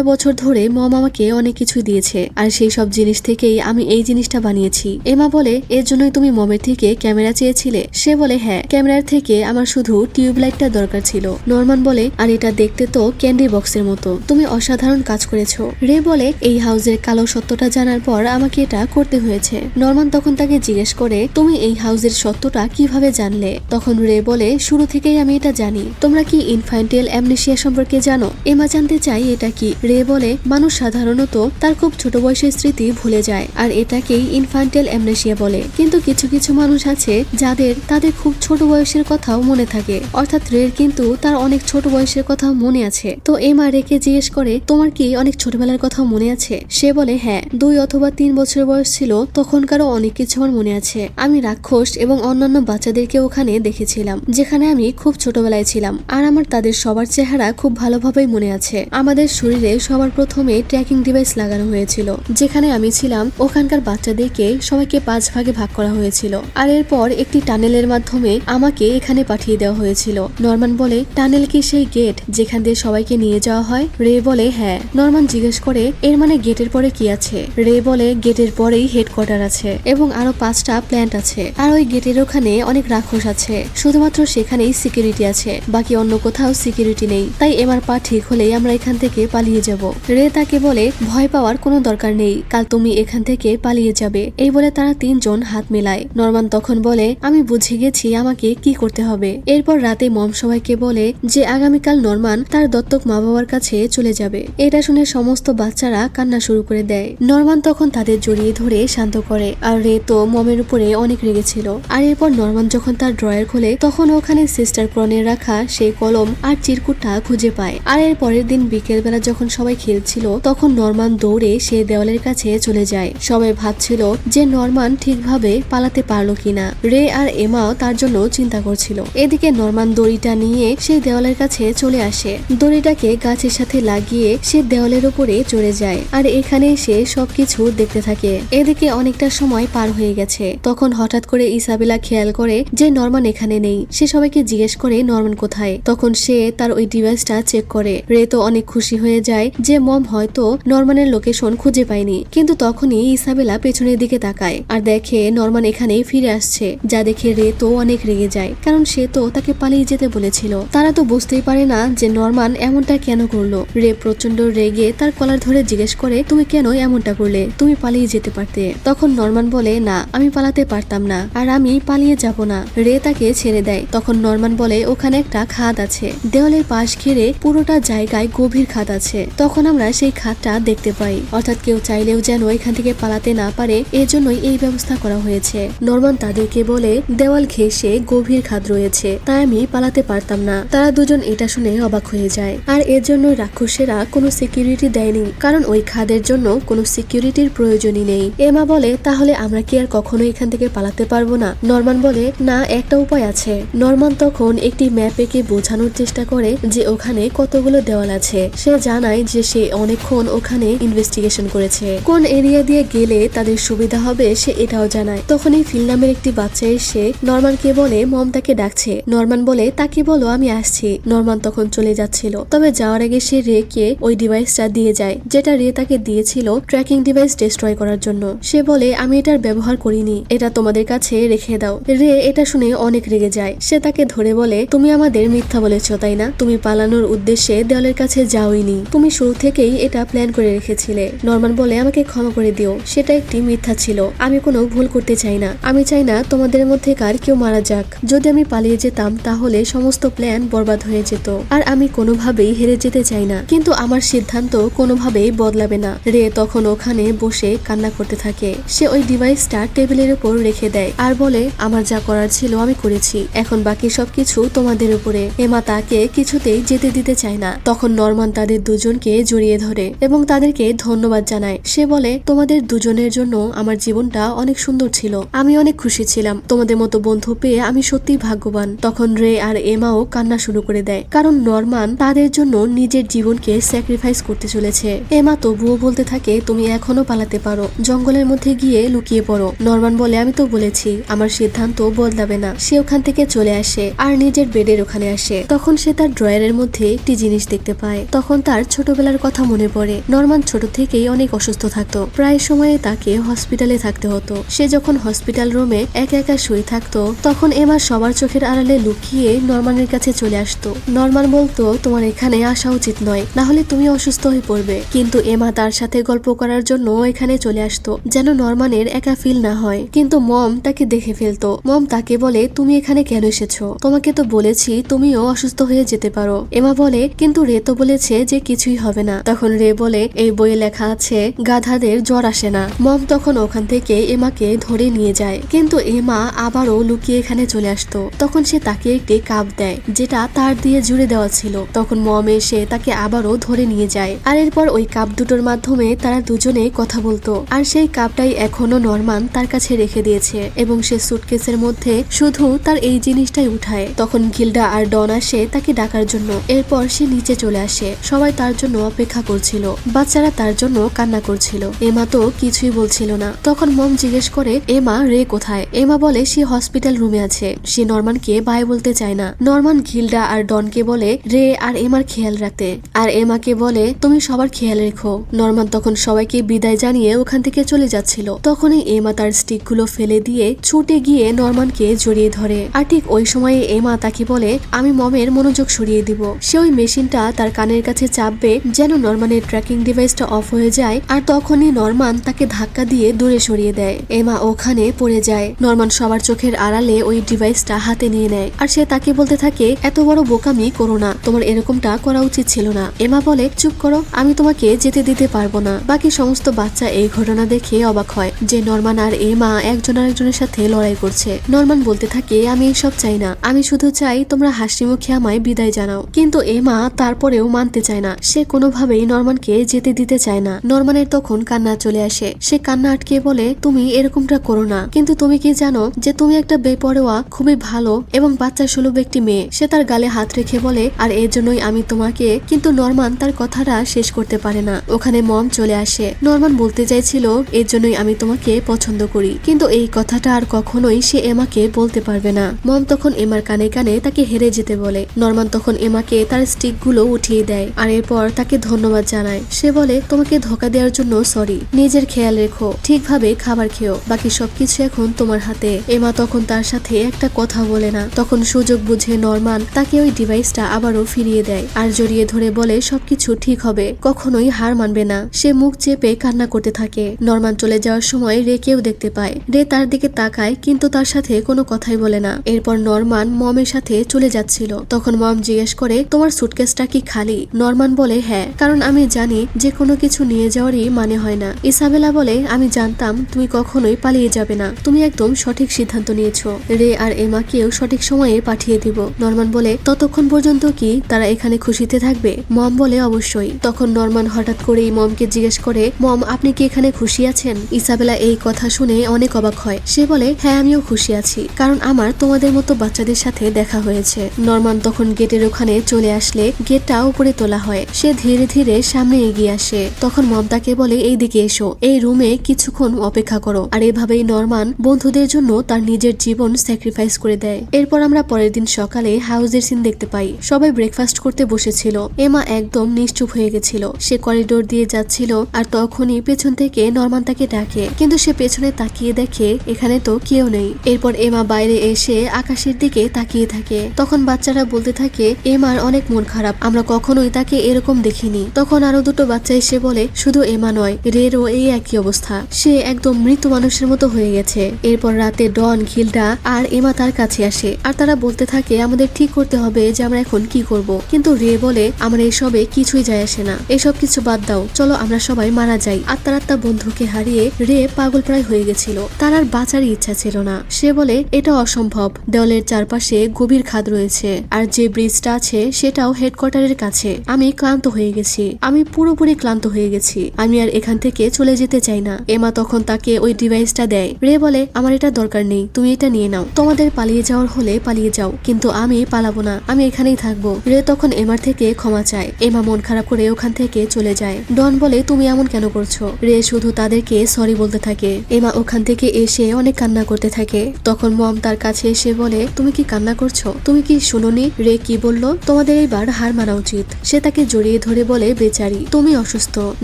বছর ধরে মম আমাকে অনেক কিছু দিয়েছে, আর সেই সব জিনিস থেকেই আমি এই জিনিসটা বানিয়েছি। এমা বলে, এর জন্যই তুমি মমের থেকে ক্যামেরা চেয়েছিলে? সে বলে, হ্যাঁ, ক্যামেরার থেকে আমার শুধু টিউবলাইটটা দরকার ছিল। নরমান বলে, আর এটা দেখতে তো ক্যান্ডি বক্সের মতো, তুমি অসাধারণ কাজ করেছো। রে বলে, এই হাউসের কালো সত্যটা জানার পর আমাকে এটা করতে হয়েছে। নরমান তখন তাকে জিজ্ঞেস করে, তুমি এই হাউসের সত্যটা কিভাবে জানলে? তখন রে বলে, শুরু থেকেই আমি এটা জানি। তোমরা কি ইনফ্যান্টাইল অ্যামনেসিয়া সম্পর্কে জানো? এমা জানতে চাই এটা কি। রে বলে, মানুষ সাধারণত তার খুব ছোট বয়সের স্মৃতি ভুলে যায়, আর এটাকেই ইনফ্যান্টাইল অ্যামনেসিয়া বলে। কিন্তু কিছু কিছু মানুষ আছে যাদের তাদের খুব ছোট বয়সের কথাও মনে থাকে, অর্থাৎ রের কিন্তু তার অনেক ছোট বয়সের কথাও মনে আছে। তো এমা রেকে জিজ্ঞেস করে, তোমার কি অনেক ছোটবেলার কথাও মনে আছে? সে বলে হ্যাঁ 2 অথবা 3 বছর বয়স ছিল, তখনকারও অনেক কিছু আমার মনে আছে। আমি রাক্ষস এবং অন্যান্য বাচ্চাদেরকে ওখানে দেখেছিলাম, যেখানে আমি খুব ছোটবেলায় ছিলাম, আর আমার তাদের সবার চেহারা খুব ভালোভাবেই মনে আছে। আমাদের শরীরে সবার প্রথমে ট্র্যাকিং ডিভাইস লাগানো হয়েছিল। যেখানে আমি ছিলাম ওখানকার বাচ্চাদেরকে সবাইকে 5 ভাগে ভাগ করা হয়েছিল, আর এরপর একটি টানেলের মাধ্যমে আমাকে এখানে পাঠিয়ে দেওয়া হয়েছিল। নরমান বলে টানেল কি সেই গেট যেখান দিয়ে সবাইকে নিয়ে যাওয়া হয়? রে বলে হ্যাঁ। নরমান জিজ্ঞেস করে এর মানে গেটের পরে কি আছে? রে বলে গেটের পরেই হেডকোয়ার্টার আছে এবং আরো 5টা প্ল্যান্ট আছে, আর ওই গেটের ওখানে অনেক রাক্ষস আছে, শুধুমাত্র সেখানেই সিকিউরিটি আছে, বাকি অন্য কোথাও সিকিউরিটি নেই। তাই এমআর পা ঠিক হলেই আমরা এখান থেকে পালিয়ে যাব। রে তাকে বলে ভয় পাওয়ার কোনো দরকার নেই, কাল তুমি এখান থেকে পালিয়ে যাবে। এই বলে তারা 3 জন হাত মেলায়। নরমান তখন বলে আমি বুঝে গেছি আমাকে কি করতে হবে। এরপর রাতে মম সবাইকে বলে যে আগামীকাল নরমান তার দত্তক মা বাবার কাছে চলে যাবে। এটা শুনে সমস্ত বাচ্চারা কান্না শুরু করে দেয়। নরমান তখন তাদের জড়িয়ে ধরে শান্ত করে, আর রে তো মমের উপরে অনেক রেগেছিল। আর এরপর নরমান যখন তার ড্রয়ার খোলে তখন ওখানে সিস্টার ক্রনের রাখা সেই কলম আর চিরকুটটা খুঁজে পায়। আর এর পরের দিন বিকেল বেলা যখন সবাই খেলছিল তখন নরমান দৌড়ে সেই দেওয়ালের কাছে চলে যায়। সবাই ভাবছিল যে নরমান ঠিকভাবে পালাতে পারলো কিনা। রে আর এমাও তার জন্য চিন্তা করছিল। এদিকে নরমান দড়িটা নিয়ে সেই দেওয়ালের কাছে চলে আসে। দড়িটাকে গাছের সাথে লাগিয়ে সে দেওয়ালের উপরে চড়ে যায়, আর এখানে সে সবকিছু দেখতে থাকে। এদিকে অনেকটা সময় পার হয়ে গেছে। তখন হঠাৎ করে ইসাবেলা খেয়াল করে যে নরমান এখানে নেই। সে সবাইকে জিজ্ঞেস করে নরমান কোথায়। তখন সে তার ওই ডিভাইসটা চেক করে। রে তো অনেক খুশি হয়ে যায় যে মম হয়তো নরমানের লোকেশন খুঁজে পায়নি। কিন্তু তখনই ইসাবেলা পেছনের দিকে তাকায় আর দেখে নরমান এখানে ফিরে আসছে, যা দেখে রে তো অনেক রেগে যায়, কারণ সে তো তাকে পালিয়ে যেতে বলেছিল। তারা তো বুঝতেই পারে না যে নরমান এমনটা কেন করলো। রে প্রচন্ড রেগে তার কলার ধরে জিজ্ঞেস করে তুমি কেন এমনটা করলে? তুমি পালিয়ে যেতে পারতে। তখন নরমান বলে না, আমি পালাতে পারতাম না, আর আমি পালিয়ে যাব না। রে তাকে ছেড়ে দেয়। তখন নরমান বলে ওখানে একটা খাদ আছে, দেওয়ালের পাশ ঘিরে পুরোটা জায়গায় গভীর খাদ আছে। তখন আমরা সেই খাদটা দেখতে পাই, অর্থাৎ কেউ চাইলেও যেন এখান থেকে পালাতে না পারে, এজন্যই এই ব্যবস্থা করা হয়েছে। নরমান তাদেরকে বলে দেওয়াল ঘেঁষে গভীর খাদ রয়েছে, তাই আমি পালাতে পারতাম না। তারা দুজন এটা শুনে অবাক হয়ে যায়, আর এর জন্য রাক্ষসেরা কোনো সিকিউরিটি দেয়নি, কারণ ওই খাদের জন্য কোনো সিকিউরিটির প্রয়োজনই নেই। এমা বলে তাহলে আমরা কি আর কখনো এখান থেকে পালাতে পারবো না? নরমান বলে না, একটা উপায় আছে। নরমান তখন একটি ম্যাপ এঁকে বোঝানোর চেষ্টা করে যে ওখানে কতগুলো দেওয়াল আছে। সে জানায় যে সে অনেকক্ষণ ওখানে ইনভেস্টিগেশন করেছে, কোন এরিয়া দিয়ে গেলে তাদের সুবিধা হবে সে এটাও জানায়। তখনই ফিল নামের একটি বাচ্চা এসে নরমানকে বলে মম তাকে ডাকছে। নরমান বলে তাকে বলো আমি আসছি। নরমান তখন চলে যাচ্ছিল, তবে যাওয়ার আগে সে রে কে ওই ডিভাইসটা দিয়ে যায়, যেটা রে তাকে দিয়েছিল ট্র্যাকিং ডিভাইস ডিস্ট্রয় করার জন্য। সে বলে আমি এটার ব্যবহার করিনি, এটা তোমাদের কাছে রেখে দাও। রে এটা শুনে অনেক রেগে যায়। সে তাকে ধরে বলে তুমি আমাদের মিথ্যা বলেছ তাই না? তুমি পালানোর উদ্দেশ্যে দেওয়ালের কাছে যাওইনি, তুমি শুরু থেকেই এটা প্ল্যান করে রেখেছিলে। নরমান বলে আমাকে ক্ষমা করে দিও, সেটা একটি মিথ্যা ছিল, আমি কোনো ভুল করতে চাই না। আমি চাই না তোমাদের মধ্যে কার কেউ মারা যাক। যদি আমি পালিয়ে যেতাম তাহলে সমস্ত প্ল্যান বরবাদ হয়ে যেত, আর আমি কোনোভাবেই হেরে যেতে চাই না, কিন্তু আমার সিদ্ধান্ত কোনোভাবেই বদলাবে না। রে তখন ওখানে বসে কান্না করতে থাকে। সে ওই ডিভাইসটা টেবিলের উপর রেখে দেয় আর বলে আমার যা করার ছিল আমি করেছি, এখন বাকি সবকিছু তোমাদের উপরে। এমা তাকে কিছুতেই যেতে দিতে চায় না। তখন নরমান তাদের দুজনকে জড়িয়ে ধরে এবং তাদেরকে ধন্যবাদ জানায়। সে বলে তোমাদের দুজনের জন্য আমার জীবনটা অনেক সুন্দর ছিল, আমি অনেক খুশি ছিলাম, তোমাদের মতো বন্ধু পেয়ে আমি সত্যিই ভাগ্যবান। তখন রে আর এমাও কান্না শুরু করে দেয়, কারণ নরমান তাদের জন্য নিজের জীবনকে স্যাক্রিফাইস করতে চলেছে। এমা তবুও বলতে থাকে তুমি এখনো পালাতে পারো, জঙ্গলের মধ্যে গিয়ে লুকিয়ে পড়ো। নরমান বলে আমি তো বলেছি আমার সিদ্ধান্ত বদলাবে না। সে ওখান থেকে চলে আসে আর নিজের বেডের ওখানে আসে। তখন সে তার ড্রয়ারের মধ্যে একটি জিনিস দেখতে পায়। তখন তার ছোটবেলার কথা মনে পড়ে। নরমান ছোট থেকেই অনেক অসুস্থ থাকতো, প্রায় সময়ে তাকে হসপিটালে থাকতে হতো। সে যখন হসপিটাল রুমে একা একা শুয়ে থাকতো তখন এমা সবার চোখের আড়ালে লুকিয়ে নরমানের কাছে চলে আসতো। নরমান বলতো তোমার এখানে আসা উচিত নয়, না হলে তুমি অসুস্থ হয়ে পড়বে। কিন্তু এমা তার সাথে গল্প করার জন্য এখানে চলে আসতো, যেন নরমানের একা ফিল না হয়। কিন্তু মম তাকে দেখে ফেলতো। মম তাকে বলে তুমি এখানে কেন এসেছো? তোমাকে তো বলেছি তুমিও অসুস্থ হয়ে যেতে পারো। এমা বলে কিন্তু রে তো বলেছে যে কিছুই হবে না। তখন রে বলে এই বইয়ে লেখা আছে গাধাদের জ্বর আসে না। মম তখন ওখান থেকে এমাকে ধরে নিয়ে যায়, কিন্তু এমা আবারও লুকিয়ে এখানে চলে আসতো। তখন সে তাকে একটি কাপ দেয় যেটা তার দিয়ে জুড়ে দেওয়া ছিল। তখন মম এসে তাকে আবারও ধরে নিয়ে যায়, আর এরপর ওই কাপ দুটোর মাধ্যমে মাধ্যমে তারা দুজনে কথা বলতো। আর সেই কাপটাই এখনো নরমান তার কাছে রেখে দিয়েছে এবং সে সুটকেসের মধ্যে শুধু তার এই জিনিসটাই উঠায়। তখন গিল্ডা আর ডন আসে তাকে ডাকার জন্য। এরপর সে নিচে চলে আসে। সবাই তার জন্য অপেক্ষা করছিল, বাচ্চারা তার জন্য কান্না করছিল। এমা তো কিছুই বলছিল না। তখন মম জিজ্ঞেস করে এমা রে কোথায়। এমা বলে সে হসপিটাল রুমে আছে, সে নরমানকে বাই বলতে চায় না। নরমান গিল্ডা আর ডনকে বলে রে আর এমার খেয়াল রাখতে, আর এমাকে বলে তুমি সবার খেয়াল রেখো। নরমান তখন সবাইকে বিদায় জানিয়ে ওখান থেকে চলে যাচ্ছিল। তখনই এমা তার স্টিকগুলো ফেলে দিয়ে ছুটে গিয়ে নরমানকে জড়িয়ে ধরে। আর ঠিক ওই সময়ে এমা তাকে বলে আমি মমের মনোযোগ সরিয়ে দিব। সে ওই মেশিনটা তার কানের কাছে চাপবে যেন নরমানের ট্র্যাকিং ডিভাইসটা অফ হয়ে যায়। আর তখনই নরমান তাকে ধাক্কা দিয়ে দূরে সরিয়ে দেয়। এমা ওখানে পড়ে যায়। নরমান সবার চোখের আড়ালে ওই ডিভাইসটা হাতে নিয়ে নেয়। আর সে তাকে বলতে থাকে এত বড় বোকামি করো না, তোমার এরকমটা করা উচিত ছিল না। এমা বলে চুপ করো, আমি তোমাকে যেতে দিতে পারবো না। বাকি সমস্ত বাচ্চা এই ঘটনা দেখে অবাক হয় যে নরমান আর এমা একজন আরেকজনের সাথে লড়াই করছে। নরমান বলতে থাকে আমি এসব চাই না, আমি শুধু চাই তোমরা হাসি মুখে আমায় বিদায় জানাও। কিন্তু এমা তারপরেও মানতে চায় না। সে কোনোভাবেই নরমানকে যেতে দিতে চায় না। নরমানের তখন কান্না চলে আসে। সে কান্না আটকে বলে তুমি এরকমটা করো না, কিন্তু তুমি কি জানো যে তুমি একটা বেপরোয়া খুবই ভালো এবং বাচ্চা সুলভ একটি মেয়ে। সে তার গালে হাত রেখে বলে আর এর জন্যই আমি তোমাকে। কিন্তু নরমান তার কথাটা শেষ করতে পারে না। ওখানে মম চলে আসে। নরমান বলতে চাইছিল এর জন্যই আমি তোমাকে পছন্দ করি, কিন্তু এই কথাটা আর কখনোই সে এমাকে বলতে পারবে না। মম তখন এমার কানে কানে তাকে হেরে যেতে বলে। নরমান তখন এমাকে তার স্টিক গুলো উঠিয়ে দেয় আর এরপর তাকে ধন্যবাদ জানায়। সে বলে তোমাকে ধোকা দেওয়ার জন্য সরি, নিজের খেয়াল রেখো, ঠিকভাবে খাবার খেও, বাকি সবকিছু এখন তোমার হাতে। এমা তখন তার সাথে একটা কথা বলে না। তখন সুযোগ বুঝে নরমান তাকে ওই ডিভাইসটা আবারও ফিরিয়ে দেয় আর জড়িয়ে ধরে বলে সবকিছু ঠিক হবে, কখনোই হার মানবে না। সে মুখ চেপে কান্না করতে থাকে। নরমান চলে যাওয়ার সময় রেকেও দেখতে পায়। রে তার দিকে তাকায় কিন্তু তার সাথে কোনো কথাই বলে না। এরপর নরমান মমের সাথে চলে যাচ্ছিল। তখন মম জিজ্ঞেস করে তোমার সুটকেসটা কি খালি? নরমান বলে হ্যাঁ, কারণ আমি জানি যে কোনো কিছু নিয়ে যাওয়ারই মানে হয় না। ইসাবেলা বলে আমি জানতাম তুমি কখনোই পালিয়ে যাবে না, তুমি একদম সঠিক সিদ্ধান্ত নিয়েছো। রে আর এমাকেও সঠিক সময়ে পাঠিয়ে দিব। নরমান বলে ততক্ষণ পর্যন্ত কি তারা এখানে খুশিতে থাকবে? মম বলে অবশ্যই। তখন নরমান হঠাৎ করেই মমকে জিজ্ঞেস করে মম আপনি কি এখানে খুশি আছেন? ইসাবেলা এই কথা শুনে অনেক অবাক হয়। সে বলে হ্যাঁ আমিও খুশি আছি, কারণ আমার তোমাদের মতো বাচ্চাদের সাথে দেখা হয়েছে। নরমান তখন গেটের ওখানে চলে আসলে গেটটা উপরে তোলা হয়। সে ধীরে ধীরে সামনে এগিয়ে আসে। তখন মম তাকে বলে এই দিকে এসো, এই রুমে কিছুক্ষণ অপেক্ষা করো। আর এভাবেই নরমান বন্ধুদের জন্য তার নিজের জীবন স্যাক্রিফাইস করে দেয়। এরপর আমরা পরের দিন সকালে হাউসের সিন দেখতে পাই। সবাই ব্রেকফাস্ট করতে বসেছিল। এমা একদম নিশ্চুপ হয়ে গেছিল। সে করিডোর দিয়ে যাচ্ছিল আর তখনই পেছন থেকে নরমান তাকে ডাকে, কিন্তু সে পেছনে তাকিয়ে দেখে এখানে তো কেউ নেই। এরপর এমা বাইরে এসে আকাশের দিকে তাকিয়ে থাকে। তখন বাচ্চারা বলতে থাকে এমার অনেক মন খারাপ, আমরা কখনোই তাকে এরকম দেখিনি। তখন আরো দুটো বাচ্চা এসে বলে শুধু এমা নয়, রেরও এই একই অবস্থা, সে একদম মৃত মানুষের মতো হয়ে গেছে। এরপর রাতে ডন, গিল্ডা আর এমা তার কাছে আসে আর তারা বলতে থাকে আমাদের ঠিক করতে হবে যে আমরা এখন কি করব। কিন্তু রে বলে আমার এসবে কিছুই যায় আসে না, এসব কিছু বাদ দাও, চলো আমরা সবাই মারা যাই। আত্মা বন্ধুকে হারিয়ে রে পাগল প্রায় হয়ে গেছিল। তার আর বাঁচার ইচ্ছা ছিল না। সে বলে এটা অসম্ভব, দেওয়ালের চারপাশে গভীর খাদ রয়েছে আর যে ব্রিজটা আছে সেটাও হেডকোয়ার্টারের কাছে। আমি ক্লান্ত হয়ে গেছি, আমি পুরোপুরি ক্লান্ত হয়ে গেছি, আমি আর এখান থেকে চলে যেতে চাই না। এমা তখন তাকে ওই ডিভাইসটা দেয়। রে বলে আমার এটা দরকার নেই, তুমি এটা নিয়ে নাও, তোমাদের পালিয়ে যাওয়ার হলে পালিয়ে যাও, কিন্তু আমি পালাবো না, আমি এখানেই থাকবো। রে তখন এমার থেকে ক্ষমা চায়। এমা মন খারাপ করে ওখান থেকে চলে যায়। ডন বলে তুমি এমন কেন করছো? রে শুধু তাদেরকে সরি বলতে থাকে। এমা ওখান থেকে এসে অনেক কান্না করতে থাকে। তখন মম তার কাছে এসে বলে তুমি কি কান্না করছো? তুমি কি শুনোনি রে কি বললো? তোমাদের এইবার হার মানা উচিত। সে তাকে জড়িয়ে ধরে বলে বেচারি তুমি অসুস্থ,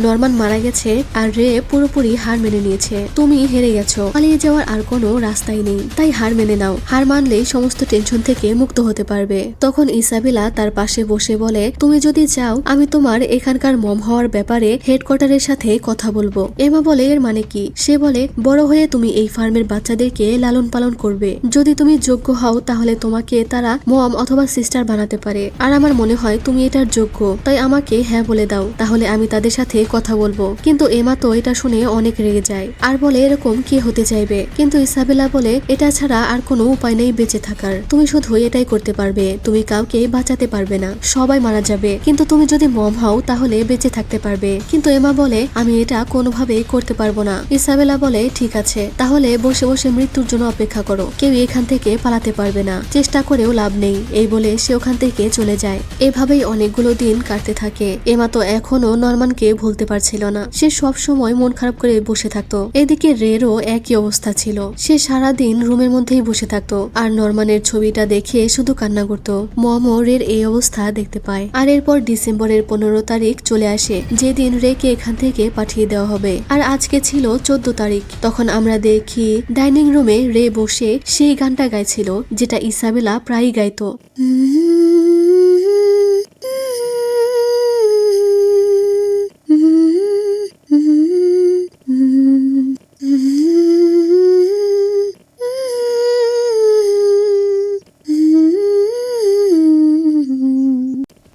নরমান মারা গেছে আর রে পুরোপুরি হার মেনে নিয়েছে, তুমি হেরে গেছো, পালিয়ে যাওয়ার আর কোনো রাস্তাই নেই, তাই হার মেনে নাও, হার মানলেই সমস্ত টেনশন থেকে মুক্ত হতে পারবে। তখন ইসাবেলা তার পাশে বসে বলে তুমি যদি চাও আমি তোমার এখানকার মম হওয়ার ব্যাপারে হেডকোয়ার্টারের সাথে কথা বলবো। এমা বলে এর মানে কি? সে বলে বড় হয়ে তুমি এই ফার্মের বাচ্চাদেরকে লালন পালন করবে, যদি তুমি যোগ্য হও তাহলে তোমাকে তারা মম অথবা সিস্টার বানাতে পারে, আর আমার মনে হয় তুমি এটার যোগ্য, তাই আমাকে হ্যাঁ বলে দাও, তাহলে আমি তাদের সাথে কথা বলবো। কিন্তু এমা তো এটা শুনে অনেক রেগে যায় আর বলে এরকম কে হতে চাইবে? কিন্তু ইসাবেলা বলে এটা ছাড়া আর কোনো উপায় নেই বেঁচে থাকার, তুমি শুধু এটাই করতে পারবে, তুমি কাউকে বাঁচাতে পারবে না, সবাই মারা যাবে, কিন্তু তুমি যদি মম হও তাহলে বেঁচে থাকতে পারবে। কিন্তু এমা বলে আমি এটা কোনোভাবেই করতে পারবো না। ইসাবেলা বলে ঠিক আছে, তাহলে বসে বসে মৃত্যুর জন্য অপেক্ষা করো, কেউ এখান থেকে পালাতে পারবে না, চেষ্টা করেও লাভ নেই। এই বলে সে ওখান থেকে চলে যায়। এভাবেই অনেকগুলো দিন কাটতে থাকে। এমা তো এখনো নরমানকে ভুলতে পারছিল না। সে সব সময় মন খারাপ করে বসে থাকতো। এদিকে রেরও একই অবস্থা ছিল। সে সারাদিন রুমের মধ্যেই বসে থাকতো আর নরমানের ছবিটা দেখে শুধু কান্না করতো। মমও রের এই অবস্থা দেখতে পায়। আর এরপর ডিসেম্বরের 15 তারিখ চলে আসে, যেদিন রেকে এখান থেকে পাঠিয়ে দেওয়া হবে। আর আজকে ছিল 14 তারিখ। তখন আমরা দেখি ডাইনিং রুমে রে বসে সেই গানটা গাইছিল যেটা ইসাবেলা প্রায়ই গাইতো।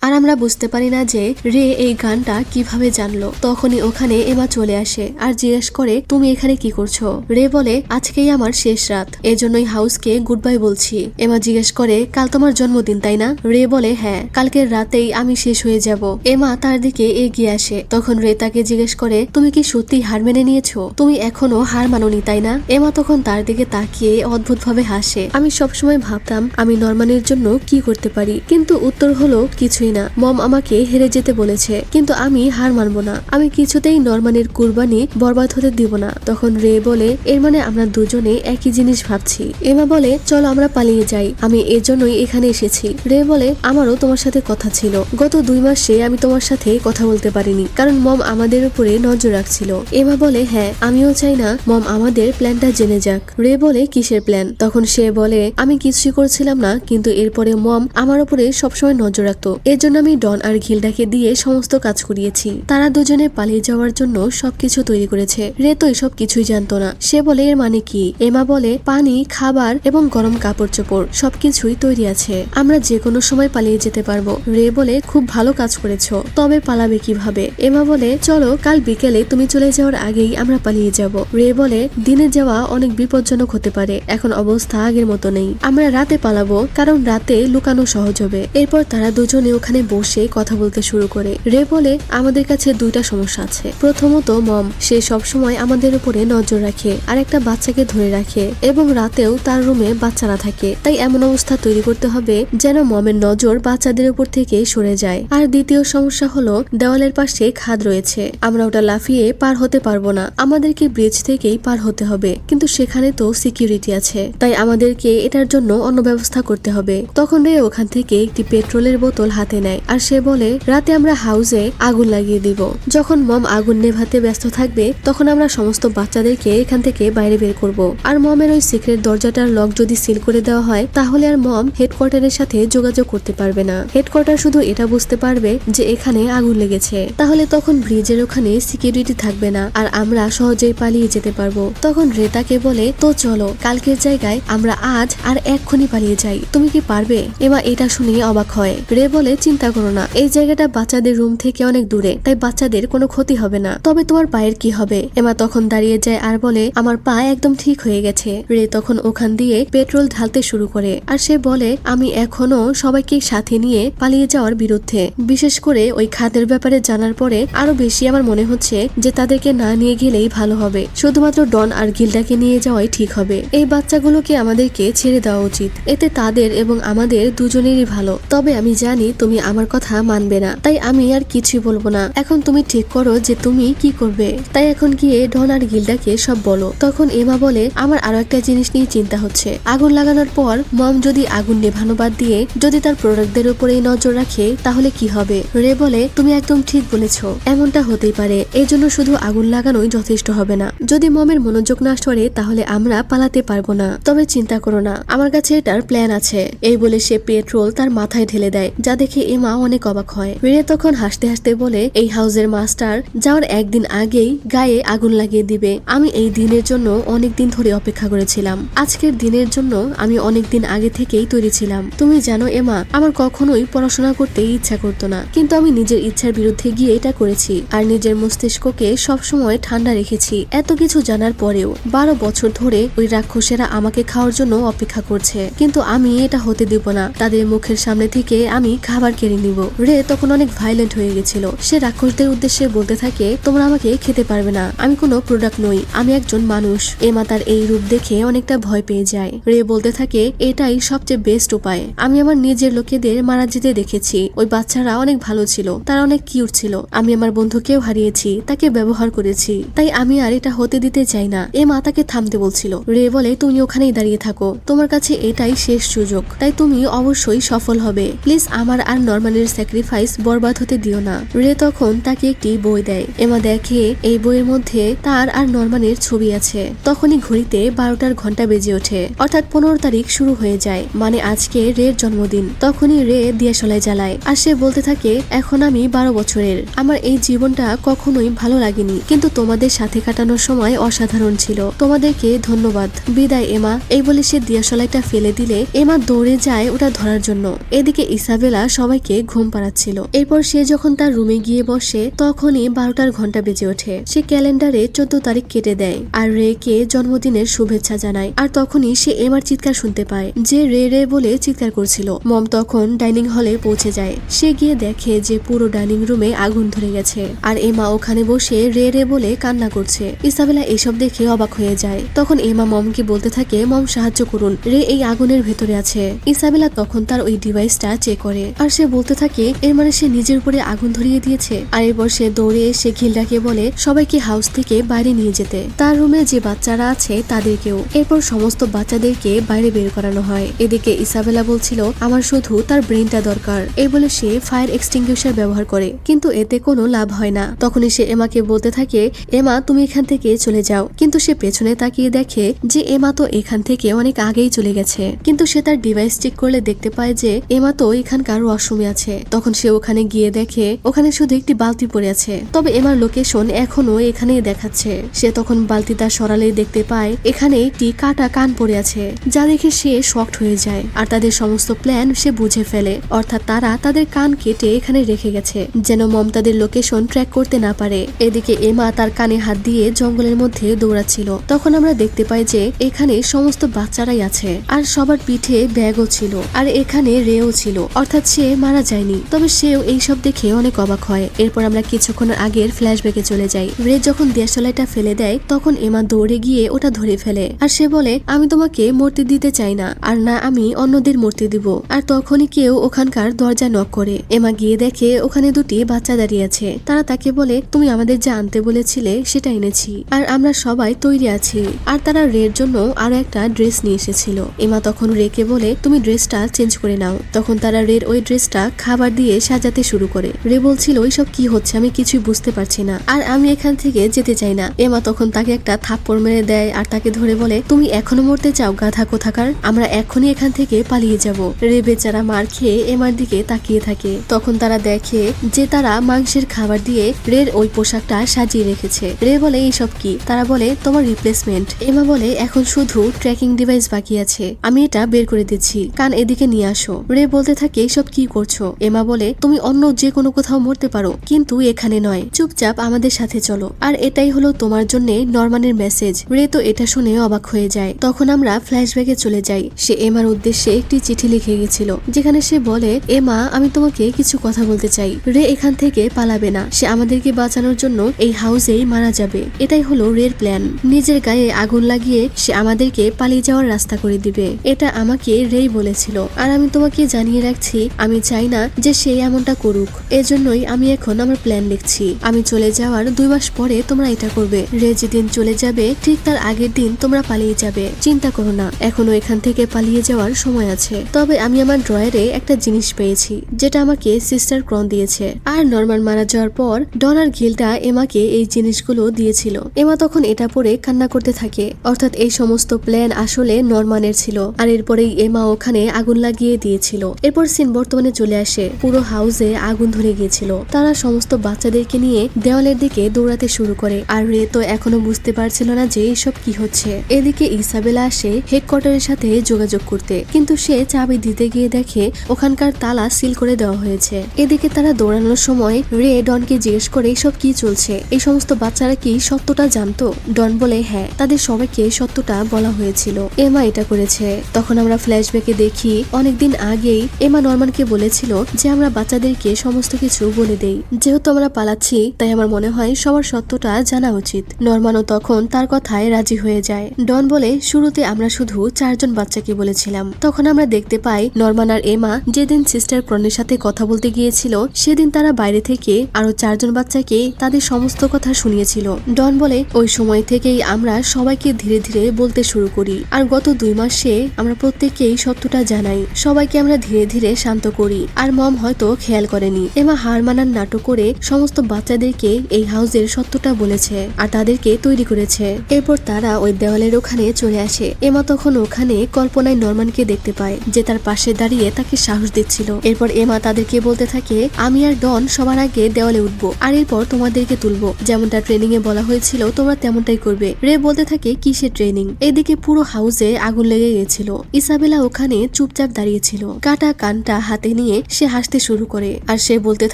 আর আমরা বুঝতে পারি না যে রে এই গানটা কিভাবে জানলো। তখনই ওখানে এমা চলে আসে আর জিজ্ঞেস করে তুমি এখানে কি করছো। রে বলে আজকেই আমার শেষ রাত, এজন্যই হাউসকে গুড বাই বলছি। এমা জিজ্ঞেস করে কাল তোমার জন্মদিন তাই না। রে বলে হ্যাঁ, কালকের রাতেই আমি শেষ হয়ে যাব। এমা তার দিকে এগিয়ে আসে। তখন রে তাকে জিজ্ঞেস করে তুমি কি সত্যি হার মেনে নিয়েছো, তুমি এখনো হার মানোনি তাই না। এমা তখন তার দিকে তাকিয়ে অদ্ভুত ভাবে হাসে। আমি সবসময় ভাবতাম আমি নরমানের জন্য কি করতে পারি, কিন্তু উত্তর হলো কিছুই না। মম আমাকে হেরে যেতে বলেছে, কিন্তু আমি হার মানবো না। আমি কিছুতেই নরমানের কুরবানি বরবাদ হতে দিব না। তখন রে বলে এর মানে আমরা দুজনে একই জিনিস ভাবছি। এমা বলে চলো আমরা পালিয়ে যাই, আমি এর জন্যই এখানে এসেছি। রে বলে আমারও তোমার সাথে কথা ছিল, গত 2 মাসে আমি তোমার সাথে কথা বলতে পারিনি, কারণ মম আমাদের উপরে নজর রাখছিল। এমা বলে হ্যাঁ, আমিও চাই না মম আমাদের প্ল্যানটা জেনে যাক। রে বলে কিসের প্ল্যান। তখন সে বলে আমি কিছুই করছিলাম না, কিন্তু এরপরে মম আমার উপরে সবসময় নজর রাখতো, এর জন্য আমি ডন আর গিল্ডাকে দিয়ে সমস্ত কাজ করিয়েছি। তারা দুজনে পালিয়ে যাওয়ার জন্য সবকিছু তৈরি করেছে। রে তো এসব কিছুই জানতো না। সে বলে এর মানে কি। এমা বলে পানি, খাবার এবং গরম কাপড় চোপড় সবকিছুই তৈরি আছে, আমরা যে কোনো সময় পালিয়ে যেতে পারবো। রে বলে খুব ভালো কাজ করেছো, তবে পালাবে কিভাবে। এমা বলে চলো কাল বিকেলে তুমি চলে যাওয়ার আগেই আমরা পালিয়ে যাব। রে বলে দিনে যাওয়া অনেক বিপজ্জনক হতে পারে, এখন অবস্থা আগের মতো নেই, আমরা রাতে পালাবো, কারণ রাতে লুকানো সহজ হবে। এরপর তারা দুজনে ওখানে বসে কথা বলতে শুরু করে। রে বলে আমাদের কাছে 2টা সমস্যা আছে। প্রথমত মম, সে সবসময় আমাদের উপরে নজর রাখে আর একটা বাচ্চাকে ধরে রাখে, এবং রাতেও তার রুমে বাচ্চারা থাকে। তাই এমন অবস্থা তৈরি করতে হবে যেন মমের নজর বাচ্চাদের উপর থেকে সরে যায়। আর দ্বিতীয় সমস্যা হলো দেওয়ালের পাশে খাদ রয়েছে, আমরা ওটা লাফিয়ে পার হতে পারবো না, আমাদেরকে ব্রিজ থেকেই পার হতে হবে, কিন্তু সেখানে তো সিকিউরিটি আছে, তাই আমাদেরকে এটার জন্য অন্য ব্যবস্থা করতে হবে। তখন রে ওখান থেকে একটি পেট্রোলের বোতল হাতে নেয় আর সে বলে রাতে আমরা হাউসে আগুন লাগিয়ে দিব। যখন মম আগুন নেভাতে ব্যস্ত থাকবে তখন আমরা সমস্ত বাচ্চাদেরকে এখান থেকে বাইরে বের করব। আর মমের ওই সিক্রেট দরজাটার লক যদি সিল করে দেওয়া হয় তাহলে আর মম হেডকোয়ার্টারের সাথে যোগাযোগ করতে পারবে না। হেডকোয়ার্টার শুধু এটা বুঝতে পারবে যে এখানে আগুন লেগেছে, তাহলে তখন ব্রিজের ওখানে সিকিউরিটি থাকবে না আর আমরা সহজেই পালিয়ে যেতে পারবো। তখন রেতাকে বলে তো চলো কালকের জায়গায় আমরা আজ আর এক্ষুনি পালিয়ে যাই, তুমি কি পারবে। এমা এটা শুনে অবাক হয়। রে বলে চিন্তা করো না, এই জায়গাটা বাচ্চাদের রুম থেকে অনেক দূরে, তাই বাচ্চাদের কোনো ক্ষতি হবে না, তবে তোমার পায়ের কি হবে। এমা তখন দাঁড়িয়ে যায় আর বলে আমার পা একদম ঠিক হয়ে গেছে। রে তখন ওখান দিয়ে পেট্রোল ঢালতে শুরু করে আর সে বলে আমি এখনো সবাইকে সাথে নিয়ে পালিয়ে যাওয়ার বিরুদ্ধে, বিশেষ করে ওই খাদের ব্যাপারে জানার পরে আরো বেশি আমার মনে হচ্ছে যে তাদেরকে না নিয়ে গেলেই ভালো হবে, শুধুমাত্র ডন আর গিল্ডাকে নিয়ে যাওয়াই ঠিক হবে। এই বাচ্চাগুলোকে আমাদেরকে ছেড়ে দেওয়া উচিত, এতে তাদের এবং আমাদের দুজনেরই ভালো। তবে আমি জানি তুমি আমার কথা মানবে না, তাই আমি আর কিছুই বলবো না, এখন তুমি ঠিক করো যে তুমি কি করবে। তাই এখন গিয়ে ডন আর গিল্ডাকে সব বলো। তখন এমা বলে আমার আরো একটা জিনিস নিয়ে চিন্তা হচ্ছে, আগুন লাগানোর পর মম যদি আগুন নেভানো বাদ দিয়ে যদি তার প্রোডাক্টদের উপরেই নজর রাখে তাহলে কি হবে। রে বলে তুমি একদম ঠিক বলেছো, এমনটা হতেই পারে, এই জন্য শুধু আগুন লাগানোই যথেষ্ট হবে না, যদি মমের মনোযোগ না সরে তাহলে আমরা পালাতে পারবো না। তবে চিন্তা করো না, আমার কাছে এটার প্ল্যান আছে। এই বলে সে পেট্রোল তার মাথায় ঢেলে দেয়, যা দেখে এমা অনেক অবাক হয়। রে তখন হাসতে হাসতে বলে এই হাউসের মাস্টার যাওয়ার একদিন আগেই গায়ে আগুন লাগিয়ে দিবে। আমি এই দিনের জন্য অনেক দিন ধরে অপেক্ষা করেছিলাম, আজকের দিনের জন্য আমি অনেক দিন আগে থেকেই তৈরি ছিলাম। তুমি জানো এমা, আমার কখনোই পড়াশোনা করতে ইচ্ছা করতো না, কিন্তু আমি নিজের ইচ্ছার বিরুদ্ধে গিয়ে এটা করেছি আর নিজের মস্তিষ্ককে সবসময় ঠান্ডা রেখেছি। এত কিছু জানার পরেও 12 বছর ধরে ওই রাক্ষসেরা আমাকে খাওয়ার জন্য অপেক্ষা করছে, কিন্তু আমি এটা হতে দেব না, তাদের মুখের সামনে থেকে আমি খাবার কেড়ে নিব। রে তখন অনেক ভাইলেন্ট হয়ে গেছিল। সে রাক্ষসদের উদ্দেশ্যে বলতে থাকে, তোমরা আমাকে খেতে পারবে না, আমি কোনো প্রোডাক্ট নই, আমি একজন মানুষ। এমা তার এই রূপ দেখে অনেকটা ভয় পেয়ে যায়। রে বলতে থাকে, এটাই সবচেয়ে বেস্ট উপায়। আমি আমার নিজের লোকেদের মারা যেতে দেখেছি। ওই বাচ্চারা অনেক ভালো ছিল, তারা অনেক কিউট ছিল। আমি আমার বন্ধুকেও হারিয়েছি, তাকে ব্যবহার করেছি, তাই আমি আর এটা হতে দিতে চাই না। এমা তাকে থামতে বলছিল। রে বলে, তুমি ওখানেই দাঁড়িয়ে থাকো, তোমার কাছে এটাই শেষ সুযোগ, তাই তুমি অবশ্যই সফল হবে। প্লিজ আমার আর নরমানের স্যাক্রিফাইস বরবাদ হতে দিও না। রে তখন তাকে একটি বই দেয়। এমা দেখে এই বইয়ের মধ্যে তার আর নরমানের ছবি আছে। তখনই ঘড়িতে 12টার ঘন্টা বেজে ওঠে, অর্থাৎ 15 তারিখ শুরু হয়ে যায়, মানে আজকে রের জন্মদিন। তখনই রে দিয়াশলাই জ্বালায় আর সে বলতে থাকে, এখন আমি 12 বছরের, আমার এই জীবনটা কখনোই ভালো লাগেনি, কিন্তু তোমাদের সাথে কাটানোর সময় অসাধারণ ছিল, তোমাদেরকে ধন্যবাদ, বিদায় এমা। এই বলে সে দিয়াশলাইটা ফেলে দিলে এমা দৌড়ে যায় ওটা ধরার জন্য। এদিকে ইসাবেলা সবাইকে ঘুম পাড়াচ্ছিল। এরপর সে যখন তার রুমে গিয়ে বসে তখনই 12টার ঘন্টা বেজে ওঠে। সে ক্যালেন্ডারে 14 তারিখ কেটে দেয় আর রে কে জন্মদিনের শুভেচ্ছা জানায়। আর তখনই সে এমার চিৎকার শুনতে পায়, যে রে রে বলে চিৎকার করছিল। মম তখন ডাইনিং হলে পৌঁছে যায়। সে গিয়ে দেখে যে পুরো ডাইনিং রুমে আগুন ধরে গেছে আর এমা ওখানে বসে রে রে বলে কান্না করছে। ইসাবেলা এসব দেখে অবাক হয়ে যায়। তখন এমা মমকে বলতে থাকে, মম সাহায্য করুন, রে এই আগুনের ভেতরে আছে। ইসাবেলা তখন তার ওই ডিভাইসটা চেক করে আর সে বলতে থাকে, এর মানে সে নিজের উপরে আগুন ধরিয়ে দিয়েছে। আর এরপর সে দৌড়ে এসে ঘিলডাকে বলে সবাইকে হাউস থেকে বাইরে নিয়ে যেতে, তার রুমে যে বাচ্চারা আছে তাদেরকেও। এরপর সমস্ত বাচ্চাদেরকে বাইরে বের করানো হয়। এদিকে ইসাবেলা বলছিল, আমার শুধু তার ব্রেনটা দরকার। এই বলে সে ফায়ার এক্সটিংগুইশার ব্যবহার করে, কিন্তু এতে কোনো লাভ হয় না। তখনই সে এমাকে বলতে থাকে, এমা তুমি এখান থেকে চলে যাও। কিন্তু সে পেছনে তাকিয়ে দেখে যে এমা তো এখান থেকে অনেক আগেই চলে গেছে। কিন্তু সে তার ডিভাইস চেক করলে দেখতে পায় যে এমা তো এখানকার ওয়াশরুমে আছে। তখন সে ওখানে গিয়ে দেখে ওখানে শুধু একটি বালতি পড়ে আছে, তবে এমার লোকেশন এখনো এখানেই দেখাচ্ছে। সে তখন বালতিটা সরালেই দেখতে পায় এখানে একটি কাটা কান পড়ে আছে, যা দেখে সে শকড হয়ে যায়। আর তাদের সমস্ত প্ল্যান সে বুঝে ফেলে, অর্থাৎ তারা তাদের কান কেটে এখানে রেখে গেছে যেন মম তাদের লোকেশন ট্র্যাক করতে না পারে। এদিকে এমা তার কানে হাত দিয়ে জঙ্গলের মধ্যে দৌড়াচ্ছিল। তখন আমরা দেখতে পাই যে এখানে সমস্ত বাচ্চারাই আছে আর সবার পিঠে ব্যাগও ছিল আর এখানে রেও ছিল, অর্থাৎ সে মারা যায়নি। তবে সেও এইসব দেখে অনেক অবাক হয়। এরপর আমরা কিছুক্ষণ আগের ফ্ল্যাশব্যাকে চলে যাই। রে যখন দিয়াশলাইটা ফেলে দেয় তখন এমা দৌড়ে গিয়ে ওটা ধরে ফেলে আর সে বলে, আমি তোমাকে মূর্তি দিতে চাই না, আর না আমি অন্যদের মূর্তি দিব। আর তখনই কেউ ওখানকার দরজা নক করে। এমা গিয়ে দেখে ওখানে দুটি বাচ্চা দাঁড়িয়ে আছে। তারা তাকে বলে, তুমি আমাদের যা আনতে বলেছিলে সেটা এনেছি আর আমরা সবাই তৈরি আছি। আর তারা রের জন্য আরো একটা ড্রেস নিয়ে এসেছিল। এমা তখন রেকে বলে, তুমি ড্রেসটা চেঞ্জ করে নাও। তখন তারা রের ওই ড্রেসটা খাবার দিয়ে সাজাতে শুরু করে। রে বলছিল, ওইসব কি হচ্ছে, আমি কিছুই বুঝতে পারছি না, আর আমি এখান থেকে যেতে চাই না। এমা তখন তাকে একটা থাপ্পড় মেরে দেয় আর তাকে ধরে বলে, তুমি এখনো মরতে চাও গাধা কোথাকার, আমরা এখনই এখান থেকে পালিয়ে যাব। রে বেচারা মার খেয়ে এমার দিকে তাকিয়ে থাকে। তখন তারা দেখে যে তারা মাংসের খাবার দিয়ে রের ওই পোশাকটা সাজিয়ে রেখেছে। রে বলে, এইসব কি? তারা বলে, তোমার রিপ্লেসমেন্ট। এমা বলে, এখন শুধু ট্র্যাকিং ডিভাইস বাকি আছে, আমি এটা বের করে দিচ্ছি, কান এদিকে নিয়ে আসো। রে বলতে থাকে, এইসব কি করছো? এমা বলে, তুমি অন্য যে কোনো কোথাও মরতে পারো, কিন্তু এখানে নয়, চুপচাপ আমাদের সাথে চলো। আর এটাই হলো তোমার জন্য নরমানের মেসেজ। রে তো এটা শুনে অবাক হয়ে যায়। তখন আমরা ফ্ল্যাশব্যাকে চলে যাই। সে এমার উদ্দেশ্যে একটি চিঠি লিখে গেছিল, যেখানে সে বলে, এমা আমি তোমাকে কিছু কথা বলতে চাই। রে এখান থেকে পালাবে না, সে আমাদেরকে বাঁচানোর জন্য এই হাউসেই মারা যাবে। এটাই হলো রের প্ল্যান। নিজের গায়ে আগুন লাগিয়ে সে আমাদেরকে পালিয়ে যাওয়ার রাস্তা করে দিবে। এটা আমাকে রেই বলেছিল, আর আমি তোমাকে জানিয়ে রাখছি, আমি চাই না যে সে এমনটা করুক। এজন্যই আমি এখন আমার প্ল্যান লিখছি। আমি চলে যাওয়ার 2 মাস পরে তোমরা এটা করবে। রে যেদিন চলে যাবে ঠিক তার আগের দিন তোমরা পালিয়ে যাবে। চিন্তা করো না, এখনো এখান থেকে পালিয়ে যাওয়ার সময় আছে। তবে আমি আমার ড্রয়ারে একটা জিনিস পেয়েছি, যেটা আমাকে সিস্টার ক্রন দিয়েছে। আর নরমান মারা যাওয়ার পর ডন আর গিল্ডা এমাকে এই জিনিসগুলো দিয়েছিল। এমা তখন এটা পরে কান্না করতে থাকে, অর্থাৎ এই সমস্ত প্ল্যান আসলে নরমানের ছিল। আর এরপরেই এমা ওখানে আগুন লাগিয়ে দিয়েছিল। এরপর সিন বর্তমানে চলে আসে। পুরো হাউসে আগুন ধরে গিয়েছিল। তারা সমস্ত বাচ্চাদেরকে নিয়ে দেওয়ালের দিকে দৌড়াতে শুরু করে। আর রে তো এখনো বুঝতে পারছিল না যে এইসব কি হচ্ছে। এদিকে ইসাবেলা আসে হেডকোয়ার্টারের সাথে যোগাযোগ করতে, কিন্তু সে চাবি দিতে গিয়ে দেখে ওখানকার তালা সিল করে দেওয়া হয়েছে। এদিকে তারা দৌড়ানোর সময় রে ডনকে জিজ্ঞেস করে, এসব কি চলছে, এই সমস্ত বাচ্চারা কি সত্যটা জানতো? ডন বলে, হ্যাঁ, তাদের সবাইকে সত্যটা বলা হয়েছিল, এমা এটা করেছে। তখন আমরা ফ্ল্যাশব্যাকে দেখি অনেকদিন আগেই এমা নরমানকে বলেছিল বলেছিল যে আমরা বাচ্চাদেরকে সমস্ত কিছু বলে দেই, যেহেতু আমরা পালাচ্ছি তাই আমার মনে হয় সবার সত্যটা জানা উচিত। নরমানও তখন তার কথায় রাজি হয়ে যায়। ডন বলে শুরুতে আমরা শুধু 4 জন বাচ্চাকে বলেছিলাম। তখন আমরা দেখতে পাই নরমান আর এমা যেদিন সিস্টার ক্রনের সাথে কথা বলতে গিয়েছিল সেদিন তারা বাইরে থেকে আরো 4 জন বাচ্চাকে তাদের সমস্ত কথা শুনিয়েছিল। ডন বলে ওই সময় থেকেই আমরা সবাইকে ধীরে ধীরে বলতে শুরু করি, আর গত 2 মাসে আমরা প্রত্যেককেই সত্যটা জানাই। সবাইকে আমরা ধীরে ধীরে শান্ত করি, আর মম হয়তো খেয়াল করেনি। এমা হার মানার নাটক করে সমস্ত বাচ্চাদেরকে এই হাউসের সত্যটা বলেছে আর তাদেরকে তৈরি করেছে। এরপর তারা ওই দেওয়ালের ওখানে চলে আসে। এমা তখন ওখানে কল্পনায় নরমানকে দেখতে পায় যে তার পাশে দাঁড়িয়ে তাকে সাহস দিচ্ছিল। এরপর এমা তাদেরকে বলতে থাকে, আমি আর ডন সবার আগে দেওয়ালে উঠবো আর এরপর তোমাদেরকে তুলবো, যেমনটা ট্রেনিং এ বলা হয়েছিল তোমরা তেমনটাই করবে। রে বলতে থাকে কিসের ট্রেনিং? এদিকে পুরো হাউসে আগুন লেগে গেছিল। ইসাবেলা ওখানে চুপচাপ দাঁড়িয়েছিল, কাটা কানটা হাতে নিয়ে সে হাসতে শুরু করে আর সে বলতে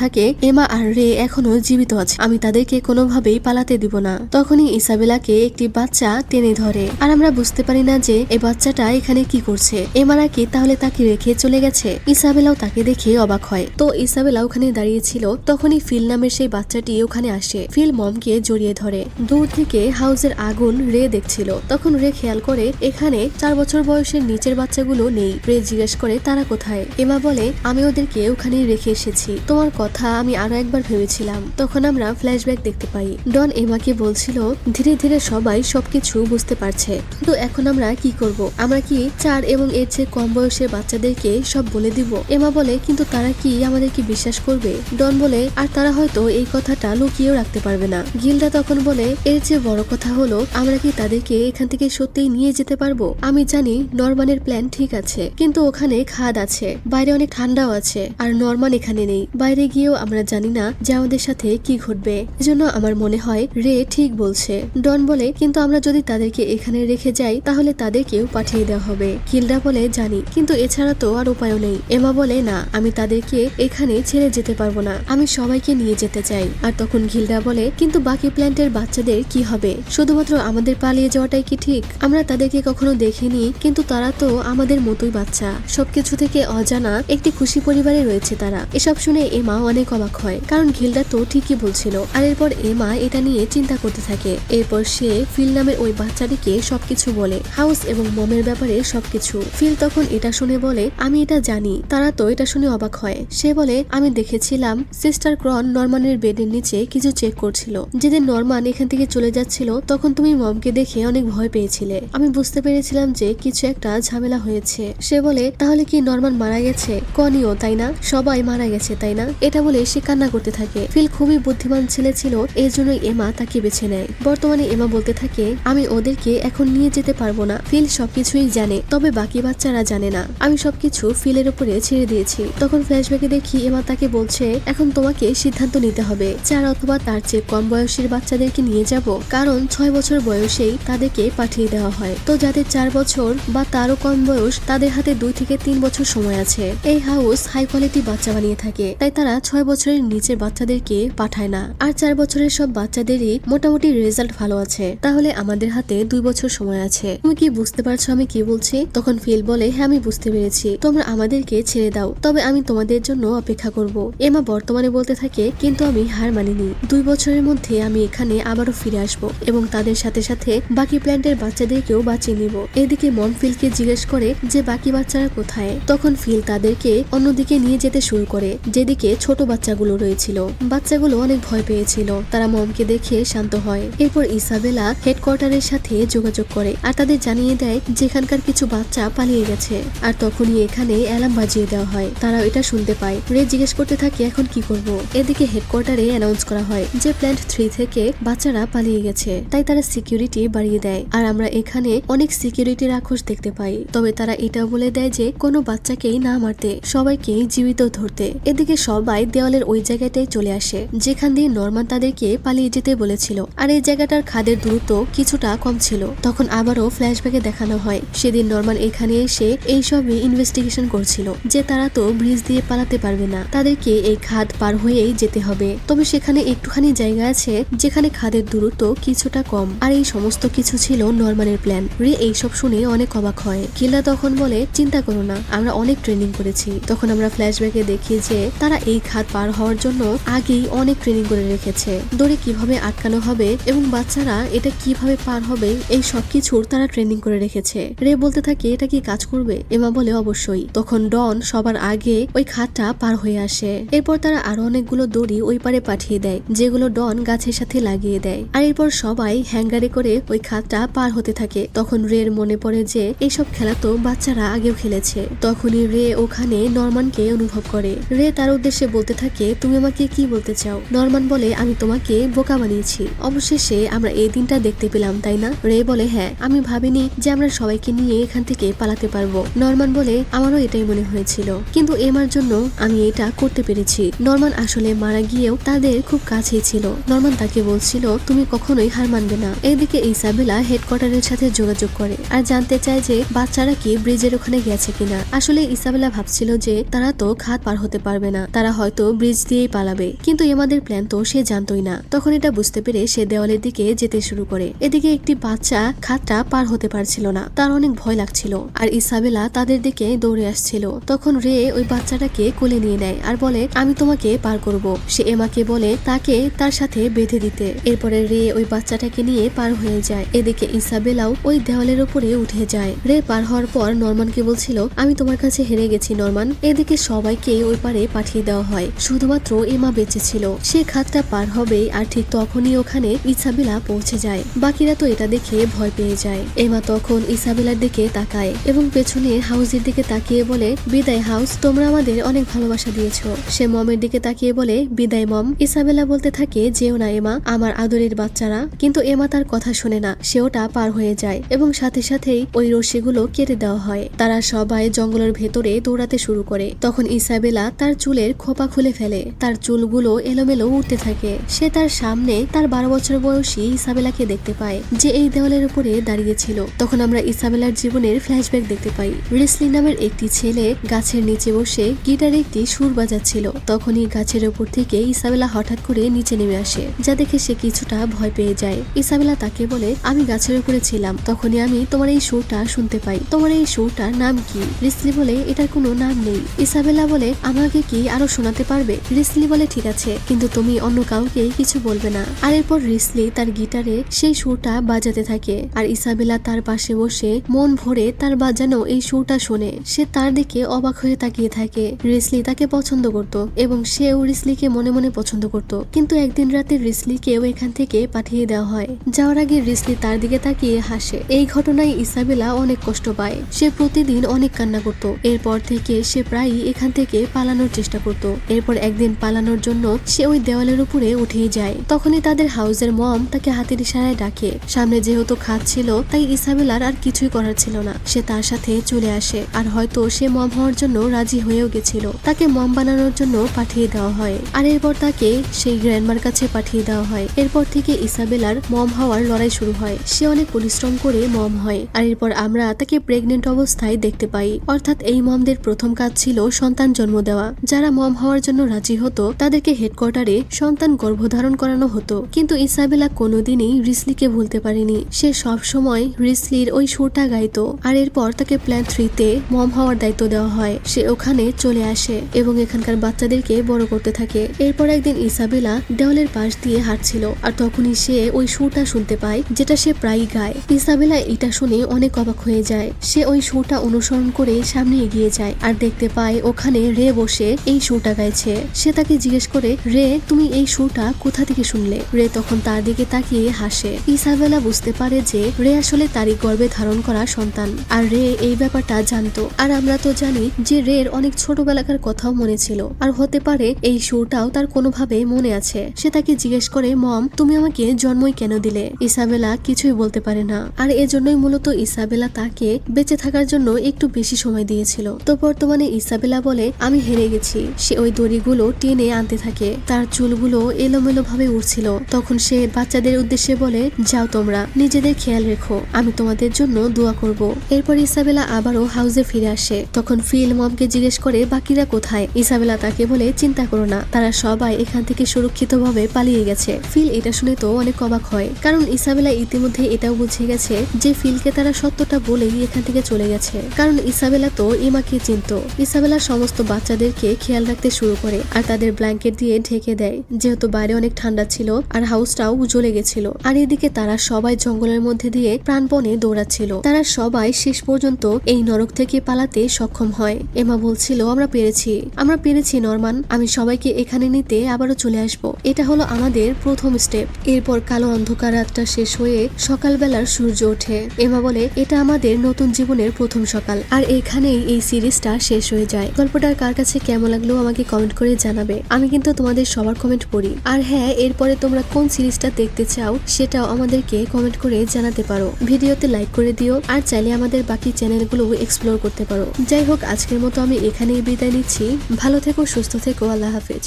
থাকে, এমা আর রে এখনো জীবিত আছে, আমি তাদেরকে কোনোভাবেই পালাতে দিব না। তখনই ইসাবেলাকে একটি বাচ্চা টেনে ধরে আর আমরা বুঝতে পারি না যে এই বাচ্চাটা এখানে কি করছে। এমারা কি তাহলে তাকে রেখে চলে গেছে? ইসাবেলাও তাকে দেখে অবাক হয়। তো ইসাবেলা ওখানে দাঁড়িয়েছিল, তখনই ফিল নামের সেই বাচ্চাটি ওখানে আসে। ফিল মমকে জড়িয়ে ধরে। দূর থেকে হাউসের আগুন রে দেখছিল। তখন রে খেয়াল করে এখানে 4 বছর বয়সের নিচের বাচ্চাগুলো নেই। রে জিজ্ঞেস করে তারা কোথায়? এমা বলে, আমি ওদেরকে ওখানেই রেখে এসেছি, তোমার কথা আমি আরো একবার ভেবেছিলাম। তখন আমরা ফ্ল্যাশব্যাক দেখতে পাই। ডন এমাকে বলছিল ধীরে ধীরে সবাই সবকিছু বুঝতে পারছে, কিন্তু এখন আমরা কি করব? আমরা কি 4 এবং এর চেয়ে কম বয়সের বাচ্চাদেরকে সব বলে দিব? এমা বলে, কিন্তু তারা কি আমাদেরকে বিশ্বাস করবে? ডন বলে, আর তারা হয়তো এই কথাটা লুকিয়েও রাখতে পারবে না। গিল্ডা তখন বলে, এর চেয়ে বড় কথা হলো আমরা কি তাদেরকে এখান থেকে সত্যিই নিয়ে যেতে পারবো? আমি জানি নরমানের প্ল্যান ঠিক আছে, কিন্তু ওখানে খাদ আছে, বাইরে অনেক ঠান্ডাও আছে, আর নরমান এখানে নেই। বাইরে গিয়েও আমরা জানি না যে আমাদের সাথে কি ঘটবে। এজন্য আমার মনে হয় রে ঠিক বলছে। ডন বলে, কিন্তু আমরা যদি তাদেরকে এখানে রেখে যাই তাহলে তাদেরকেও পাঠিয়ে দেওয়া হবে। গিল্ডা বলে, জানি, কিন্তু এছাড়া তো আর উপায় নেই। এমা বলে, না, আমি তাদেরকে এখানে ছেড়ে যেতে পারবো না, আমি সবাইকে নিয়ে যেতে চাই। আর তখন গিল্ডা বলে, কিন্তু বাকি প্ল্যান্টের বাচ্চাদের কি হবে? শুধুমাত্র আমাদের পালিয়ে যাওয়াটাই কি ঠিক? আমরা তাদেরকে কখনো দেখিনি, কিন্তু তারা তো আমাদের মতোই বাচ্চা, সবকিছু থেকে অজানা একটি খুশি পরিবারে রয়েছে তারা। এসব শুনে এমা অনেক অবাক হয়, কারণ গিল্ডা তো ঠিকই বলছিল। আর এরপর এমা এটা নিয়ে চিন্তা করতে থাকে। এরপর সে ফিল নামের ওই বাচ্চাটিকে সবকিছু বলে, হাউস এবং মমের ব্যাপারে সবকিছু। ফিল তখন এটা শুনে বলে, আমি এটা জানি। তারা তো এটা শুনে অবাক হয়। সে বলে, আমি দেখেছিলাম সিস্টার ক্রন নরমানের বেডের নিচে কিছু চেক করছিল। যেদিন নরমান এখান থেকে চলে যাচ্ছিল তখন তুমি মমকে দেখে অনেক ভয় পেয়েছিলে। আমি বুঝতে পেরেছিলাম যে কিছু একটা ঝামেলা হয়েছে। সে বলে, তাহলে কি নরমান মারা গেছে? কনিও, তাই না? সবাই মারা গেছে, তাই না? এটা বলে সে কান্না করতে থাকে। ফিল খুবই বুদ্ধিমান ছেলে ছিল, এই জন্যই এমা তাকে বেছে নেয়। বর্তমানে এমা বলতে থাকে, আমি ওদেরকে এখন নিয়ে যেতে পারবো না। ফিল সবকিছুই জানে, তবে বাকি বাচ্চারা জানে না। আমি সবকিছু ফিলের উপরে ছেড়ে দিয়েছি। তখন ফ্ল্যাশব্যাকে দেখি এমা তাকে বলছে, এখন তোমাকে সিদ্ধান্ত নিতে হবে, 4 অথবা তার চেয়ে কম বয়সের বাচ্চাদেরকে নিয়ে যাব, কারণ 6 বছর বয়সেই তাদেরকে পাঠিয়ে দেওয়া হয়। তো যাদের 4 বছর বা তারও কম বয়স তাদের হাতে 2 থেকে 3 বছর সময় আছে। এই হাউস হাই কোয়ালিটি বাচ্চা বানিয়ে থাকে, তাই তারা 6 বছরের নিচের বাচ্চাদেরকে পাঠায় না। আর 4 বছরের সব বাচ্চাদেরই মোটামুটি রেজাল্ট ভালো আছে। তাহলে আমাদের হাতে 2 বছর সময় আছে। তুমি কি বুঝতে পারছো আমি কি বলছি? তখন ফিল বলে, হ্যাঁ আমি বুঝতে পেরেছি, তোমরা আমাদেরকে ছেড়ে দাও, তবে আমি তোমাদের জন্য অপেক্ষা করব। এমা বর্তমানে বলতে থাকে, কিন্তু আমি হার মানিনি। 2 বছরের মধ্যে আমি এখানে আবারও ফিরে আসবো এবং তাদের সাথে সাথে বাকি প্ল্যান্টের বাচ্চাদেরকেও বাঁচিয়ে নিব। এদিকে মম ফিলকে জিজ্ঞেস করে যে বাকি বাচ্চারা কোথায়। তখন ফিল তাদেরকে অন্যদিকে নিয়ে যেতে শুরু করে, যেদিকে ছোট বাচ্চাগুলো রয়েছিল। বাচ্চাগুলো অনেক ভয় পেয়েছিল, তারা মমকে দেখে শান্ত হয়। এরপর ইসাবেলা হেডকোয়ার্টারের সাথে যোগাযোগ করে আর তাদের জানিয়ে দেয় যেখানকার কিছু বাচ্চা পালিয়ে গেছে। আর তখনই এখানে অ্যালার্ম বাজিয়ে দেওয়া হয়। তারা এটা শুনতে পায়। রে জিজ্ঞেস করতে থাকে, এখন কি করব? এদিকে হেডকোয়ার্টারে অ্যানাউন্স করা হয় যে প্ল্যান্ট 3 থেকে বাচ্চারা পালিয়ে গেছে, তাই তারা সিকিউরিটি বাড়িয়ে দেয়। আর আমরা এখানে অনেক সিকিউরিটি রাক্ষস দেখতে পাই। তবে তারা এটাও বলে দেয় যে কোনো বাচ্চাকেই না মারতে, সবাইকে জীবিত ধরতে। এদিকে সবাই দেওয়ালের ওই জায়গাটায় চলে আসে যেখান দিয়ে নরমান তাদেরকে পালিয়ে যেতে বলেছিল। আর এই জায়গাটার খাদের দূরত্ব কিছুটা কম ছিল। তখন আবারও ফ্ল্যাশব্যাকে দেখানো হয় সেদিন নরমান এখানে এসে এইসবই ইনভেস্টিগেশন করছিল যে তারা তো ব্রিজ দিয়ে পালাতে পারবে না, তাদেরকে এই খাদ পার হয়েই যেতে হবে। তবে সেখানে একটুখানি জায়গা আছে যেখানে খাদের দূরত্ব কিছুটা কম। আর এই সমস্ত কিছু ছিল নরমানের প্ল্যান। রে এইসব শুনে অনেক অবাক হয়। গিল্ডা তখন বলে, চিন্তা করো না, আমরা অনেক ট্রেনিং করেছি। তখন আমরা আমরা ফ্ল্যাশব্যাকে দেখি যে তারা এই খাত পার হওয়ার জন্য আগেই অনেক ট্রেনিং করে রেখেছে। দড়ি কিভাবে আটকানো হবে এবং বাচ্চারা এটা কিভাবে পার হবে এই সবকিছুর তারা ট্রেনিং করে রেখেছে। রে বলতে থাকে এটা কি কাজ করবে? এমা বলে অবশ্যই। তখন ডন সবার আগে ওই খাতটা পার হয়ে আসে। এরপর তারা আরো অনেকগুলো দড়ি ওই পারে পাঠিয়ে দেয় যেগুলো ডন গাছের সাথে লাগিয়ে দেয়। আর এরপর সবাই হ্যাঙ্গারে করে ওই খাতটা পার হতে থাকে। তখন রের মনে পড়ে যে এইসব খেলা তো বাচ্চারা আগেও খেলেছে। তখনই রে ওখানে নরমানকে অনুভব করে। রে তার উদ্দেশ্যে বলতে থাকে তুমি আমাকে কি বলতে চাও? নরমান বলে আমি তোমাকে বোকা বানিয়েছি। অবশেষে আমরা এই দিনটা দেখতে পেলাম, তাই না? রে বলে হ্যাঁ, আমি ভাবিনি যে আমরা সবাইকে নিয়ে এখান থেকে পালাতে পারবো। নরমান বলে আমারও এটাই মনে হয়েছিল, কিন্তু এমার জন্য আমি এটা করতে পেরেছি। নরমান আসলে মারা গিয়েও তাদের খুব কাছেই ছিল। নরমান তাকে বলছিল তুমি কখনোই হার মানবে না। এইদিকে ইসাবেলা হেডকোয়ার্টারের সাথে যোগাযোগ করে আর জানতে চায় যে বাচ্চারা কি ব্রিজের ওখানে গেছে কিনা। আসলে ইসাবেলা ভাবছিল যে তারা তো খাত পার হতে পারবে না, তারা হয়তো ব্রিজ দিয়েই পালাবে, কিন্তু এমাদের প্ল্যান তো সে জানতোই না। তখন এটা বুঝতে পেরে সে দেওয়ালের দিকে যেতে শুরু করে। এদিকে একটি বাচ্চা খাতটা পার হতে পারছিল না, তার অনেক ভয় লাগছিল আর ইসাবেলা তাদের দিকে দৌড়ে আসছিল। তখন রে ওই বাচ্চাটাকে কোলে নিয়ে নেয় আর বলে আমি তোমাকে পার করব। সে এমাকে বলে তাকে তার সাথে বেঁধে দিতে। এরপরে রে ওই বাচ্চাটাকে নিয়ে পার হয়ে যায়। এদিকে ইসাবেলাও ওই দেওয়ালের উপরে উঠে যায়। রে পার হওয়ার পর নরমানকে বলছিল আমি তোমার কাছে হেরে গেছি নরমান। এদিকে সবাইকে ওই পারে পাঠিয়ে দেওয়া হয়, শুধুমাত্র এমা বেঁচে ছিল। সে খাতটা পার হবে আর ঠিক তখনই ওখানে ইসাবেলা পৌঁছে যায়। বাকিরা তো এটা দেখে ভয় পেয়ে যায়। এমা তখন ইসাবেলার দিকে তাকায় এবং পেছনে হাউসের দিকে তাকিয়ে বলে বিদায় হাউস, তোমরা আমাদের অনেক ভালোবাসা দিয়েছো। সে মমের দিকে তাকিয়ে বলে বিদায় মম। ইসাবেলা বলতে থাকে যেও না এমা, আমার আদরের বাচ্চারা। কিন্তু এমা তার কথা শুনে না, সে ওটা পার হয়ে যায় এবং সাথে সাথেই ওই রশ্মিগুলো কেটে দেওয়া হয়। তারা সবাই জঙ্গলের ভেতরে দৌড়াতে শুরু করে। তখন ইসাবেলা তার চুলের খোপা খুলে ফেলে, তার চুলগুলো এলোমেলো উঠতে থাকে। সে তার সামনে তার 12 বছর বয়সী ইসাবেলাকে দেখতে পায় যে এই দেওয়ালের উপরে দাঁড়িয়ে ছিল। তখন আমরা ইসাবেলার জীবনের ফ্ল্যাশব্যাক দেখতে পাই। রিসলি নামের একটি ছেলে গাছের নিচে বসে গিটারে একটি সুর বাজাচ্ছিল। তখনই গাছের উপর থেকে ইসাবেলা হঠাৎ করে নিচে নেমে আসে, যা দেখে সে কিছুটা ভয় পেয়ে যায়। ইসাবেলা তাকে বলে আমি গাছের উপরে ছিলাম, তখনই আমি তোমার এই সুরটা শুনতে পাই। তোমার এই সুরটার নাম কি? রিসলি বলে এটার কোনো নাম নেই। ইসাবেলা বলে আমাকে কি আরো শোনাতে পারবে? রিসলি বলে ঠিক আছে, কিন্তু তুমি অন্য কাউকে কিছু বলবে না। আর এরপর রিসলি তার গিটারে সেই সুরটা বাজাতে থাকে আর ইসাবেলা তার পাশে বসে মন ভরে তার বাজানো এই সুরটা শুনে সে তার দিকে অবাক হয়ে তাকিয়ে থাকে। রিসলি তাকে পছন্দ করত এবং সেও রিসলিকে মনে মনে পছন্দ করত, কিন্তু একদিন রাতে রিসলিকেও এখান থেকে পাঠিয়ে দেওয়া হয়। যাওয়ার আগে রিসলি তার দিকে তাকিয়ে হাসে। এই ঘটনায় ইসাবেলা অনেক কষ্ট পায়। সে প্রতিদিন অনেক কান্না করত। এরপর থেকে সে প্রায়ই এখান থেকে পালানোর চেষ্টা করত। এরপর একদিন পালানোর জন্য সে ওই দেওয়ালের উপরে উঠেই যায়। তখনই তাদের হাউসের মম তাকে হাতের ইশারায় ডাকে। সামনে যেহেতু খাত ছিল তাই ইসাবেলার আর কিছুই করার ছিল না। সে তার সাথে চলে আসে আর হয়তো সে মম হওয়ার জন্য রাজি হয়েও গেছিল। তাকে মম বানানোর জন্য পাঠিয়ে দেওয়া হয় আর এরপর তাকে সেই গ্র্যান্ডমার কাছে পাঠিয়ে দেওয়া হয়। এরপর থেকে ইসাবেলার মম হওয়ার লড়াই শুরু হয়। সে অনেক পরিশ্রম করে মম হয় আর এরপর আমরা তাকে প্রেগনেন্ট অবস্থায় দেখতে পাই। অর্থাৎ এই মমদের প্রথম কাজ ছিল সন্তান জন্ম দেওয়া। যারা মম হওয়ার জন্য রাজি হতো তাদেরকে হেডকোয়ার্টারে সন্তান গর্ভধারণ করানো হতো। কিন্তু ইসাবেলা কোনোদিনই রিসলিকে ভুলতে পারেনি। সে সব সময় রিসলির ওই সুরটা গাইতো আর এরপর তাকে প্ল্যান 3-তে মম হওয়ার দায়িত্ব দেওয়া হয়। সে ওখানে চলে আসে এবং এখানকার বাচ্চাদেরকে বড় করতে থাকে। এরপর একদিন ইসাবেলা দেওয়ালের পাশ দিয়ে হাঁটছিল আর তখনই সে ওই সুরটা শুনতে পায় যেটা সে প্রায়ই গায়। ইসাবেলা এটা শুনে অনেক অবাক হয়ে যায়। সে ওই সুরটা অনুসরণ করে সামনে এগিয়ে যায় আর দেখতে পায় ওখানে রে বসে এই সুরটা গাইছে। সে তাকে জিজ্ঞেস করে রে তুমি এই সুরটা কোথা থেকে শুনলে? রে তখন তার দিকে তাকিয়ে হাসে। ইসাবেলা বুঝতে পারে যে রে আসলে তারই গর্ভে ধারণ করা সন্তান আর রে এই ব্যাপারটা জানতো। আর আমরা তো জানি যে রের অনেক ছোটবেলাকার কথাও মনে ছিল আর হতে পারে এই সুরটাও তার কোনোভাবে মনে আছে। সে তাকে জিজ্ঞেস করে মম তুমি আমাকে জন্মই কেন দিলে? ইসাবেলা কিছুই বলতে পারে না আর এজন্যই মূলত ইসাবেলা তাকে বেঁচে থাকার জন্য একটু বেশি সময় দিয়েছিল। তো বর্তমানে ইসাবেলা বলে আমি হেরে গেছি। সে ওই দড়িগুলো টেনে আনতে থাকে, তার চুলগুলো এলোমেলো ভাবে উঠছিল। তখন সে বাচ্চাদের উদ্দেশ্যে বলে যাও তোমরা নিজেদের খেয়াল রেখো, আমি তোমাদের জন্য দোয়া করব। এরপর ইসাবেলা আবারও হাউসে ফিরে আসে। তখন ফিল মমকে জিজ্ঞেস করে বাকিরা কোথায়? ইসাবেলা তাকে বলে চিন্তা করো না, তারা সবাই এখান থেকে সুরক্ষিতভাবে পালিয়ে গেছে। ফিল এটা শুনে তো অনেক অবাক হয়, কারণ ইসাবেলা ইতিমধ্যে এটাও বুঝে গেছে যে ফিলকে তারা সত্যটা বলেই এখান থেকে চলে গেছে। কারণ ইসাবেলা তো এমাকে চিনতো। ইসাবেলা বেলা সমস্ত বাচ্চাদেরকে খেয়াল রাখতে শুরু করে আর তাদের ব্ল্যাঙ্কেট দিয়ে ঢেকে দেয়, যেহেতু বাইরে অনেক ঠান্ডা ছিল আর হাউসটাও জ্বলে গেছিল। আর এদিকে তারা সবাই জঙ্গলের মধ্যে দিয়ে প্রাণপণে দৌড়াচ্ছিল। তারা সবাই শেষ পর্যন্ত এই নরক থেকে পালাতে সক্ষম হয়। এমা বলছিল, আমরা পেরেছি নরমান, আমি সবাইকে এখানে নিতে আবারও চলে আসব। এটা হলো আমাদের প্রথম স্টেপ। এরপর কালো অন্ধকার রাতটা শেষ হয়ে সকালবেলার সূর্য ওঠে। এমা বলে, এটা আমাদের নতুন জীবনের প্রথম সকাল। আর এখানেই এই সিরিজটা শেষ হয়ে যায়। গল্পটা কার কাছে কেমন লাগলো আমাকে কমেন্ট করে জানাবে। আমি কিন্তু তোমাদের সবার কমেন্ট পড়ি। আর হ্যাঁ, এরপরে তোমরা কোন সিরিজটা দেখতে চাও সেটাও আমাদেরকে কমেন্ট করে জানাতে পারো। ভিডিওতে লাইক করে দিও আর চাইলে আমাদের বাকি চ্যানেলগুলো এক্সপ্লোর করতে পারো। যাই হোক, আজকের মতো আমি এখানেই বিদায় নিচ্ছি। ভালো থেকো, সুস্থ থেকো, আল্লাহ হাফেজ।